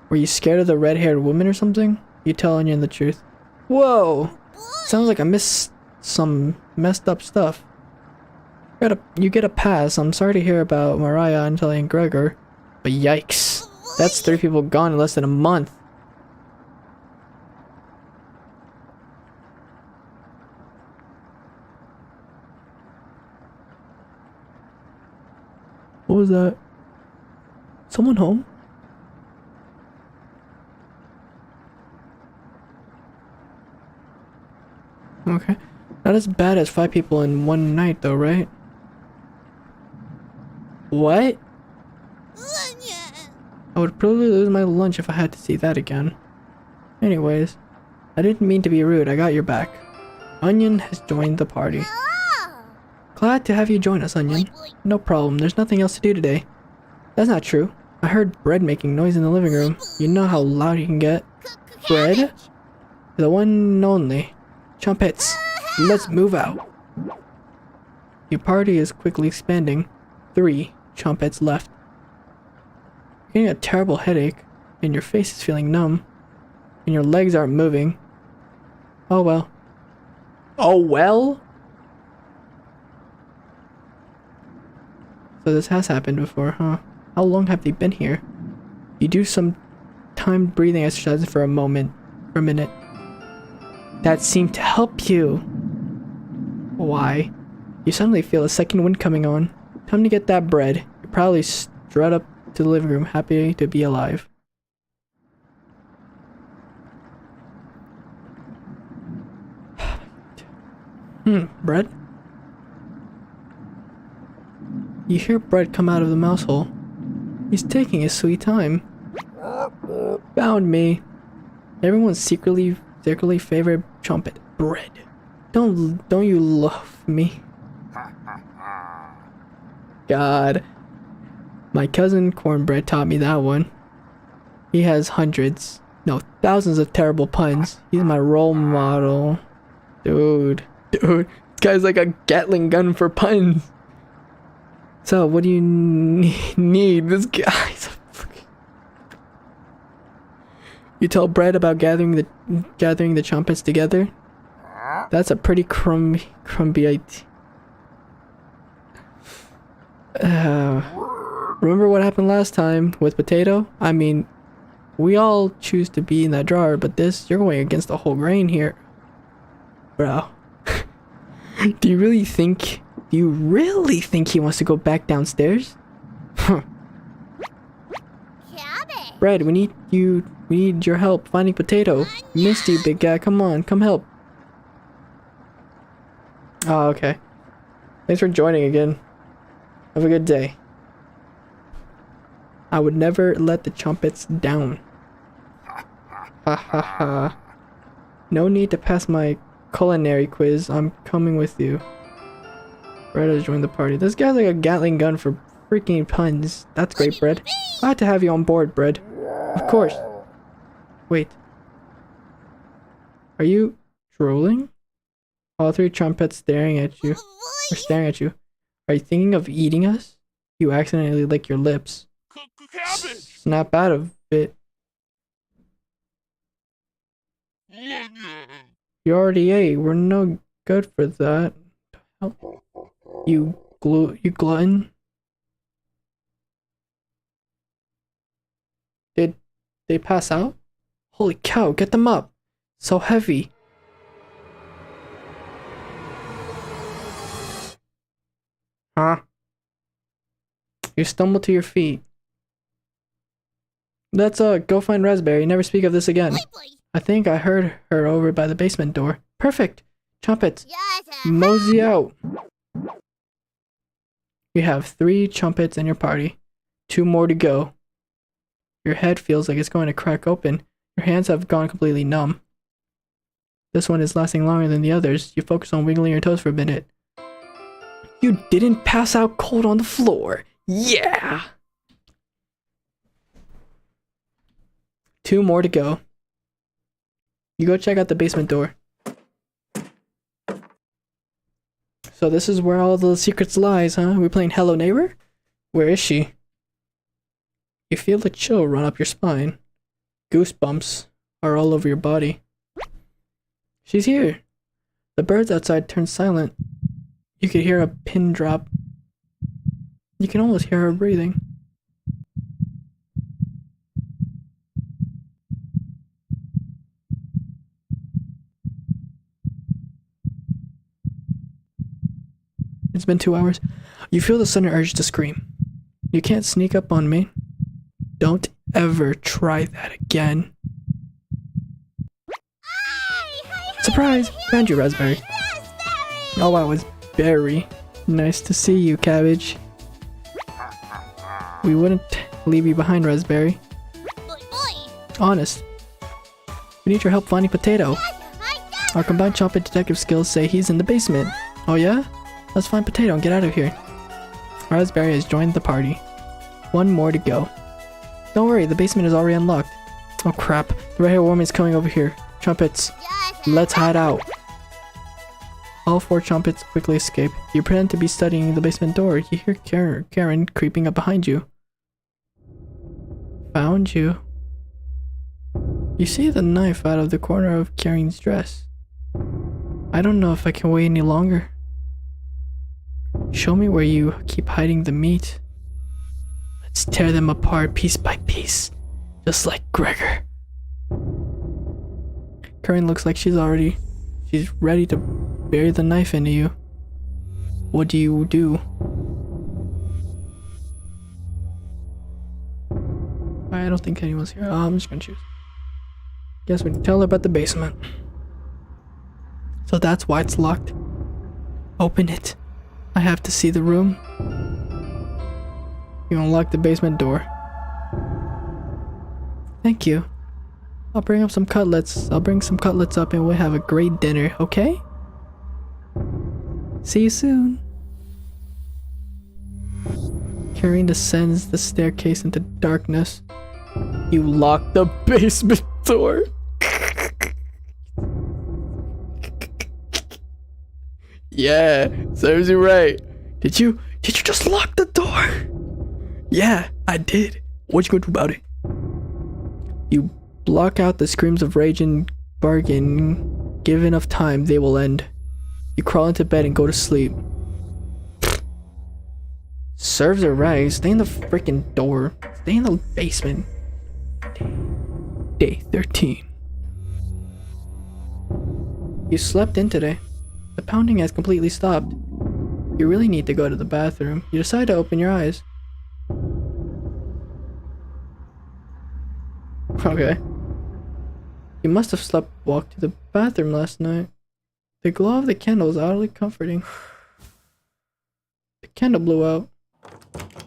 Were you scared of the red-haired woman or something? You tell Onion the truth. Whoa! Sounds like I missed some messed up stuff. You get a pass. I'm sorry to hear about Mariah and Tully and Gregor. But yikes. That's 3 people gone in less than a month. What was that? Someone home? Okay. Not as bad as 5 people in one night though, right? What? I would probably lose my lunch if I had to see that again. Anyways, I didn't mean to be rude. I got your back. Onion has joined the party. Glad to have you join us, Onion. No problem. There's nothing else to do today. That's not true. I heard bread making noise in the living room. You know how loud you can get. Bread? The one and only. Chumpets. Let's move out. Your party is quickly expanding. 3 Chumpets left. You're getting a terrible headache, and your face is feeling numb, and your legs aren't moving. Oh well. Oh well? So this has happened before, huh? How long have they been here? You do some timed breathing exercises for a minute. That seemed to help you. Why? You suddenly feel a second wind coming on. Time to get that bread. You probably strut up to the living room, happy to be alive. Bread? You hear Bread come out of the mouse hole. He's taking his sweet time. Found me. Everyone's secretly secretly favorite trumpet, bread. Don't you love me? God. My cousin Cornbread taught me that one. He has hundreds, no, thousands of terrible puns. He's my role model. Dude, this guy's like a Gatling gun for puns. So, what do you need? This guy's a fucking... You tell Brett about gathering the trumpets together? That's a pretty crumby idea. Remember what happened last time with Potato? I mean, we all choose to be in that drawer, but you're going against the whole grain here. Bro. Do you really think he wants to go back downstairs? Huh. Brad, we need your help finding Potato. Missed you, big guy. Come on, come help. Oh, okay. Thanks for joining again. Have a good day. I would never let the trumpets down. Ha ha ha. No need to pass my culinary quiz. I'm coming with you. Brett has joined the party. This guy's like a Gatling gun for freaking puns. That's great, Brett. Glad to have you on board, Brett. Of course. Wait. Are you trolling? All three trumpets staring at you. Are you thinking of eating us? You accidentally lick your lips. Snap out of it. You already ate. We're no good for that. You glutton. Did they pass out? Holy cow, get them up. So heavy. Huh? You stumble to your feet. Let's go find Raspberry. Never speak of this again. I think I heard her over by the basement door. Perfect. Trumpets. Mosey out. You have 3 trumpets in your party. 2 more to go. Your head feels like it's going to crack open. Your hands have gone completely numb. This one is lasting longer than the others. You focus on wiggling your toes for a minute. You didn't pass out cold on the floor. Yeah! 2 more to go. You go check out the basement door. So this is where all the secrets lies, huh? We're playing Hello Neighbor? Where is she? You feel a chill run up your spine. Goosebumps are all over your body. She's here. The birds outside turn silent. You could hear a pin drop. You can almost hear her breathing. It's been 2 hours. You feel the sudden urge to scream. You can't sneak up on me. Don't ever try that again. Surprise! Found you, Raspberry. Oh wow, it's Berry. Nice to see you, Cabbage. We wouldn't leave you behind, Raspberry. Honest. We need your help finding Potato. Our combined trumpet detective skills say he's in the basement. Oh yeah? Let's find Potato and get out of here. Raspberry has joined the party. 1 more to go. Don't worry, the basement is already unlocked. Oh crap, the red-haired woman is coming over here. Trumpets, let's hide out. All 4 trumpets quickly escape. You pretend to be studying the basement door. You hear Karen creeping up behind you. Found you. You see the knife out of the corner of Karen's dress. I don't know if I can wait any longer. Show me where you keep hiding the meat. Let's tear them apart piece by piece, just like Gregor. Karen looks like she's ready to bury the knife into you. What do you do? I don't think anyone's here. I'm just gonna choose. Guess we can tell her about the basement. So that's why it's locked. Open it. I have to see the room. You unlock the basement door. Thank you. I'll bring up some cutlets. I'll bring some cutlets up and we'll have a great dinner, okay? See you soon. Karen descends the staircase into darkness. You lock the basement door. Yeah, serves you right. Did you just lock the door? Yeah, I did. What you gonna do about it? You block out the screams of rage and bargain. Give enough time, they will end. You crawl into bed and go to sleep. Serves her right. Stay in the freaking door. Stay in the basement. Day 13. You slept in today. The pounding has completely stopped. You really need to go to the bathroom. You decide to open your eyes. Okay. You must have walked to the bathroom last night. The glow of the candle is oddly comforting. The candle blew out,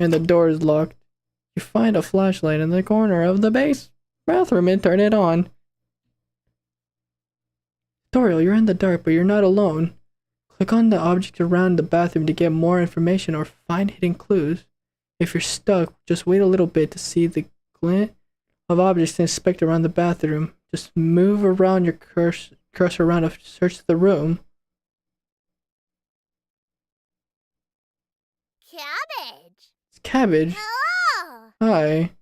and the door is locked. You find a flashlight in the corner of the bathroom and turn it on. Doriel, you're in the dark, but you're not alone. Click on the objects around the bathroom to get more information or find hidden clues. If you're stuck, just wait a little bit to see the glint of objects to inspect around the bathroom. Just move around your cursor around to search the room. Cabbage! It's Cabbage. Oh! Hi.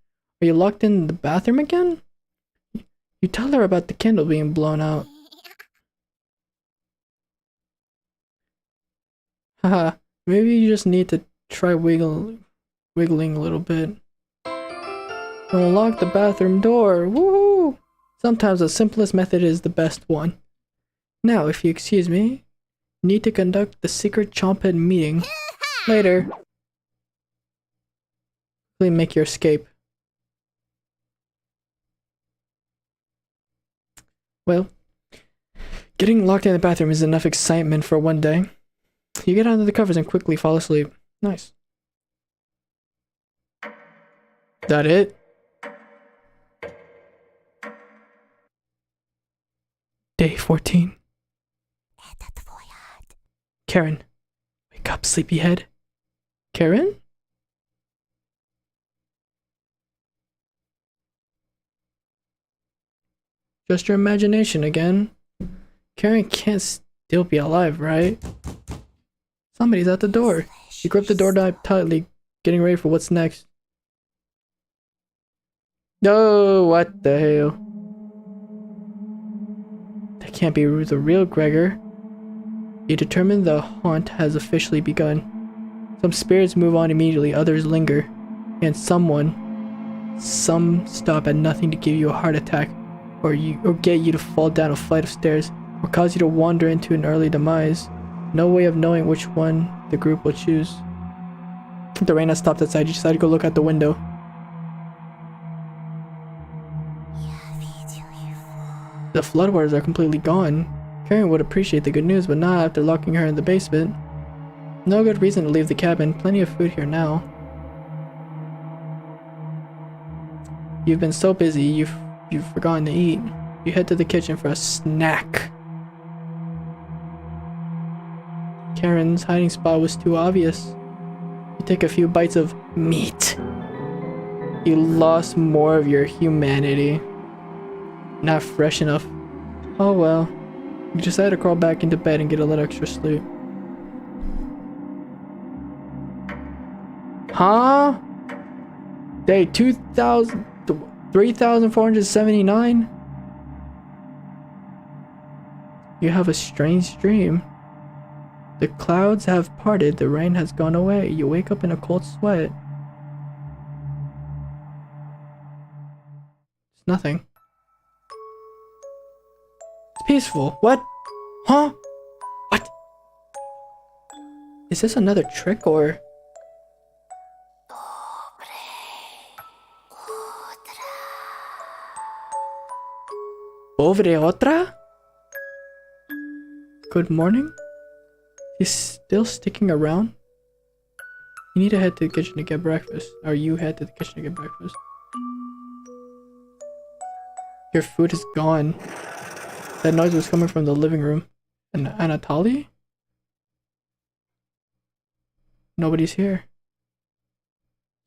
Are you locked in the bathroom again? You tell her about the candle being blown out. Haha, maybe you just need to try wiggling a little bit. Unlock the bathroom door. Woo! Sometimes the simplest method is the best one. Now, if you excuse me, you need to conduct the secret chomphead meeting. Later. Please make your escape. Well, getting locked in the bathroom is enough excitement for one day. You get under the covers and quickly fall asleep. Nice. That it? Day 14. Karen. Wake up, sleepyhead. Karen? Just your imagination again. Karen can't still be alive, right? Somebody's at the door. You grip the door tightly, getting ready for what's next. Oh, what the hell? That can't be the real Gregor. You determine the haunt has officially begun. Some spirits move on immediately, others linger. And some stop at nothing to give you a heart attack, or get you to fall down a flight of stairs, or cause you to wander into an early demise. No way of knowing which one the group will choose. The rain has stopped outside. You decide to go look out the window. The floodwaters are completely gone. Karen would appreciate the good news, but not after locking her in the basement. No good reason to leave the cabin. Plenty of food here now. You've been so busy, you've forgotten to eat. You head to the kitchen for a snack. Karen's hiding spot was too obvious. You take a few bites of meat. You lost more of your humanity. Not fresh enough. Oh well. You decide to crawl back into bed and get a little extra sleep. Huh? Day 3,479? You have a strange dream. The clouds have parted, the rain has gone away. You wake up in a cold sweat. It's nothing. It's peaceful. What? Huh? What? Is this another trick or? Pobre otra? Good morning? He's still sticking around? You need to head to the kitchen to get breakfast. Or you head to the kitchen to get breakfast. Your food is gone. That noise was coming from the living room. And Anatoly? Nobody's here.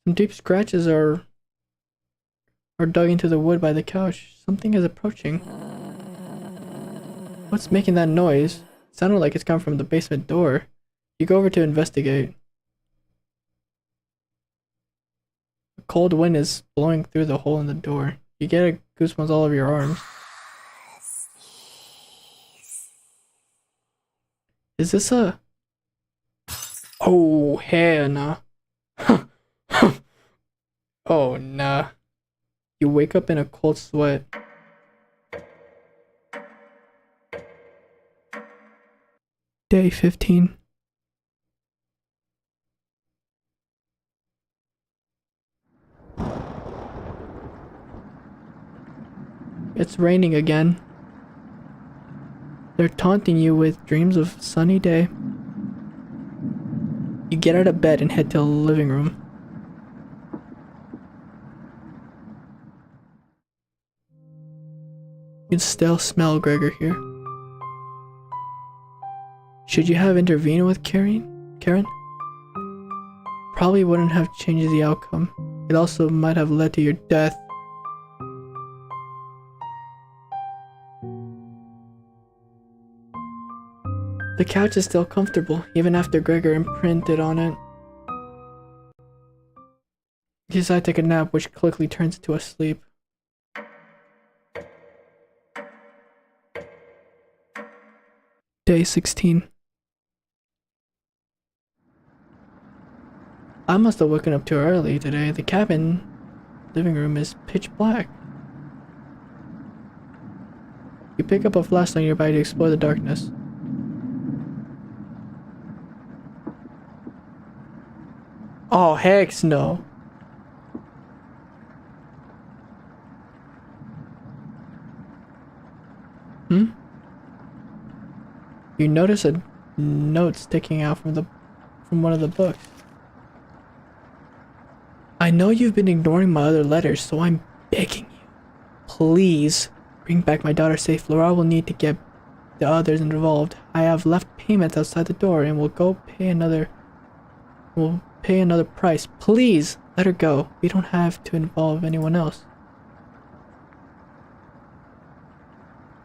Some deep scratches are dug into the wood by the couch. Something is approaching. What's making that noise? It sounded like it's coming from the basement door. You go over to investigate. A cold wind is blowing through the hole in the door. You get goosebumps all over your arms. Is this a... Oh, hell nah. Oh, nah. You wake up in a cold sweat. Day 15. It's raining again. They're taunting you with dreams of sunny day. You get out of bed and head to the living room. You can still smell Gregor here. Should you have intervened with Karen? Probably wouldn't have changed the outcome. It also might have led to your death. The couch is still comfortable, even after Gregor imprinted on it. You decide to take a nap, which quickly turns into a sleep. Day 16. I must have woken up too early today. The cabin living room is pitch black. You pick up a flashlight nearby to explore the darkness. Oh, heck no. You notice a note sticking out from one of the books. I know you've been ignoring my other letters, so I'm begging you. Please bring back my daughter safe. Laura will need to get the others involved. I have left payments outside the door and we'll pay another price. Please let her go. We don't have to involve anyone else.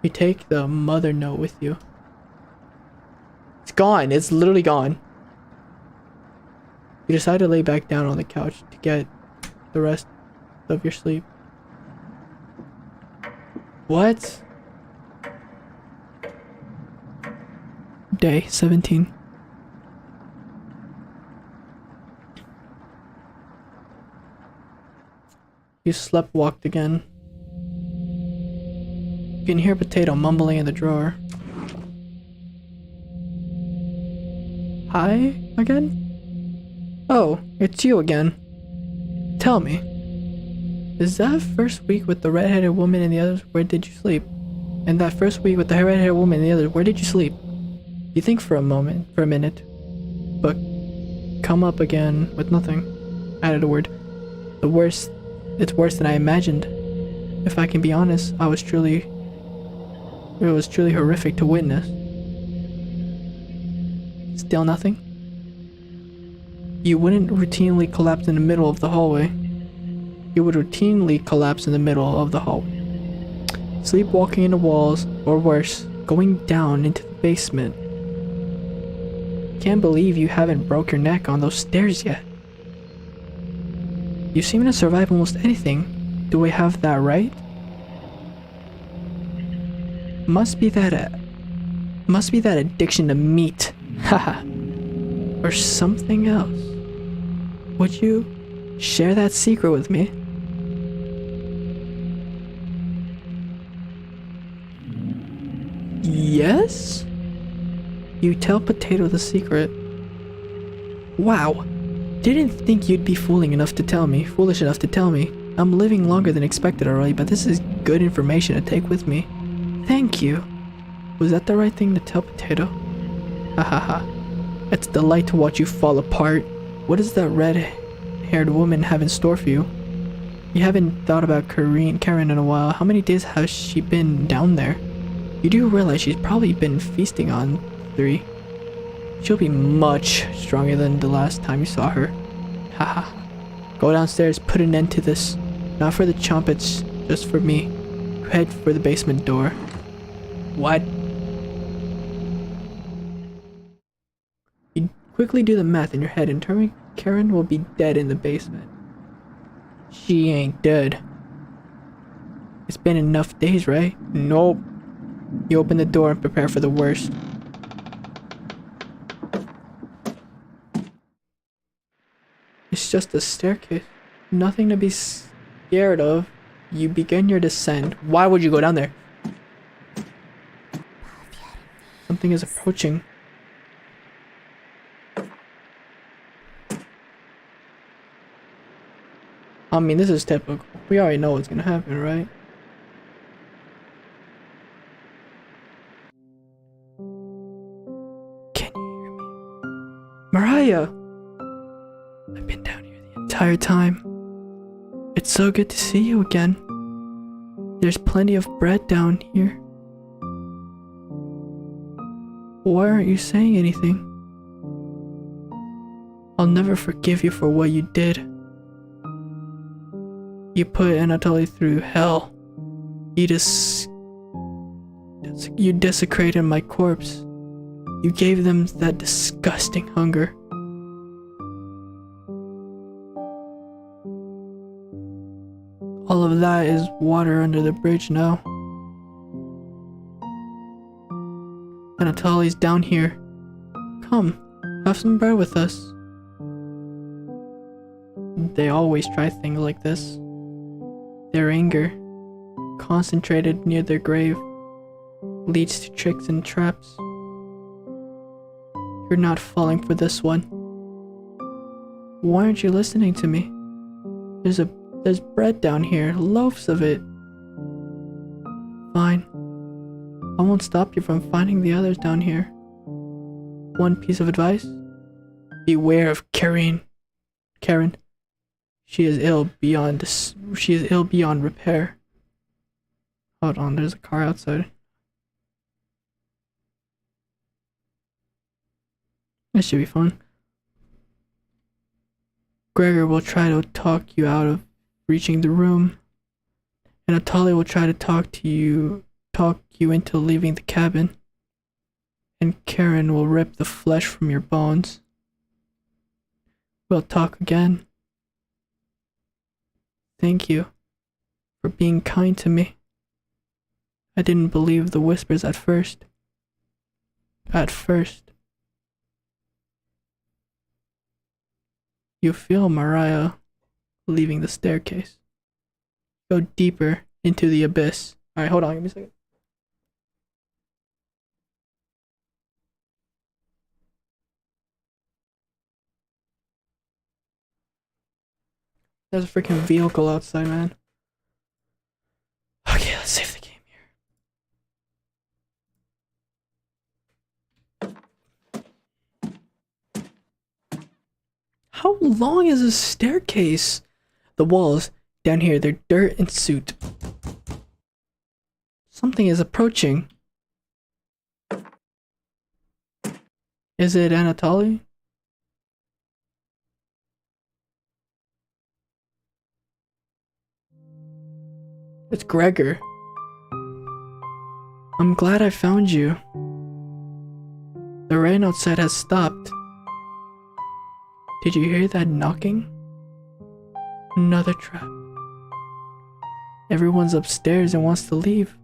You take the mother note with you. It's gone. It's literally gone. You decide to lay back down on the couch to get the rest of your sleep. What? Day 17. You slept-walked again. You can hear Potato mumbling in the drawer. Hi, again? Oh, it's you again. Tell me, is that first week with the red-headed woman and the others, where did you sleep? And that first week with the red-headed woman and the others, where did you sleep? You think for a minute, but come up again with nothing. Added a word. It's worse than I imagined. If I can be honest, it was truly horrific to witness. Still nothing? You wouldn't routinely collapse in the middle of the hallway. You would routinely collapse in the middle of the hallway. Sleepwalking in the walls, or worse, going down into the basement. Can't believe you haven't broke your neck on those stairs yet. You seem to survive almost anything. Do I have that right? Must be that addiction to meat. Haha. Or something else. Would you share that secret with me? Yes? You tell Potato the secret. Wow. Didn't think you'd be foolish enough to tell me. I'm living longer than expected already, but this is good information to take with me. Thank you. Was that the right thing to tell Potato? Hahaha. It's a delight to watch you fall apart. What does that red-haired woman have in store for you? You haven't thought about Karen in a while. How many days has she been down there? You do realize she's probably been feasting on 3. She'll be much stronger than the last time you saw her. Haha. Go downstairs, put an end to this. Not for the Chompets, just for me. Head for the basement door. What? You quickly do the math in your head and determine Karen will be dead in the basement. She ain't dead. It's been enough days, right? Nope. You open the door and prepare for the worst. It's just a staircase. Nothing to be scared of. You begin your descent. Why would you go down there? Something is approaching. I mean, this is typical. We already know what's gonna happen, right? Can you hear me? Mariah! I've been down here the entire time. It's so good to see you again. There's plenty of bread down here. Why aren't you saying anything? I'll never forgive you for what you did. You put Anatoly through hell. You desecrated my corpse. You gave them that disgusting hunger. All of that is water under the bridge now. Anatoly's down here. Come, have some bread with us. They always try things like this. Their anger, concentrated near their grave, leads to tricks and traps. You're not falling for this one. Why aren't you listening to me? There's bread down here, loaves of it. Fine. I won't stop you from finding the others down here. One piece of advice? Beware of Karen. She is ill beyond repair. Hold on, there's a car outside. This should be fun. Gregor will try to talk you out of reaching the room, and Anatoly will try to talk you into leaving the cabin, and Karen will rip the flesh from your bones. We'll talk again. Thank you for being kind to me. I didn't believe the whispers at first. You feel Mariah leaving the staircase. Go deeper into the abyss. Alright, hold on, give me a second. There's a freaking vehicle outside, man. Okay, let's save the game here. How long is this staircase? The walls down here, they're dirt and soot. Something is approaching. Is it Anatoly? It's Gregor. I'm glad I found you. The rain outside has stopped. Did you hear that knocking? Another trap. Everyone's upstairs and wants to leave.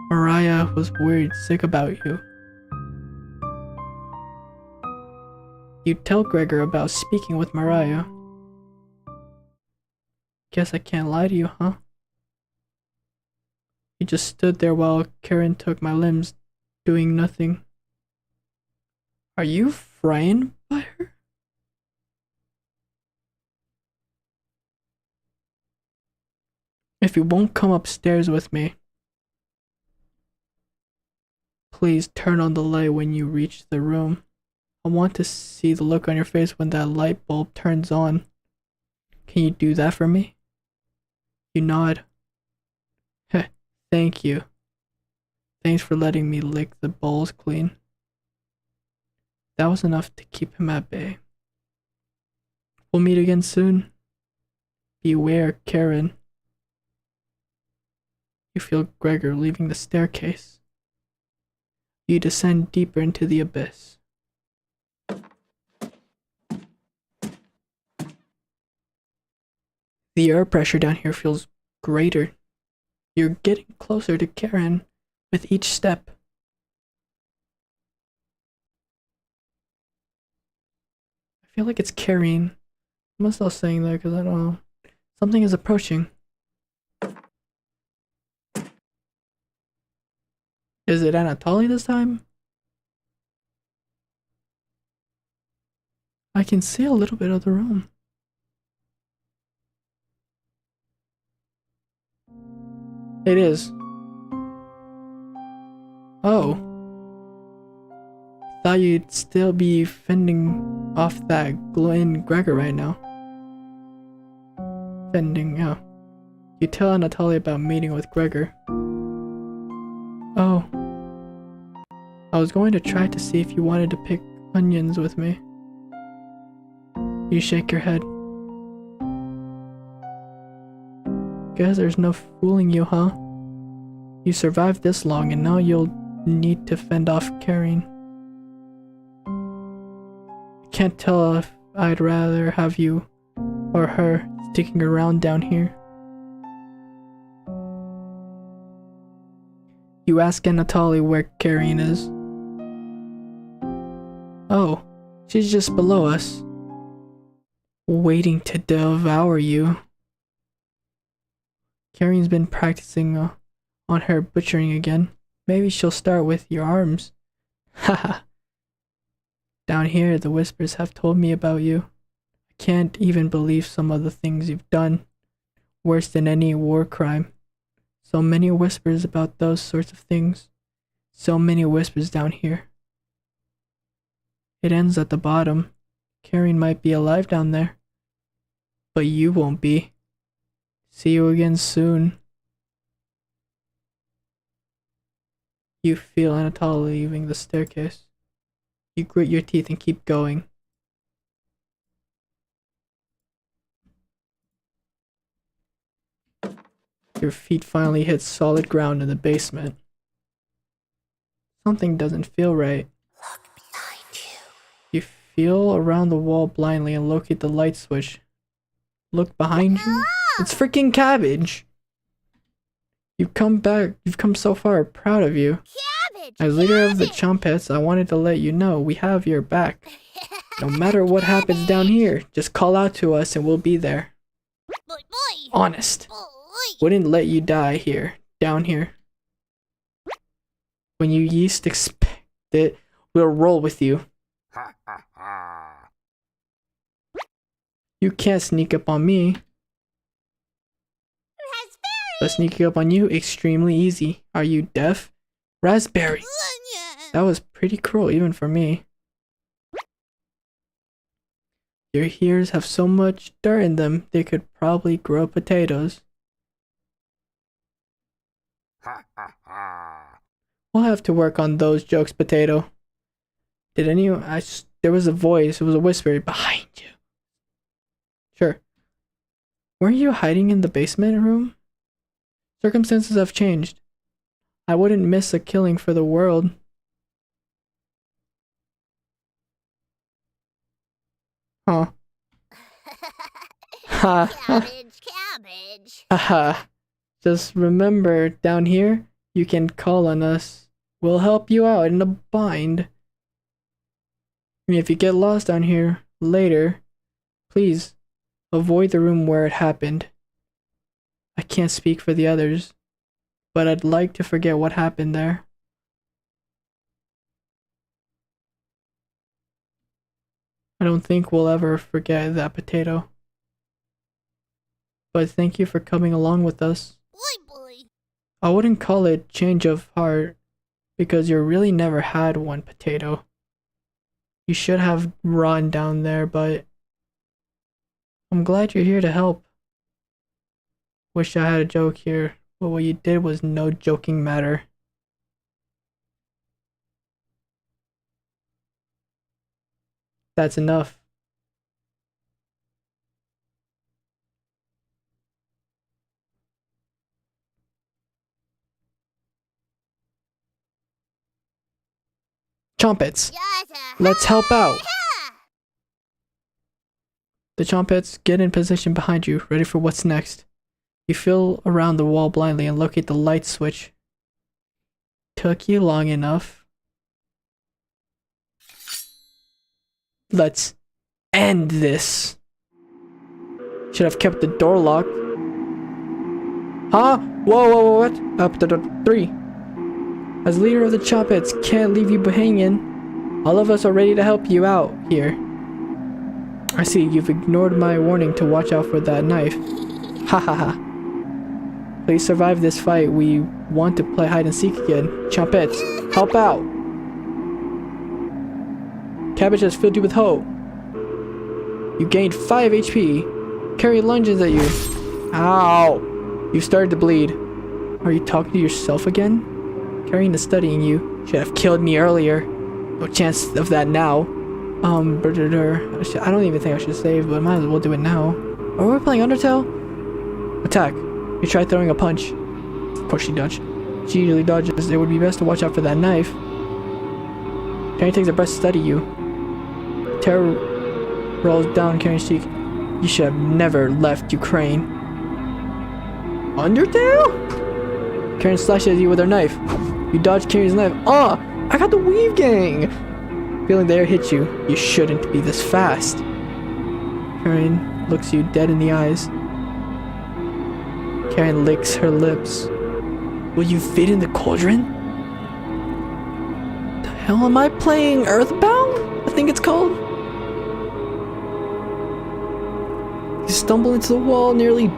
Mariah was worried sick about you. You tell Gregor about speaking with Mariah. Guess I can't lie to you, huh? You just stood there while Karen took my limbs, doing nothing. Are you frightened by her? If you won't come upstairs with me, please turn on the light when you reach the room. I want to see the look on your face when that light bulb turns on. Can you do that for me? You nod. Heh, thank you. Thanks for letting me lick the bowls clean. That was enough to keep him at bay. We'll meet again soon. Beware, Karen. You feel Gregor leaving the staircase. You descend deeper into the abyss. The air pressure down here feels greater. You're getting closer to Karen with each step. I feel like it's Karen. I'm still saying that because I don't know. Something is approaching. Is it Anatoly this time? I can see a little bit of the room. It is. Oh. Thought you'd still be fending off that Glenn Gregor right now. Fending, oh. You tell Anatoly about meeting with Gregor. Oh. I was going to try to see if you wanted to pick onions with me. You shake your head. Guess there's no fooling you, huh? You survived this long and now you'll need to fend off Karen. I can't tell if I'd rather have you or her sticking around down here. You ask Anatoly where Karen is. Oh, she's just below us. Waiting to devour you. Karen's been practicing on her butchering again. Maybe she'll start with your arms. Haha. Down here, the whispers have told me about you. I can't even believe some of the things you've done. Worse than any war crime. So many whispers about those sorts of things. So many whispers down here. It ends at the bottom. Karen might be alive down there. But you won't be. See you again soon. You feel Anatoly leaving the staircase. You grit your teeth and keep going. Your feet finally hit solid ground in the basement. Something doesn't feel right. Look behind you. You feel around the wall blindly and locate the light switch. Look behind you. It's freaking Cabbage! You've come back. You've come so far. Proud of you. Cabbage! As leader of the Cabbage! Chumpets, I wanted to let you know we have your back. No matter what happens down here, just call out to us and we'll be there. Boy, Honest. boy. Wouldn't let you die here. Down here. When you least expect it, we'll roll with you. You can't sneak up on me. But sneaking up on you, extremely easy. Are you deaf? Raspberry. That was pretty cruel even for me. Your ears have so much dirt in them, they could probably grow potatoes. We'll have to work on those jokes, Potato. Did anyone... there was a voice, it was a whisper behind you. Sure. Weren't you hiding in the basement room? Circumstances have changed. I wouldn't miss a killing for the world. Huh. Ha ha. Cabbage. Haha. Just remember, down here, you can call on us. We'll help you out in a bind. And if you get lost down here later, please avoid the room where it happened. I can't speak for the others, but I'd like to forget what happened there. I don't think we'll ever forget that, Potato. But thank you for coming along with us. Boy. I wouldn't call it change of heart, because you really never had one, Potato. You should have run down there, but I'm glad you're here to help. Wish I had a joke here, but what you did was no joking matter. That's enough. Chompets, let's help out. The Chompets get in position behind you, ready for what's next. You feel around the wall blindly and locate the light switch. Took you long enough. Let's end this. Should have kept the door locked. Huh? Whoa, what? Up to the 3. As leader of the Chompets, can't leave you hanging. All of us are ready to help you out here. I see you've ignored my warning to watch out for that knife. Ha ha ha. Please survive this fight. We want to play hide and seek again. Chompets, help out. Cabbage has filled you with hope. You gained 5 HP. Carry lunges at you. Ow! You started to bleed. Are you talking to yourself again? Carrying is studying you. Should have killed me earlier. No chance of that now. I don't even think I should save, but might as well do it now. Are we playing Undertale? Attack. You try throwing a punch. Of course she dodged. She usually dodges. It would be best to watch out for that knife. Carrie takes a breath to study you. Terror rolls down Karen's cheek. You should have never left Ukraine. Undertale? Karen slashes you with her knife. You dodge Karen's knife. I got the weave gang! Feeling the air hit you. You shouldn't be this fast. Karen looks you dead in the eyes. Karen licks her lips. Will you fit in the cauldron? The hell am I playing? Earthbound? I think it's called. You stumble into the wall, nearly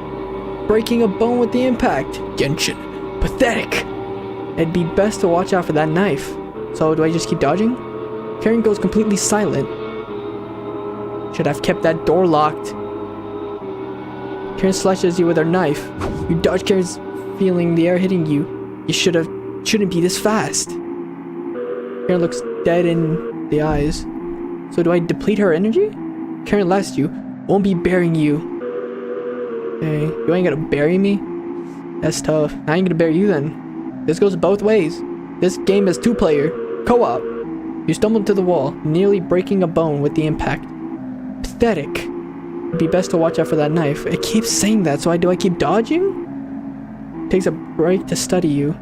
breaking a bone with the impact. Genshin. Pathetic. It'd be best to watch out for that knife. So do I just keep dodging? Karen goes completely silent. Should have kept that door locked. Karen slashes you with her knife. You dodge Karen's, feeling the air hitting you. You shouldn't be this fast. Karen looks dead in the eyes. So do I deplete her energy? Karen lasts you. Won't be burying you. Okay, you ain't gonna bury me? That's tough. I ain't gonna bury you then. This goes both ways. This game is 2-player. Co-op. You stumbled to the wall, nearly breaking a bone with the impact. Pathetic. It'd be best to watch out for that knife. It keeps saying that, so do I keep dodging? Takes a break to study you.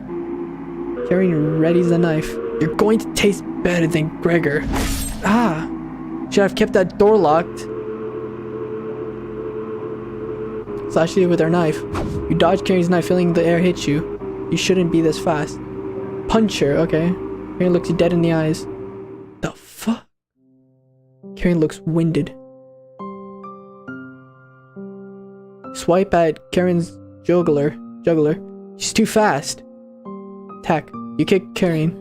Karen readies the knife. You're going to taste better than Gregor. Should have kept that door locked. Slash you with her knife. You dodge Karen's knife, feeling the air hit you. You shouldn't be this fast. Punch her, okay. Karen looks you dead in the eyes. The fuck? Karen looks winded. Swipe at Karen's jugular. She's too fast. Attack. You kick Karen.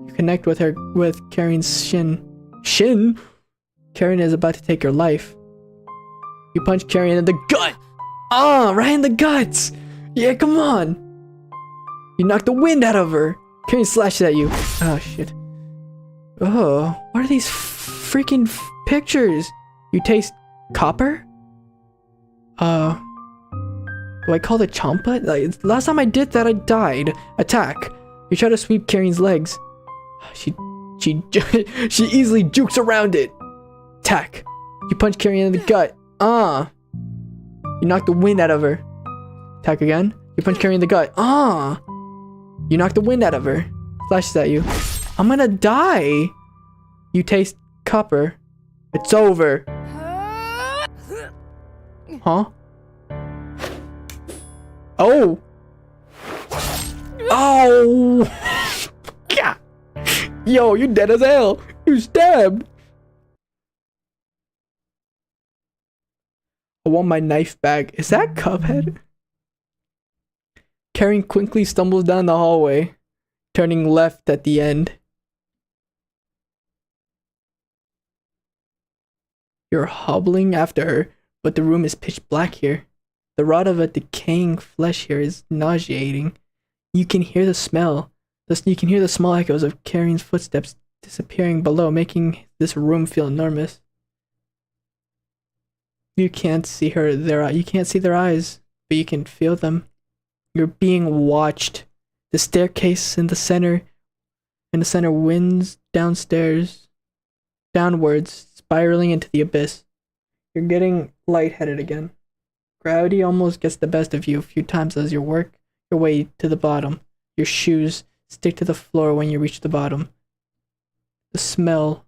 You connect with her with Karen's shin. Shin? Karen is about to take your life. You punch Karen in the gut. Right in the guts. Yeah, come on. You knock the wind out of her. Karen slashes at you. Oh, shit. Oh, what are these freaking pictures? You taste copper? Do I call it Champa? Like, last time I did that, I died. Attack. You try to sweep Karen's legs. She easily jukes around it. Attack. You punch Karen in the gut. You knock the wind out of her. Attack again. You punch Karen in the gut. You knock the wind out of her. Flashes at you. I'm gonna die. You taste copper. It's over. Huh? Oh! Oh! God. Yo, you dead as hell. You stabbed. I want my knife back. Is that Cuphead? Karen quickly stumbles down the hallway, turning left at the end. You're hobbling after her, but the room is pitch black here. The rot of a decaying flesh here is nauseating. You can hear the smell. You can hear the small echoes of Karen's footsteps disappearing below, making this room feel enormous. You can't see you can't see their eyes, but you can feel them. You're being watched. The staircase in the center winds downwards, spiraling into the abyss. You're getting lightheaded again. Gravity almost gets the best of you a few times as you work your way to the bottom. Your shoes stick to the floor when you reach the bottom. The smell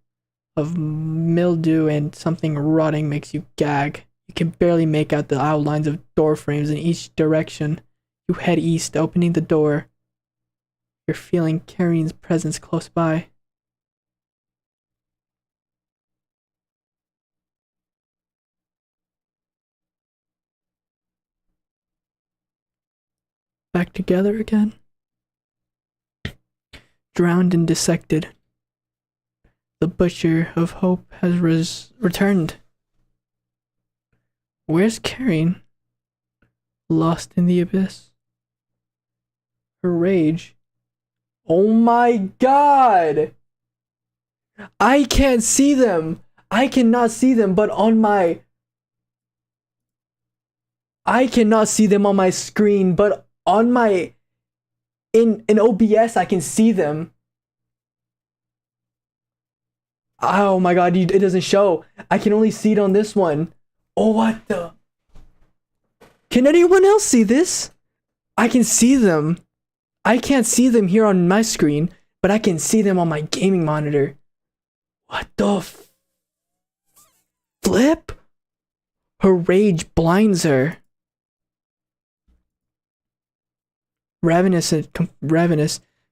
of mildew and something rotting makes you gag. You can barely make out the outlines of door frames in each direction. You head east, opening the door. You're feeling Karen's presence close by. Back together again. Drowned and dissected. The butcher of hope has returned. Where's Karen? Lost in the abyss. Her rage. Oh my god! I can't see them! I cannot see them, but I cannot see them on my screen, but on my... In OBS, I can see them. Oh my god, it doesn't show. I can only see it on this one. Oh, what the... Can anyone else see this? I can see them. I can't see them here on my screen, but I can see them on my gaming monitor. What the flip? Her rage blinds her. Ravenous,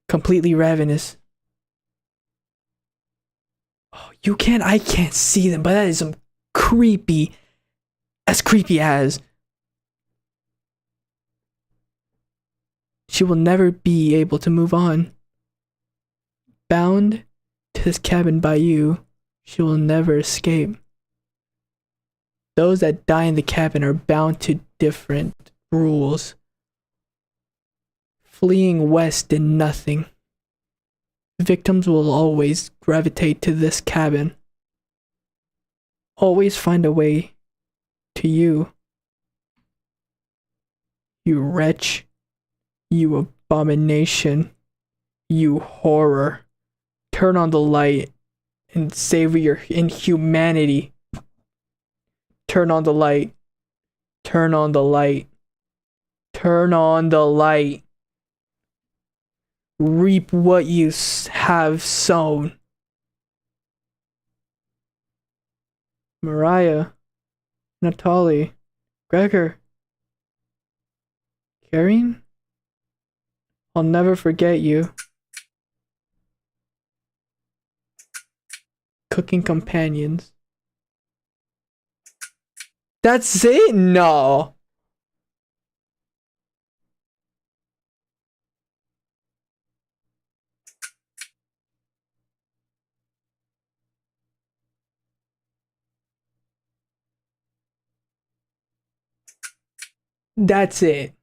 completely ravenous. Oh, I can't see them, but that is some creepy as. She will never be able to move on. Bound to this cabin by you, she will never escape. Those that die in the cabin are bound to different rules. Fleeing west did nothing. Victims will always gravitate to this cabin. Always find a way to you. You wretch. You abomination. You horror. Turn on the light and savor your inhumanity. Turn on the light. Turn on the light. Turn on the light. Reap what you have sown. Mariah, Natalie, Gregor, Karen, I'll never forget you. Cooking companions. That's it? No. That's it.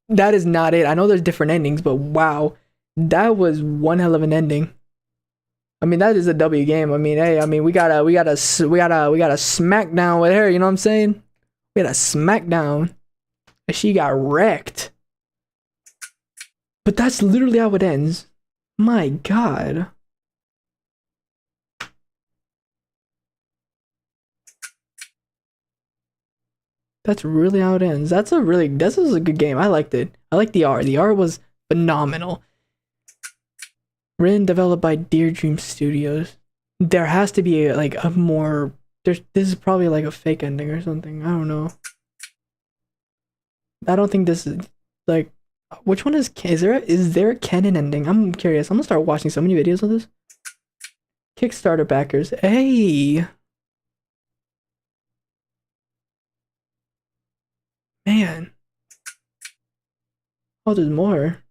That is not it. I know there's different endings, but wow. That was one hell of an ending. I mean, that is a W game. I mean, hey, I mean, we got a smackdown with her, you know what I'm saying? We had a smackdown. And she got wrecked. But that's literally how it ends. My god. That's really how it ends. This is a good game. I liked it. I liked the art. The art was phenomenal. Written, developed by Dear Dream Studios. There has to be a more... this is probably like a fake ending or something. I don't know. I don't think this is like... Which one is there a canon ending? I'm curious. I'm gonna start watching so many videos of this. Kickstarter backers. Hey! Man. Oh, there's more.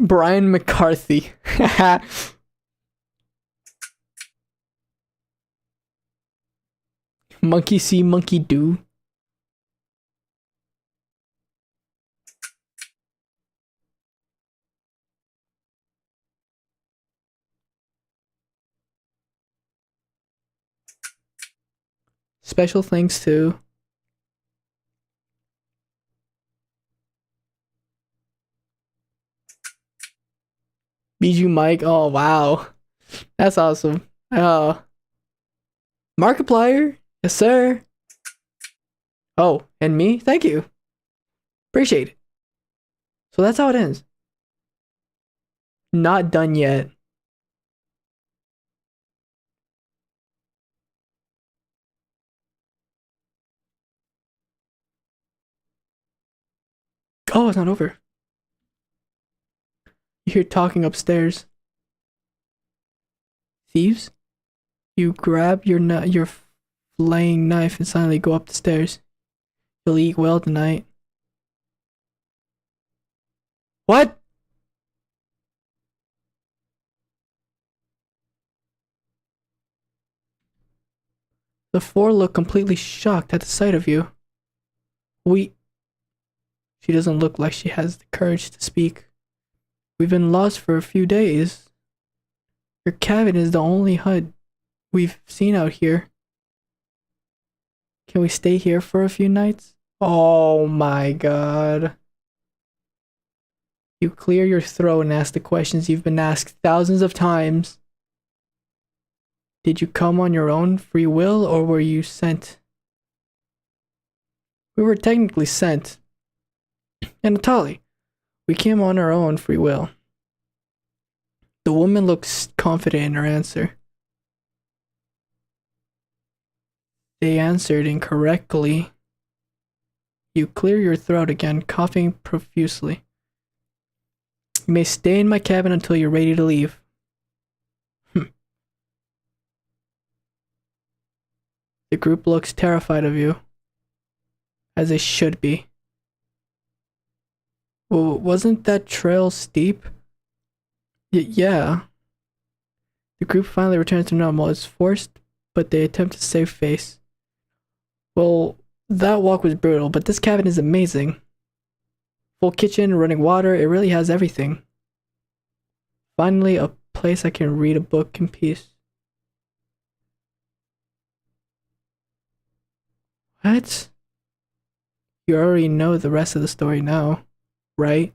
Brian McCarthy. Monkey see, monkey do. Special thanks to Bijou Mike. Oh wow, that's awesome. Markiplier, yes sir. Oh, and me, thank you, appreciate it. So that's how it ends. Not done yet. Oh, it's not over. You hear talking upstairs. Thieves? You grab your flaying knife and silently go up the stairs. You'll eat well tonight. What? The four look completely shocked at the sight of you. She doesn't look like she has the courage to speak. We've been lost for a few days. Your cabin is the only hut we've seen out here. Can we stay here for a few nights? Oh my god. You clear your throat and ask the questions you've been asked thousands of times. Did you come on your own free will or were you sent? We were technically sent. And Natali, we came on our own free will. The woman looks confident in her answer. They answered incorrectly. You clear your throat again, coughing profusely. You may stay in my cabin until you're ready to leave. The group looks terrified of you. As they should be. Well, wasn't that trail steep? Yeah. The group finally returns to normal. It's forced, but they attempt to save face. Well, that walk was brutal, but this cabin is amazing. Full kitchen, running water, it really has everything. Finally, a place I can read a book in peace. What? You already know the rest of the story now, right?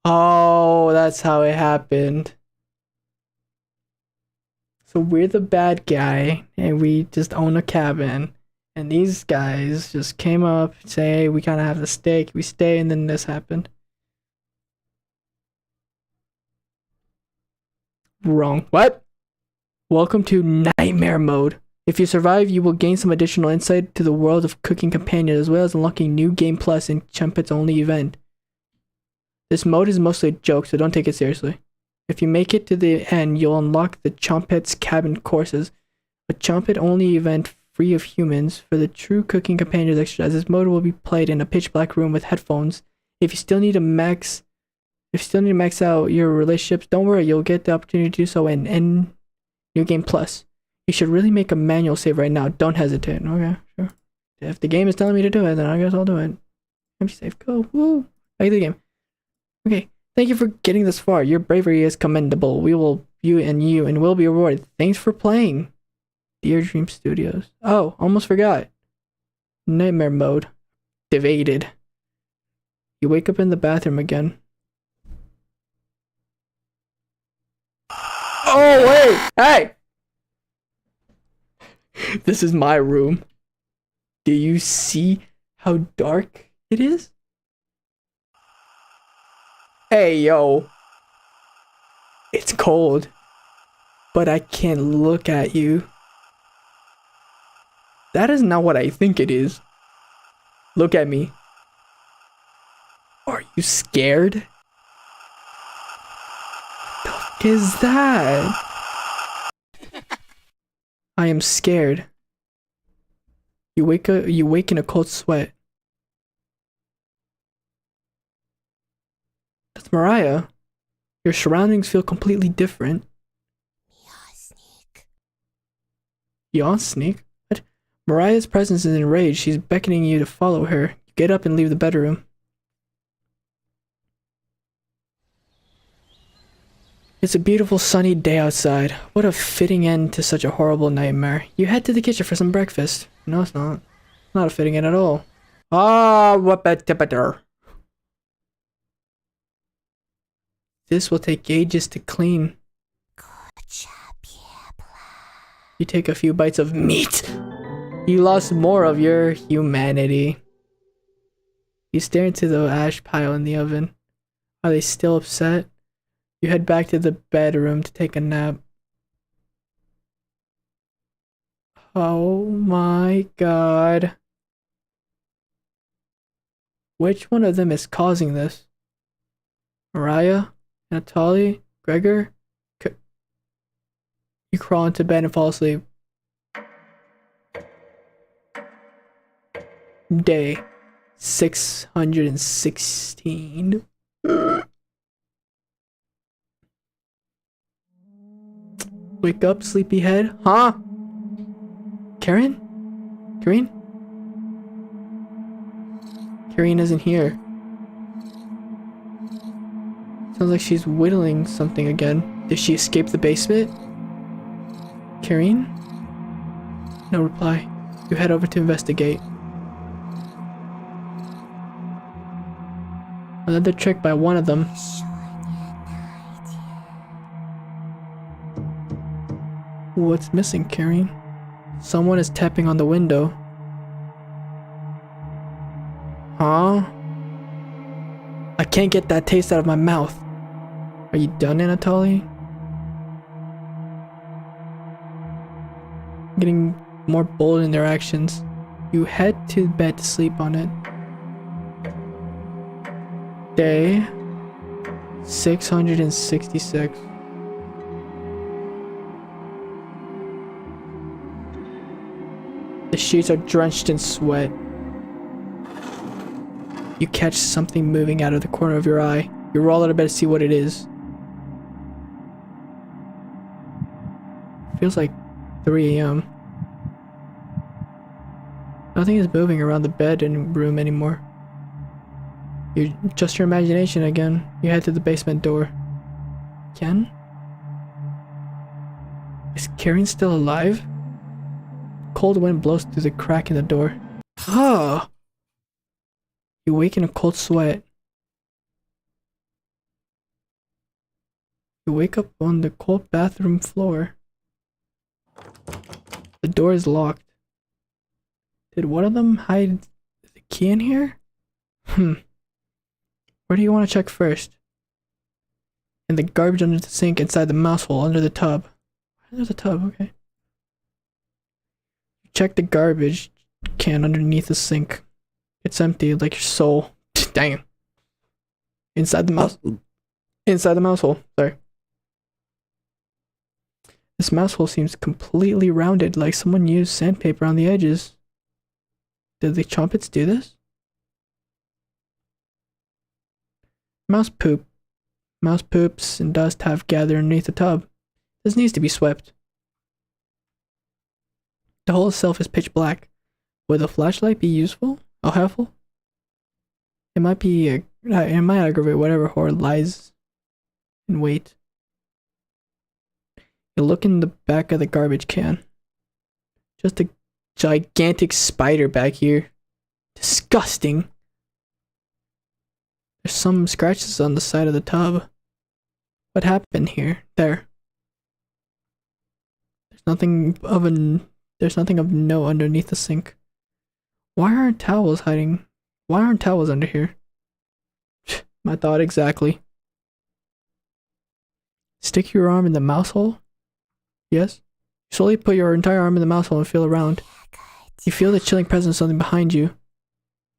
Oh, that's how it happened. So we're the bad guy, and we just own a cabin. And these guys just came up, say, hey, we kind of have the stake. We stay, and then this happened. Wrong. What? Welcome to Nightmare Mode. If you survive, you will gain some additional insight to the world of Cooking Companion, as well as unlocking new Game Plus in Chumpet's only event. This mode is mostly a joke, so don't take it seriously. If you make it to the end, you'll unlock the Chumpet's Cabin courses, a Chumpet-only event free of humans for the true Cooking Companions exercise. This mode will be played in a pitch-black room with headphones. If you still need to max out your relationships, don't worry, you'll get the opportunity to do so in New Game Plus. You should really make a manual save right now. Don't hesitate. Okay, sure. If the game is telling me to do it, then I guess I'll do it. Empty save. Go. Woo. Back to the game. Okay. Thank you for getting this far. Your bravery is commendable. We will view and will be rewarded. Thanks for playing. Dear Dream Studios. Oh, almost forgot. Nightmare mode. Activated. You wake up in the bathroom again. Oh, wait! Hey! This is my room. Do you see how dark it is? Hey, yo. It's cold, but I can't look at you. That is not what I think it is. Look at me. Are you scared? What the fuck is that? I am scared. You wake in a cold sweat. That's Mariah. Your surroundings feel completely different. Yawn sneak? What? Mariah's presence is enraged. She's beckoning you to follow her. You get up and leave the bedroom. It's a beautiful sunny day outside. What a fitting end to such a horrible nightmare. You head to the kitchen for some breakfast. No, it's not. Not a fitting end at all. Ah, what better. This will take ages to clean. You take a few bites of meat. You lost more of your humanity. You stare into the ash pile in the oven. Are they still upset? You head back to the bedroom to take a nap. Oh my god. Which one of them is causing this? Mariah? Natalie? Gregor? You crawl into bed and fall asleep. Day 616. Wake up, sleepyhead. Huh? Karen? Karen? Karen isn't here. Sounds like she's whittling something again. Did she escape the basement? Karen? No reply. You head over to investigate. Another trick by one of them. What's missing, Karen? Someone is tapping on the window. Huh? I can't get that taste out of my mouth. Are you done, Anatoly? Getting more bold in their actions. You head to bed to sleep on it. Day 666. The sheets are drenched in sweat. You catch something moving out of the corner of your eye. You roll out of bed to see what it is. Feels like 3 a.m. Nothing is moving around the bed and room anymore. Just your imagination again. You head to the basement door. Ken? Is Karen still alive? Cold wind blows through the crack in the door. Ah! You wake in a cold sweat. You wake up on the cold bathroom floor. The door is locked. Did one of them hide the key in here? Where do you want to check first? In the garbage under the sink, inside the mouse hole, under the tub. Under the tub, okay. Check the garbage can underneath the sink. It's empty, like your soul. Dang. Inside the mouse hole. Sorry. This mouse hole seems completely rounded, like someone used sandpaper on the edges. Did the chompets do this? Mouse poop. Mouse poops and dust have gathered underneath the tub. This needs to be swept. The hole itself is pitch black. Would a flashlight be useful? Or helpful? It might aggravate whatever horror lies in wait. You look in the back of the garbage can. Just a gigantic spider back here. Disgusting. There's some scratches on the side of the tub. What happened here? There. There's nothing of note underneath the sink. Why aren't towels hiding? Why aren't towels under here? My thought exactly. Stick your arm in the mouse hole? Yes? Slowly put your entire arm in the mouse hole and feel around. You feel the chilling presence of something behind you.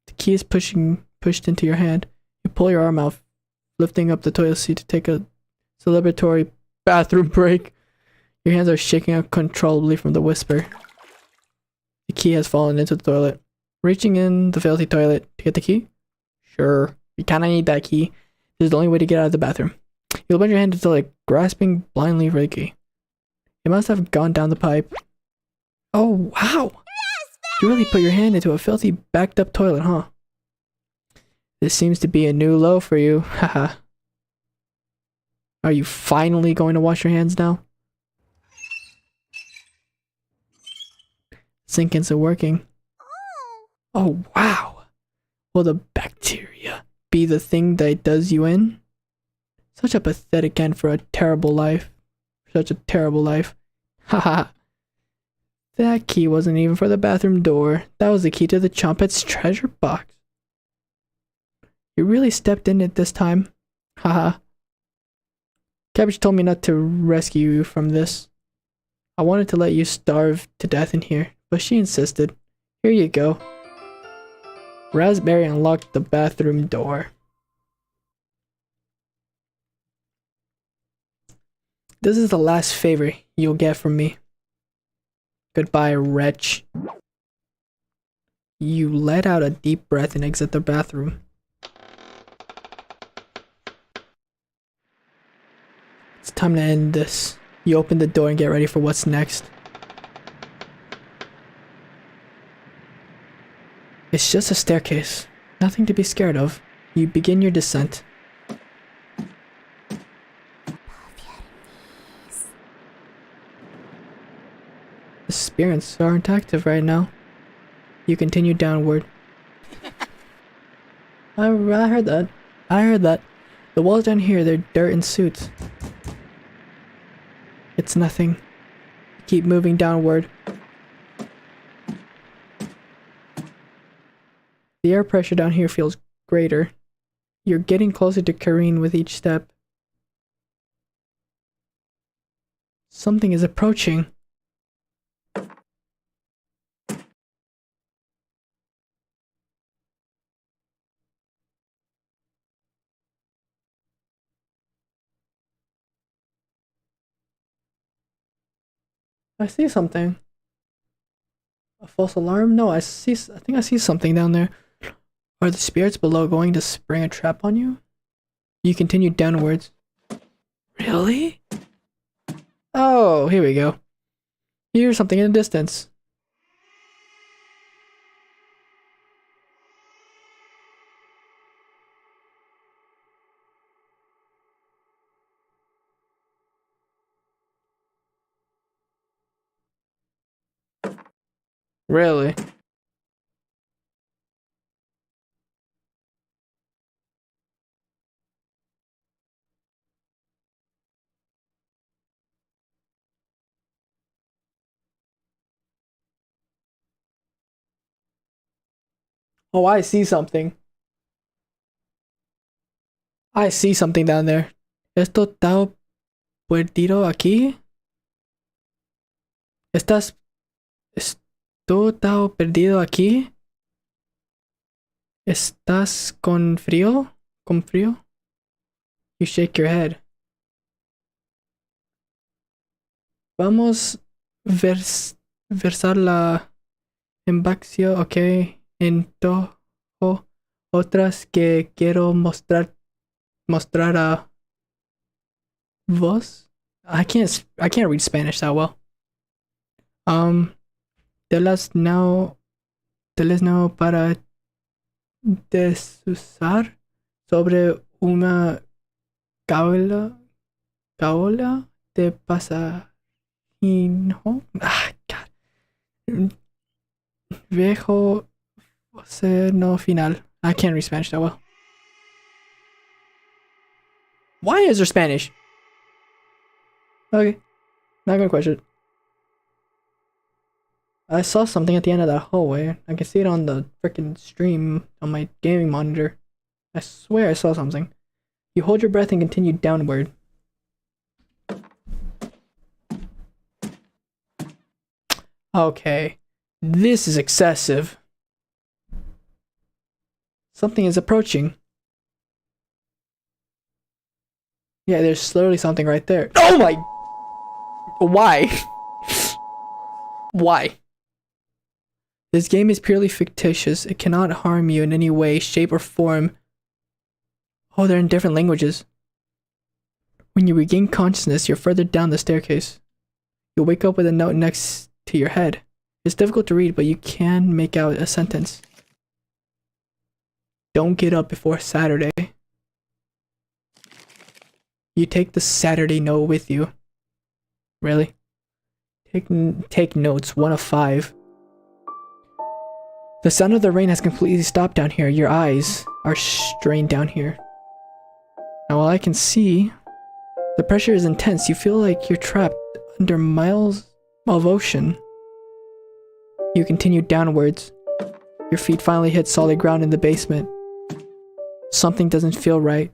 The key is pushed into your hand. You pull your arm out, lifting up the toilet seat to take a celebratory bathroom break. Your hands are shaking uncontrollably from the whisper. The key has fallen into the toilet. Reaching in the filthy toilet to get the key? Sure. You kinda need that key. This is the only way to get out of the bathroom. You'll bend your hand until like grasping blindly for the key. It must have gone down the pipe. Oh, wow! You really put your hand into a filthy, backed up toilet, huh? This seems to be a new low for you, haha. Are you finally going to wash your hands now? Sink-ins are working. Oh, wow! Will the bacteria be the thing that does you in? Such a pathetic end for a terrible life. Such a terrible life. Haha. That key wasn't even for the bathroom door. That was the key to the Chompet's treasure box. You really stepped in it this time. Haha. Cabbage told me not to rescue you from this. I wanted to let you starve to death in here, but she insisted. Here you go. Raspberry unlocked the bathroom door. This is the last favor you'll get from me. Goodbye, wretch. You let out a deep breath and exit the bathroom. It's time to end this. You open the door and get ready for what's next. It's just a staircase. Nothing to be scared of. You begin your descent. The spirits aren't active right now. You continue downward. I heard that. I heard that. The walls down here, they're dirt and suits. It's nothing. Keep moving downward. The air pressure down here feels greater. You're getting closer to Kareen with each step. Something is approaching. I see something. A false alarm? No, I think I see something down there. Are the spirits below going to spring a trap on you? You continue downwards. Really? Oh, here we go. You hear something in the distance. Really? Oh, I see something. I see something down there. ¿Esto está perdido aquí? ¿Esto está perdido aquí? ¿Estás con frío? ¿Con frío? You shake your head. Vamos versar la embaccio, ok. Entonces, otras que quiero mostrar a vos. I can't read Spanish that well. Telas now para desusar sobre una caola de pasajino. Ah, God. Viejo océano final. I can't read Spanish that well. Why is there Spanish? Okay. Not gonna question it. I saw something at the end of that hallway. I can see it on the freaking stream on my gaming monitor. I swear I saw something. You hold your breath and continue downward. Okay. This is excessive. Something is approaching. Yeah, there's literally something right there. Oh my! Why? Why? This game is purely fictitious. It cannot harm you in any way, shape, or form. Oh, they're in different languages. When you regain consciousness, you're further down the staircase. You'll wake up with a note next to your head. It's difficult to read, but you can make out a sentence. Don't get up before Saturday. You take the Saturday note with you. Really? Take notes, 1 of 5. The sound of the rain has completely stopped down here. Your eyes are strained down here. Now, while I can see, the pressure is intense. You feel like you're trapped under miles of ocean. You continue downwards. Your feet finally hit solid ground in the basement. Something doesn't feel right.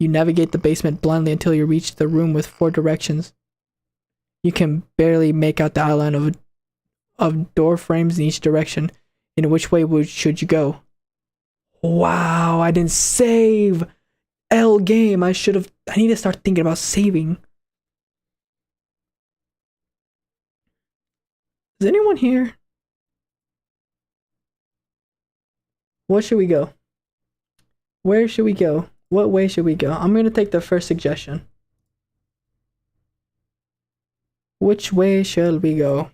You navigate the basement blindly until you reach the room with 4 directions. You can barely make out the outline of door frames in each direction. In which way should you go? Wow, I didn't save! L game, I need to start thinking about saving. Is anyone here? What should we go? Where should we go? What way should we go? I'm gonna take the first suggestion. Which way shall we go?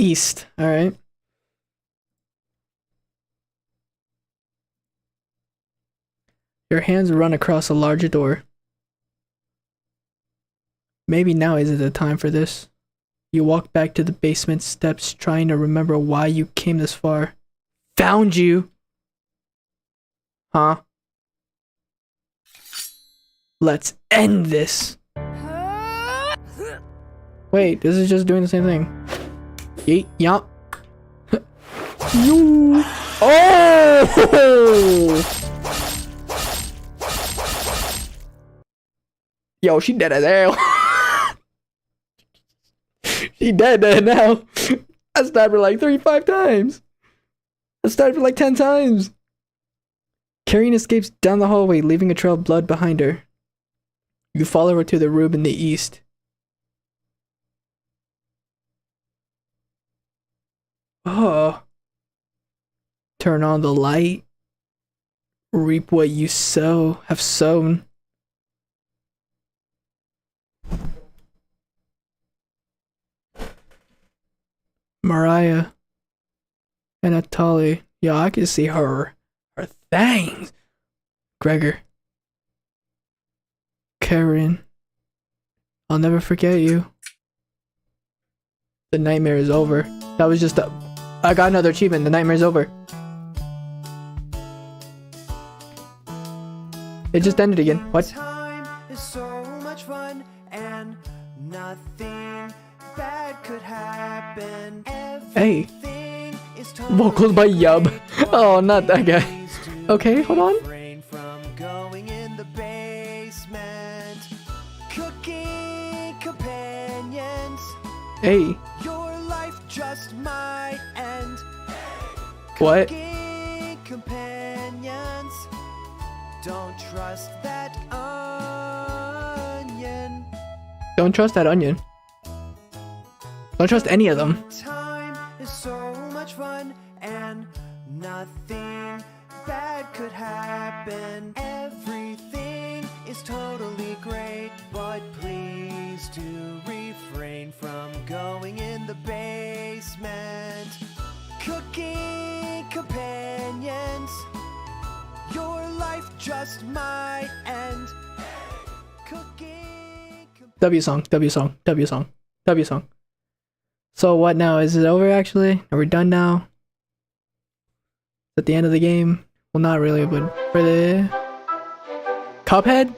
East, alright. Your hands run across a larger door. Maybe now isn't the time for this. You walk back to the basement steps, trying to remember why you came this far. Found you! Huh? Let's end this! Wait, this is just doing the same thing. Yeet, yop. You. Oh! Yo, she dead as hell. She dead now. I stabbed her like 35 times. I stabbed her like 10 times. Carrion escapes down the hallway, leaving a trail of blood behind her. You follow her to the room in the east. Oh. Turn on the light. Reap what you have sown. Mariah and Atali. Yeah, I can see her things. Gregor. Karen. I'll never forget you. The nightmare is over. That was just I got another achievement. The nightmare's over. It just ended again. What? Time is so much fun and nothing bad could happen. Hey. Everything is Vocals by Yub. Oh, not that guy. Okay, hold on. refrain from going in the basement. Cooking companions. Hey. Your life just might end. What? Cooking companions. Don't trust that onion. Don't trust that onion. Don't trust any of them. Time is so much fun and nothing bad could happen. Everything is totally great, but please do refrain from going in the basement. Cooking companions. Your life just might end. Cooking W song, W song, W song, W song. So what now? Is it over actually? Are we done now? At the end of the game? Well, not really, but for the Cuphead?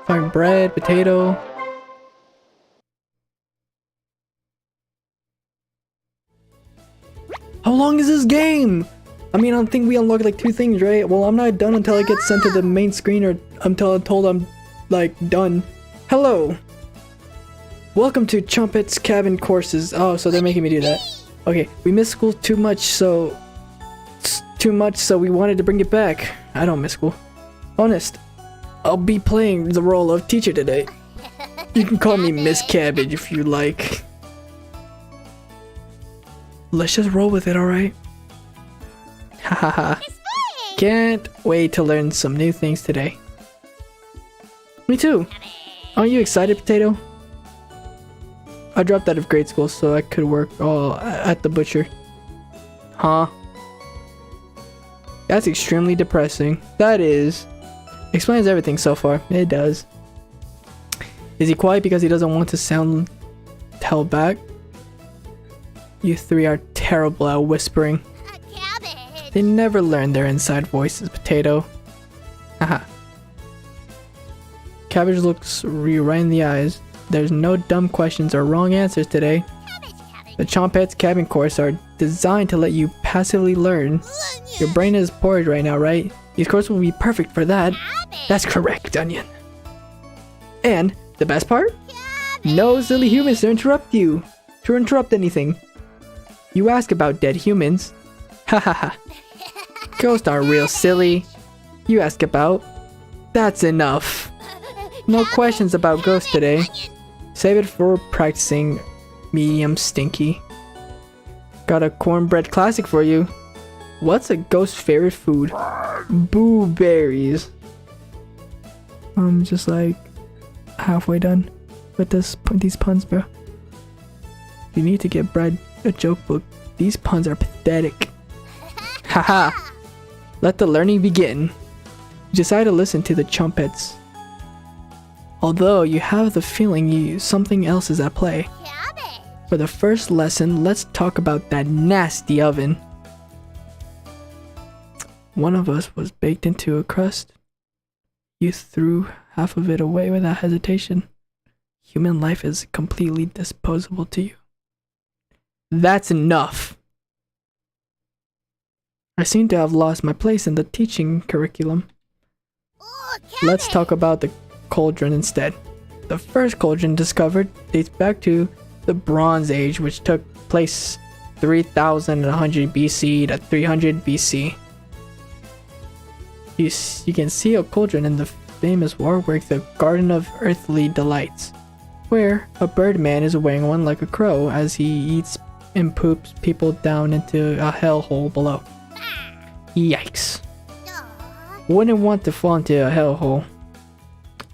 Find bread, potato. How long is this game? I mean, I don't think we unlocked like 2 things, right? Well, I'm not done until I get sent to the main screen or until I'm told I'm like done. Hello. Welcome to Chumpet's cabin courses. Oh, so they're making me do that. Okay, we missed school too much, so we wanted to bring it back. I don't miss school. Honest, I'll be playing the role of teacher today. You can call me Miss Cabbage if you like. Let's just roll with it, alright? Hahaha. Can't wait to learn some new things today. Me too. Aren't you excited, Potato? I dropped out of grade school so I could work all at the butcher. Huh? That's extremely depressing. That is. Explains everything so far. It does. Is he quiet because he doesn't want to sound held back? You three are terrible at whispering. Cabbage. They never learn their inside voices, Potato. Haha. Cabbage looks you right in the eyes. There's no dumb questions or wrong answers today. Cabbage. The Chompet's cabin course are designed to let you passively learn. Your brain is porridge right now, right? These courses will be perfect for that. That's correct, Onion. And the best part? No silly humans to interrupt anything. You ask about dead humans. Ha ha ha. Ghosts are real silly. You ask about. That's enough. No questions about ghosts today. Save it for practicing medium stinky. Got a cornbread classic for you. What's a ghost's favorite food? Boo berries. I'm just like halfway done with these puns, bro. You need to get Brad a joke book. These puns are pathetic. Haha. Let the learning begin. You decide to listen to the Chumpets. Although you have the feeling something else is at play. Cabbage. For the first lesson, let's talk about that nasty oven. One of us was baked into a crust. You threw half of it away without hesitation. Human life is completely disposable to you. That's enough. I seem to have lost my place in the teaching curriculum. Oh, Let's talk about the cauldron instead. The first cauldron discovered dates back to the Bronze Age, which took place 3100 BC to 300 BC. You can see a cauldron in the famous artwork The Garden of Earthly Delights, where a birdman is wearing one like a crow as he eats and poops people down into a hellhole below. Yikes. Wouldn't want to fall into a hellhole.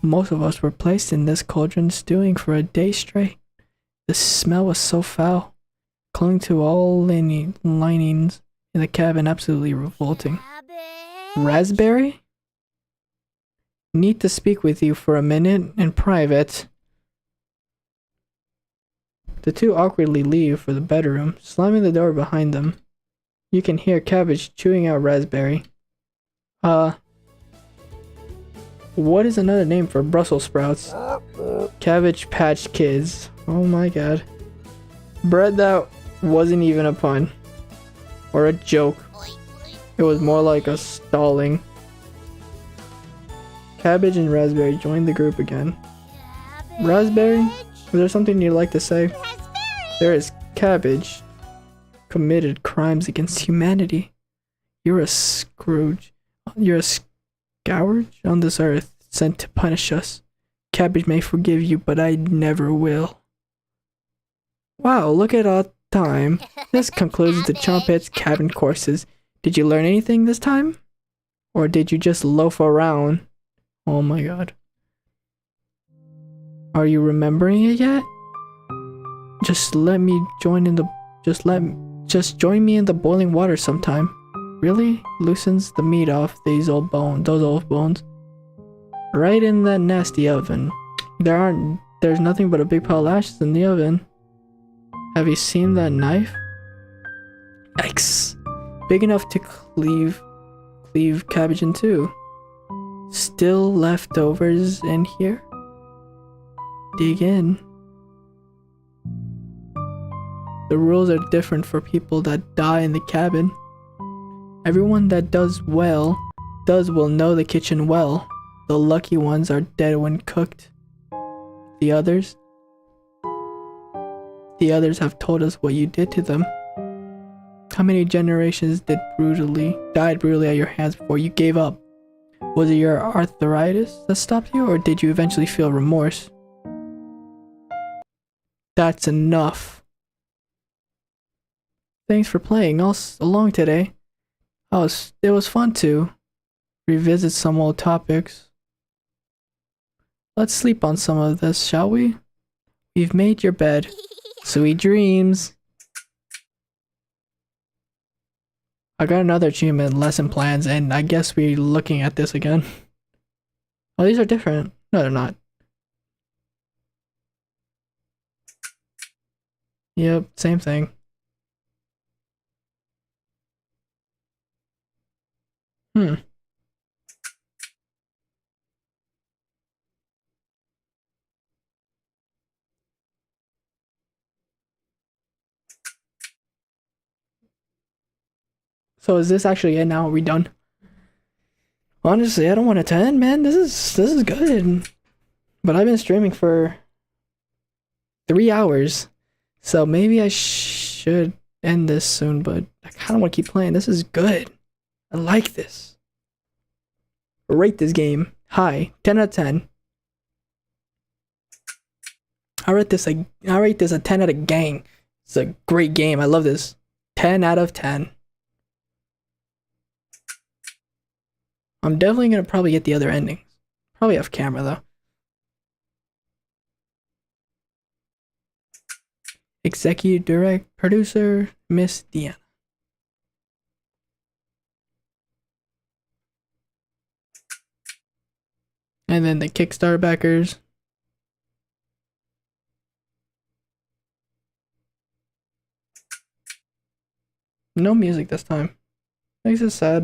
Most of us were placed in this cauldron stewing for a day straight. The smell was so foul, clung to all linings in the cabin, absolutely revolting. Raspberry? Need to speak with you for a minute in private. The two awkwardly leave for the bedroom, slamming the door behind them. You can hear Cabbage chewing out Raspberry. What is another name for Brussels sprouts? Cabbage Patch Kids. Oh my god. Bread, that wasn't even a pun. Or a joke. It was more like a stalling. Cabbage and Raspberry joined the group again. Raspberry? Is there something you'd like to say? There is Cabbage. Committed crimes against humanity. You're a Scrooge. You're a scourge on this earth, sent to punish us. Cabbage may forgive you, but I never will. Wow, look at our time. This concludes the Chompet's cabin courses. Did you learn anything this time? Or did you just loaf around? Oh my god. Are you remembering it yet? Just join me in the boiling water sometime. Really? Loosens the meat off those old bones. Right in that nasty oven. There's nothing but a big pile of ashes in the oven. Have you seen that knife? Yikes. Big enough to cleave cabbage in two. Still leftovers in here? Dig in. The rules are different for people that die in the cabin. Everyone that does will know the kitchen well. The lucky ones are dead when cooked. The others? the others have told us what you did to them. How many generations died brutally at your hands before you gave up? Was it your arthritis that stopped you, or did you eventually feel remorse? That's enough. Thanks for playing along today. It was fun to revisit some old topics. Let's sleep on some of this, shall we? We've made your bed. Sweet dreams. I got another achievement, lesson plans, and I guess we're looking at this again. Oh, these are different. No, they're not. Yep, same thing. So is this actually it now? Are we done? Honestly, I don't want it to end, man. This is good. But I've been streaming for 3 hours. So maybe I should end this soon, but I kind of want to keep playing. This is good. I like this. Rate this game high, 10 out of 10. I rate this a 10 out of gang. It's a great game. I love this. 10 out of 10. I'm definitely gonna probably get the other endings. Probably off camera though. Executive direct producer Miss Deanna. And then the Kickstarter backers. No music this time. Makes it sad.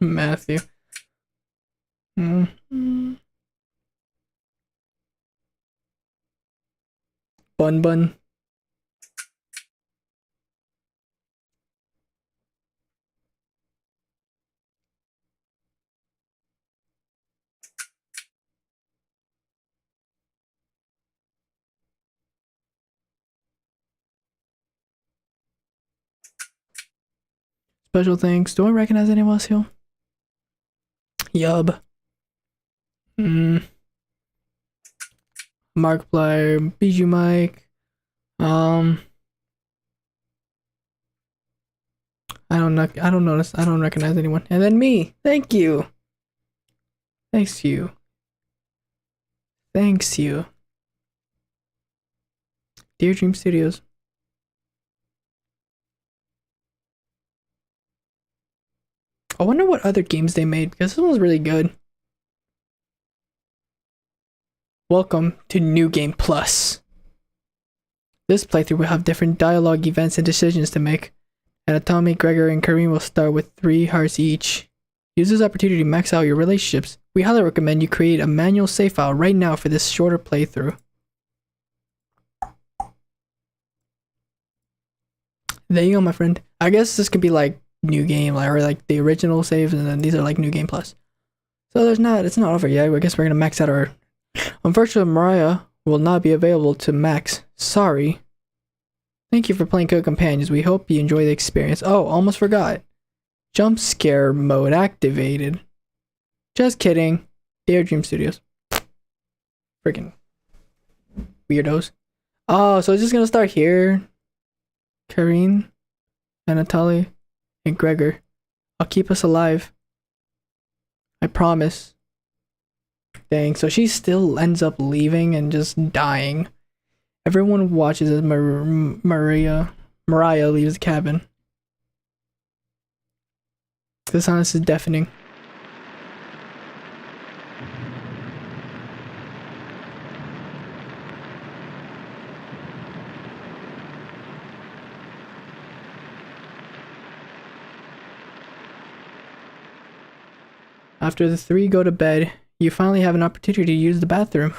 Matthew. Bun Bun. Special thanks. Do I recognize anyone else here? Yub. Markiplier, Bijou Mike. I don't recognize anyone. And then me. Thank you. Thanks you. Thanks you. Dear Dream Studios. I wonder what other games they made, because this one was really good. Welcome to New Game Plus. This playthrough will have different dialogue, events, and decisions to make. And Tommy, Gregor, and Kareem will start with 3 hearts each. Use this opportunity to max out your relationships. We highly recommend you create a manual save file right now for this shorter playthrough. There you go, my friend. I guess this could be like New Game, or like the original saves, and then these are like New Game Plus. So it's not over yet. I guess we're gonna max out our. Unfortunately, Mariah will not be available to max. Sorry. Thank you for playing Co-Companions. We hope you enjoy the experience. Oh, almost forgot. Jump scare mode activated. Just kidding. Dear Dream Studios. Freaking weirdos. Oh, so it's just gonna start here. Karine, Anatoly, and Gregor. I'll keep us alive. I promise. Dang, so she still ends up leaving and just dying. Everyone watches as Mariah leaves the cabin. The silence is deafening. After the 3 go to bed, you finally have an opportunity to use the bathroom.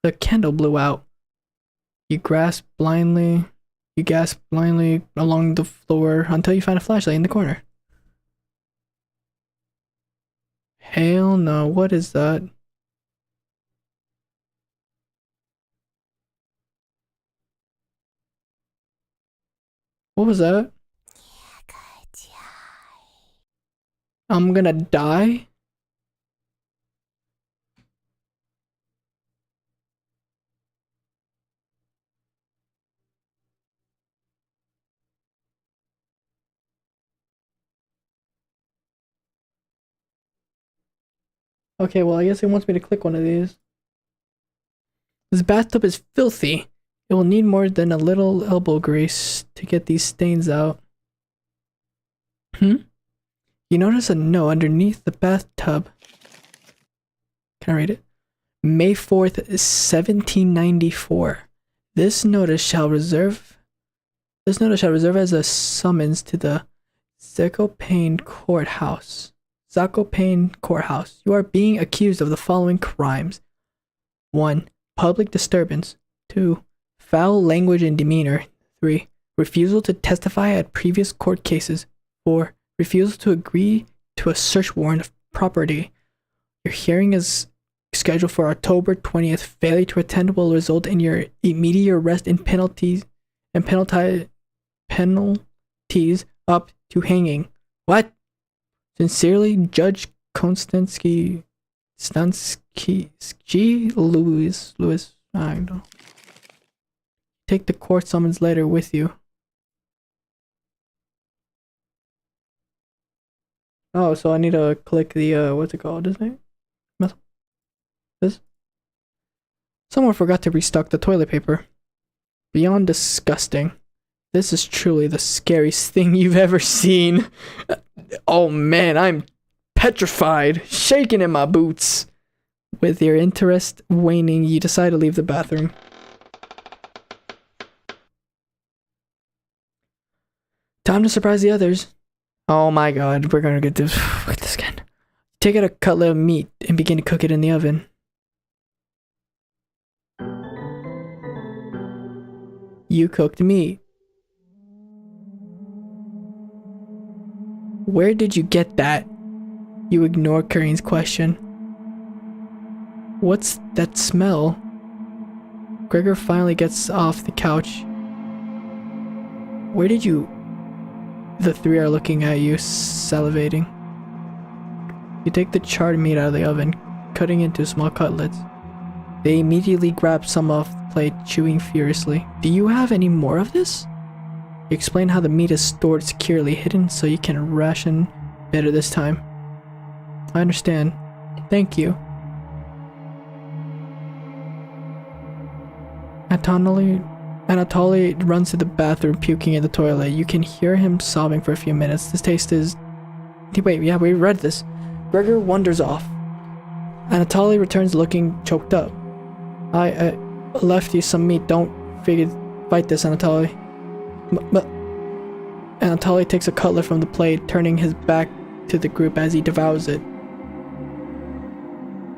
The candle blew out. You gasp blindly along the floor until you find a flashlight in the corner. Hell no, what is that? What was that? I'm gonna die? Okay, well, I guess it wants me to click one of these. This bathtub is filthy. It will need more than a little elbow grease to get these stains out. Hmm? You notice a note underneath the bathtub. Can I read it? May 4th, 1794. This notice shall reserve as a summons to the Zakopane Courthouse. Zakopane Courthouse. You are being accused of the following crimes. 1. Public disturbance. 2. Foul language and demeanor. 3. Refusal to testify at previous court cases. 4. Refusal to agree to a search warrant of property. Your hearing is scheduled for October 20th. Failure to attend will result in your immediate arrest and penalties up to hanging. What? Sincerely, Judge Konstantinsky Lewis. I don't know. Take the court summons letter with you. Oh, so I need to click the what's it called? Isn't it? This? Someone forgot to restock the toilet paper. Beyond disgusting. This is truly the scariest thing you've ever seen. Oh man, I'm petrified, shaking in my boots. With your interest waning, you decide to leave the bathroom. Time to surprise the others. Oh my god, we're gonna get this. Look at this again. Take out a cutlet of meat and begin to cook it in the oven. You cooked meat. Where did you get that? You ignore Karin's question. What's that smell? Gregor finally gets off the couch. Where did you... The three are looking at you, salivating. You take the charred meat out of the oven, cutting into small cutlets. They immediately grab some off the plate, chewing furiously. Do you have any more of this? You explain how the meat is stored securely, hidden so you can ration better this time. I understand. Thank you. Anatoly runs to the bathroom, puking in the toilet. You can hear him sobbing for a few minutes. This taste is... Wait, yeah, we read this. Gregor wanders off. Anatoly returns looking choked up. I left you some meat. Don't fight this, Anatoly. But Anatoly takes a cutlet from the plate, turning his back to the group as he devours it.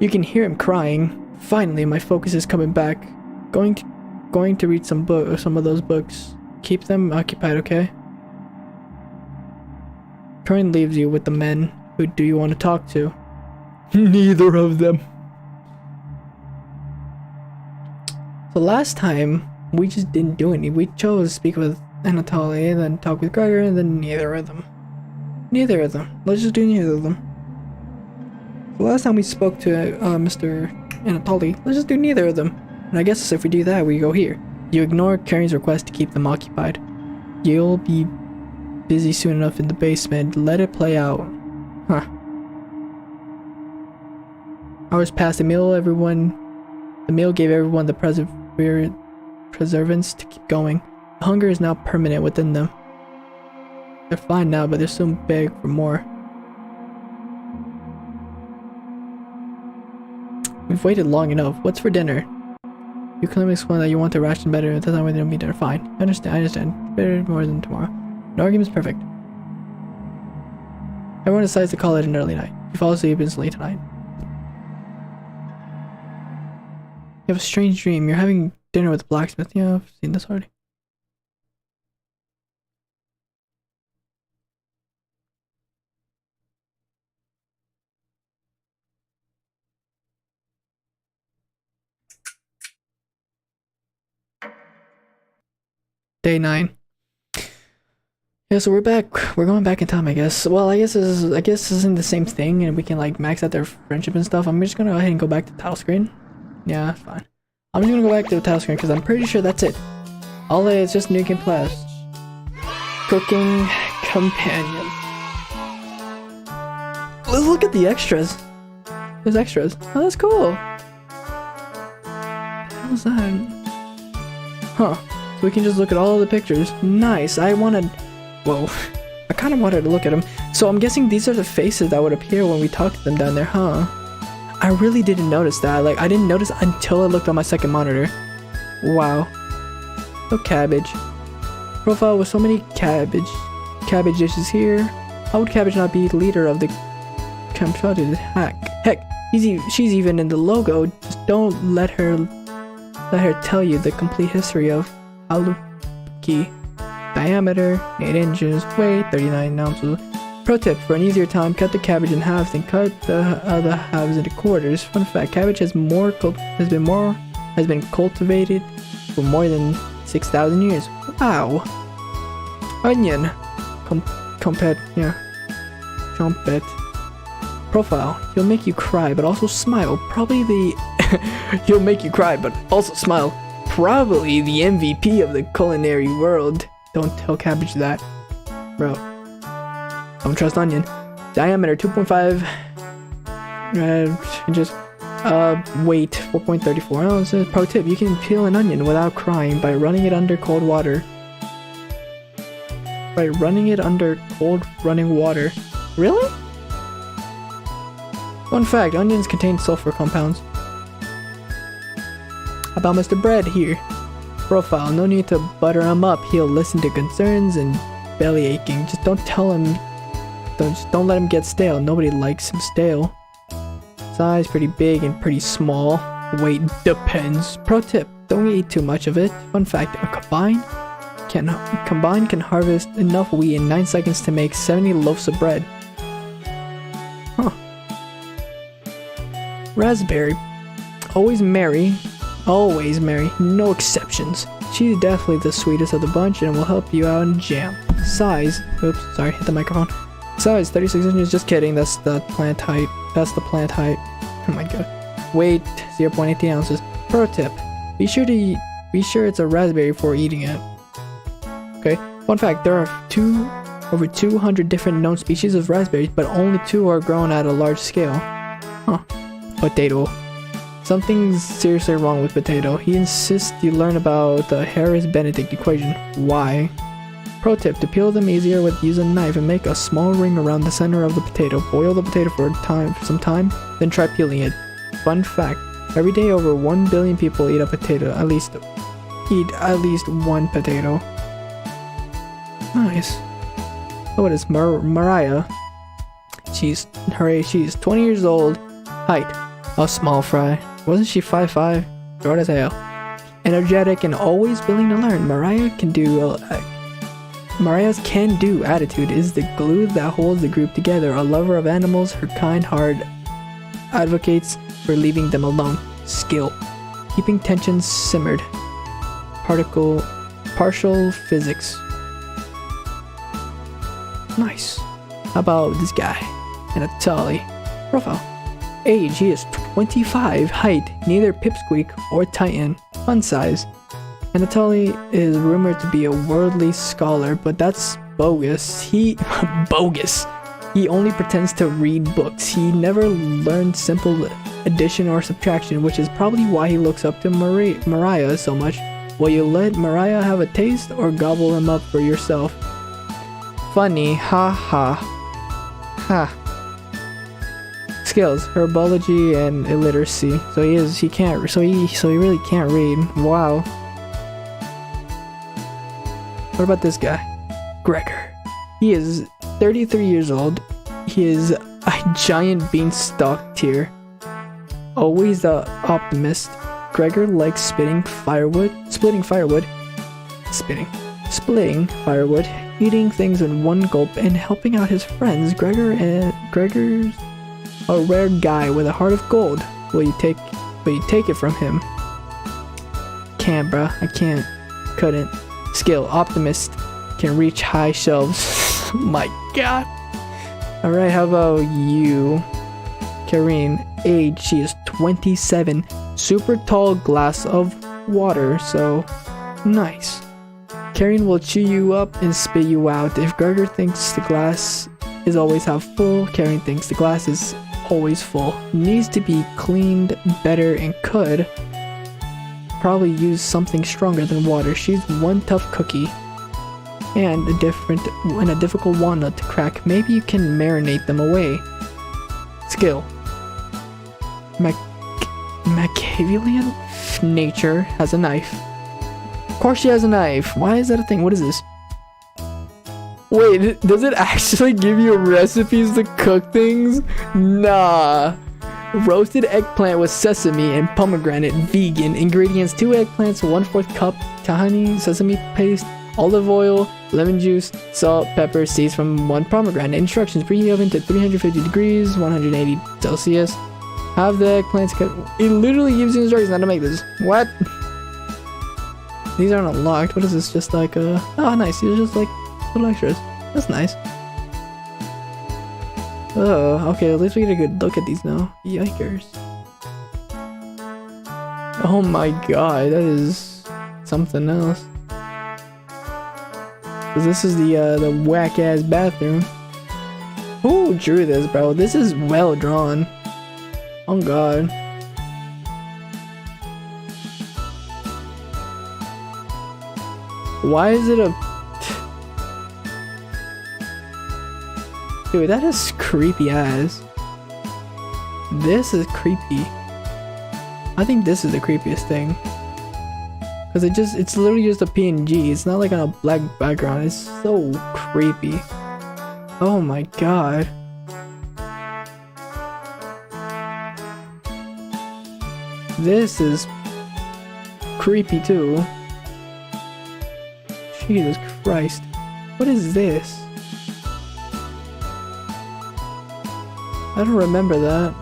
You can hear him crying. Finally, my focus is coming back. Going to read some of those books. Keep them occupied, okay? Karin leaves you with the men. Who do you want to talk to? Neither of them. So last time, we just didn't do any. We chose to speak with Anatoly, and then talk with Gregor, and then neither of them. Neither of them. Let's just do neither of them. So last time we spoke to Mr. Anatoly, let's just do neither of them. And I guess if we do that, we go here. You ignore Karin's request to keep them occupied. You'll be busy soon enough in the basement. Let it play out. Huh. Hours passed. The meal gave everyone the perseverance to keep going. The hunger is now permanent within them. They're fine now, but they're still beg for more. We've waited long enough. What's for dinner? You can explain that you want to ration better, and that's not why they don't meet dinner. Fine. I understand. Better more than tomorrow. No argument's perfect. Everyone decides to call it an early night. You fall asleep instantly tonight. You have a strange dream. You're having dinner with the blacksmith. Yeah, I've seen this already. Day 9. Yeah, so we're back. We're going back in time, I guess. Well, I guess this isn't the same thing, and we can like max out their friendship and stuff. I'm just gonna go ahead and go back to title screen. Yeah, that's fine. I'm just gonna go back to the title screen because I'm pretty sure that's it. All it's just new game class. Cooking companion. Let's look at the extras. There's extras. Oh, that's cool. What was that? Huh. So we can just look at all the pictures. Nice. Whoa. I kind of wanted to look at them. So I'm guessing these are the faces that would appear when we talk to them down there, huh? I really didn't notice that. Like, I didn't notice until I looked on my second monitor. Wow. No cabbage. Profile with so many cabbage dishes here. How would cabbage not be the leader of the confronted hack? Heck, she's even in the logo. Just don't let her tell you the complete history of Haluki. Diameter 8 inches, weight 39 ounces. Pro tip: for an easier time, cut the cabbage in half, then cut the other halves into quarters. Fun fact: cabbage has been cultivated for more than 6,000 years. Wow. Onion. Trumpet. Profile: he'll make you cry, but also smile. He'll make you cry, but also smile. Probably the MVP of the culinary world. Don't tell cabbage that, bro. Don't trust onion. Diameter 2.5 inches. Weight 4.34 ounces. Pro tip: you can peel an onion without crying by running it under cold water. Running water. Really? Fun fact: onions contain sulfur compounds. How about Mr. Bread here? Profile: no need to butter him up. He'll listen to concerns and belly aching. Just don't tell him. Don't let him get stale. Nobody likes him stale. Size: pretty big and pretty small. Weight depends. Pro tip: don't eat too much of it. Fun fact: a combine can harvest enough wheat in 9 seconds to make 70 loaves of bread. Huh. Raspberry: always merry, no exceptions. She's definitely the sweetest of the bunch and will help you out in jam. Size: oops, sorry, hit the microphone. Size: 36 inches. Just kidding, that's the plant height. Oh my god. Weight: 0.18 ounces. Pro tip: be sure it's a raspberry before eating it. Okay. Fun fact: there are over 200 different known species of raspberries, but only 2 are grown at a large scale. Huh. Potato: something's seriously wrong with potato. He insists you learn about the Harris-Benedict equation. Why? Pro tip: to peel them easier, use a knife and make a small ring around the center of the potato. Boil the potato for some time, then try peeling it. Fun fact: every day over 1 billion people eat a potato. At least one potato. Nice. Oh, it is Mariah. She's 20 years old. Height: a small fry. Wasn't she 5'5"? Short as hell. Energetic and always willing to learn. Mariah's can-do attitude is the glue that holds the group together. A lover of animals, her kind heart advocates for leaving them alone. Skill: keeping tensions simmered. Partial physics. Nice. How about this guy? Anatoly. Profile: age: he is 25. Height: neither pipsqueak or titan. Fun size: Anatoly is rumored to be a worldly scholar, but that's bogus. Bogus. He only pretends to read books. He never learned simple addition or subtraction, which is probably why he looks up to Mariah so much. Will you let Mariah have a taste or gobble him up for yourself? Funny, ha ha. Ha. Skills: herbology and illiteracy. So he really can't read. Wow. What about this guy? Gregor. He is 33 years old. He is a giant beanstalk tier. Always the optimist. Gregor likes splitting firewood, eating things in one gulp, and helping out his friends. Gregor's a rare guy with a heart of gold. Will you take it from him? Can't, bruh. I couldn't. Skill: optimist. can reach high shelves. My god. Alright, how about you? Karine, age, she is 27. Super tall glass of water, so nice. Karine will chew you up and spit you out. If Gregor thinks the glass is always half full, Karine thinks the glass is always full. Needs to be cleaned better and could probably use something stronger than water. She's one tough cookie and a difficult walnut to crack. Maybe you can marinate them away. Skill. Machiavellian nature has a knife. Of course she has a knife. Why is that a thing? What is this? Wait, does it actually give you recipes to cook things? Nah. Roasted eggplant with sesame and pomegranate, vegan. Ingredients: 2 eggplants, 1/4 cup tahini, sesame paste, olive oil, lemon juice, salt, pepper, seeds from 1 pomegranate. Instructions: preheat the oven to 350 degrees, 180 Celsius. Have the eggplants cut. It literally gives you instructions how to make this. What? These aren't unlocked. What is this? Just like oh nice. These are just like little extras. That's nice. Oh, okay, at least we get a good look at these now. Yikers. Oh my god, that is something else. Cause this is the whack ass bathroom. Who drew this, bro? This is well drawn. Oh god. Why is it a... Dude, that is creepy as. This is creepy. I think this is the creepiest thing. Cause it's literally just a PNG. It's not like on a black background. It's so creepy. Oh my god. This is creepy too. Jesus Christ. What is this? I don't remember that.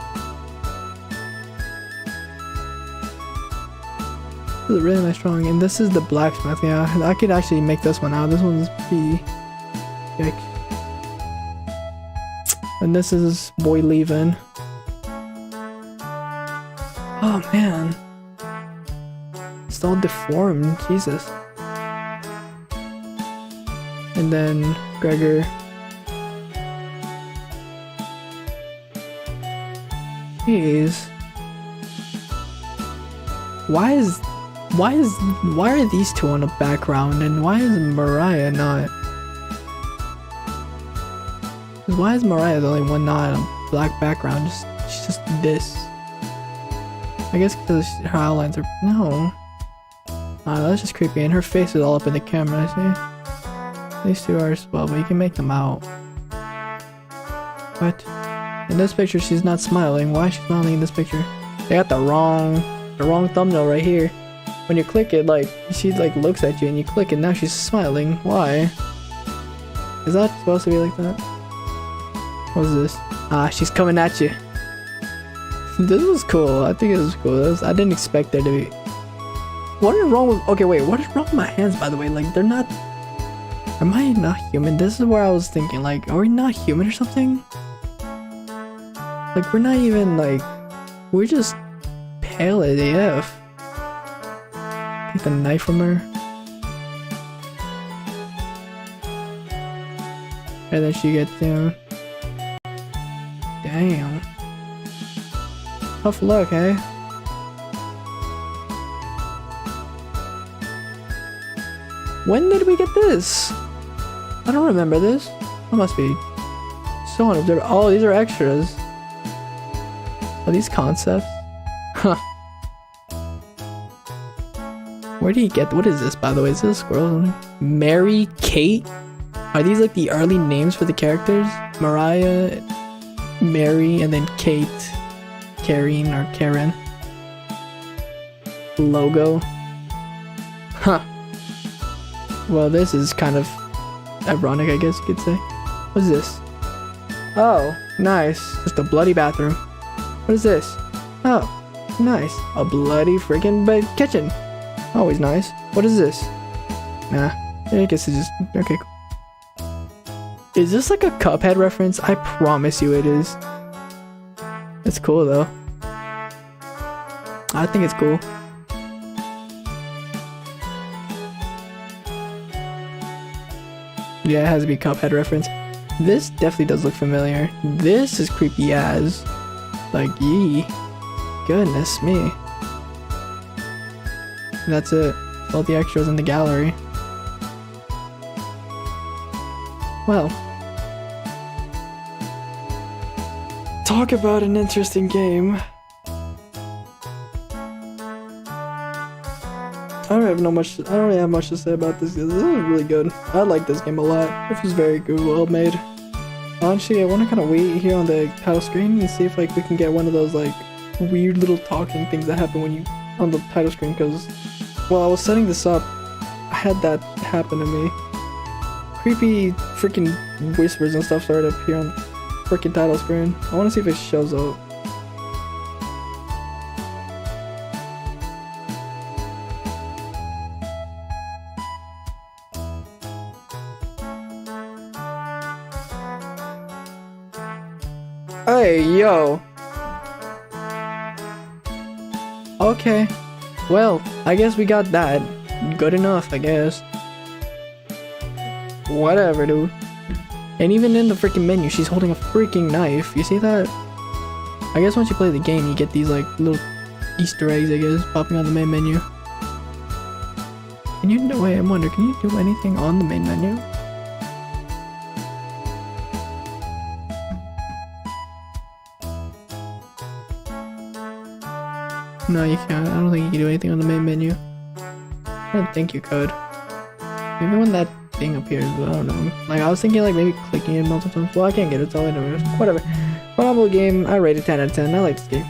This is a really nice drawing, and this is the blacksmith. Yeah, I could actually make this one out. This one's pretty thick. And this is boy leaving. Oh man, it's all deformed. Jesus. And then Gregor. Jeez. Why are these two on the background and why is Mariah not? Why is Mariah the only one not on a black background? She's just this. I guess because her outlines are no. That's just creepy, and her face is all up in the camera. I see. These two are as well, but you can make them out. What? In this picture, she's not smiling. Why is she smiling in this picture? They got the wrong thumbnail right here. When you click it, like, she like looks at you and you click it, now she's smiling. Why? Is that supposed to be like that? What is this? Ah, she's coming at you. This was cool. I think it was cool. I didn't expect there to be. What is wrong with... Okay, wait. What is wrong with my hands, by the way? Like, they're not... Am I not human? This is where I was thinking, like, are we not human or something? Like, we're not even, like... We're just pale as AF. Take the knife from her. And then she gets down. Damn. Tough luck, eh? When did we get this? I don't remember this. That must be so unobserved. Oh, these are extras. Are these concepts? Huh. Where do you get... What is this, by the way? Is this a squirrel? Mary Kate? Are these like the early names for the characters? Mariah, Mary, and then Kate. Karine or Karen. Logo. Huh. Well, this is kind of ironic, I guess you could say. What is this? Oh, nice. Just a bloody bathroom. What is this? Oh, nice. A bloody freaking kitchen. Always nice. What is this? Nah, I guess it's just okay. Cool. Is this like a Cuphead reference? I promise you it is. It's cool though. I think it's cool. Yeah, it has to be a Cuphead reference. This definitely does look familiar. This is creepy as. Like, yee. Goodness me. And that's it. All the extras in the gallery. Well. Talk about an interesting game. I don't really have much to say about this. This is really good. I like this game a lot. This was very good, well made. Honestly, I want to kind of wait here on the title screen and see if like we can get one of those like weird little talking things that happen when you on the title screen. Because while I was setting this up, I had that happen to me. Creepy freaking whispers and stuff started up here on the freaking title screen. I want to see if it shows up. Hey, yo. Okay. Well, I guess we got that. Good enough, I guess. Whatever, dude. And even in the freaking menu, she's holding a freaking knife. You see that? I guess once you play the game, you get these, like, little Easter eggs, I guess, popping on the main menu. Can you... Wait, I wonder, can you do anything on the main menu? No, you can't. I don't think you can do anything on the main menu. I don't think you could. Maybe when that thing appears, but I don't know. Like, I was thinking, like, maybe clicking it multiple times. Well, I can't get it, so I know. Whatever. Phenomenal game. I rate it 10 out of 10. I like this game.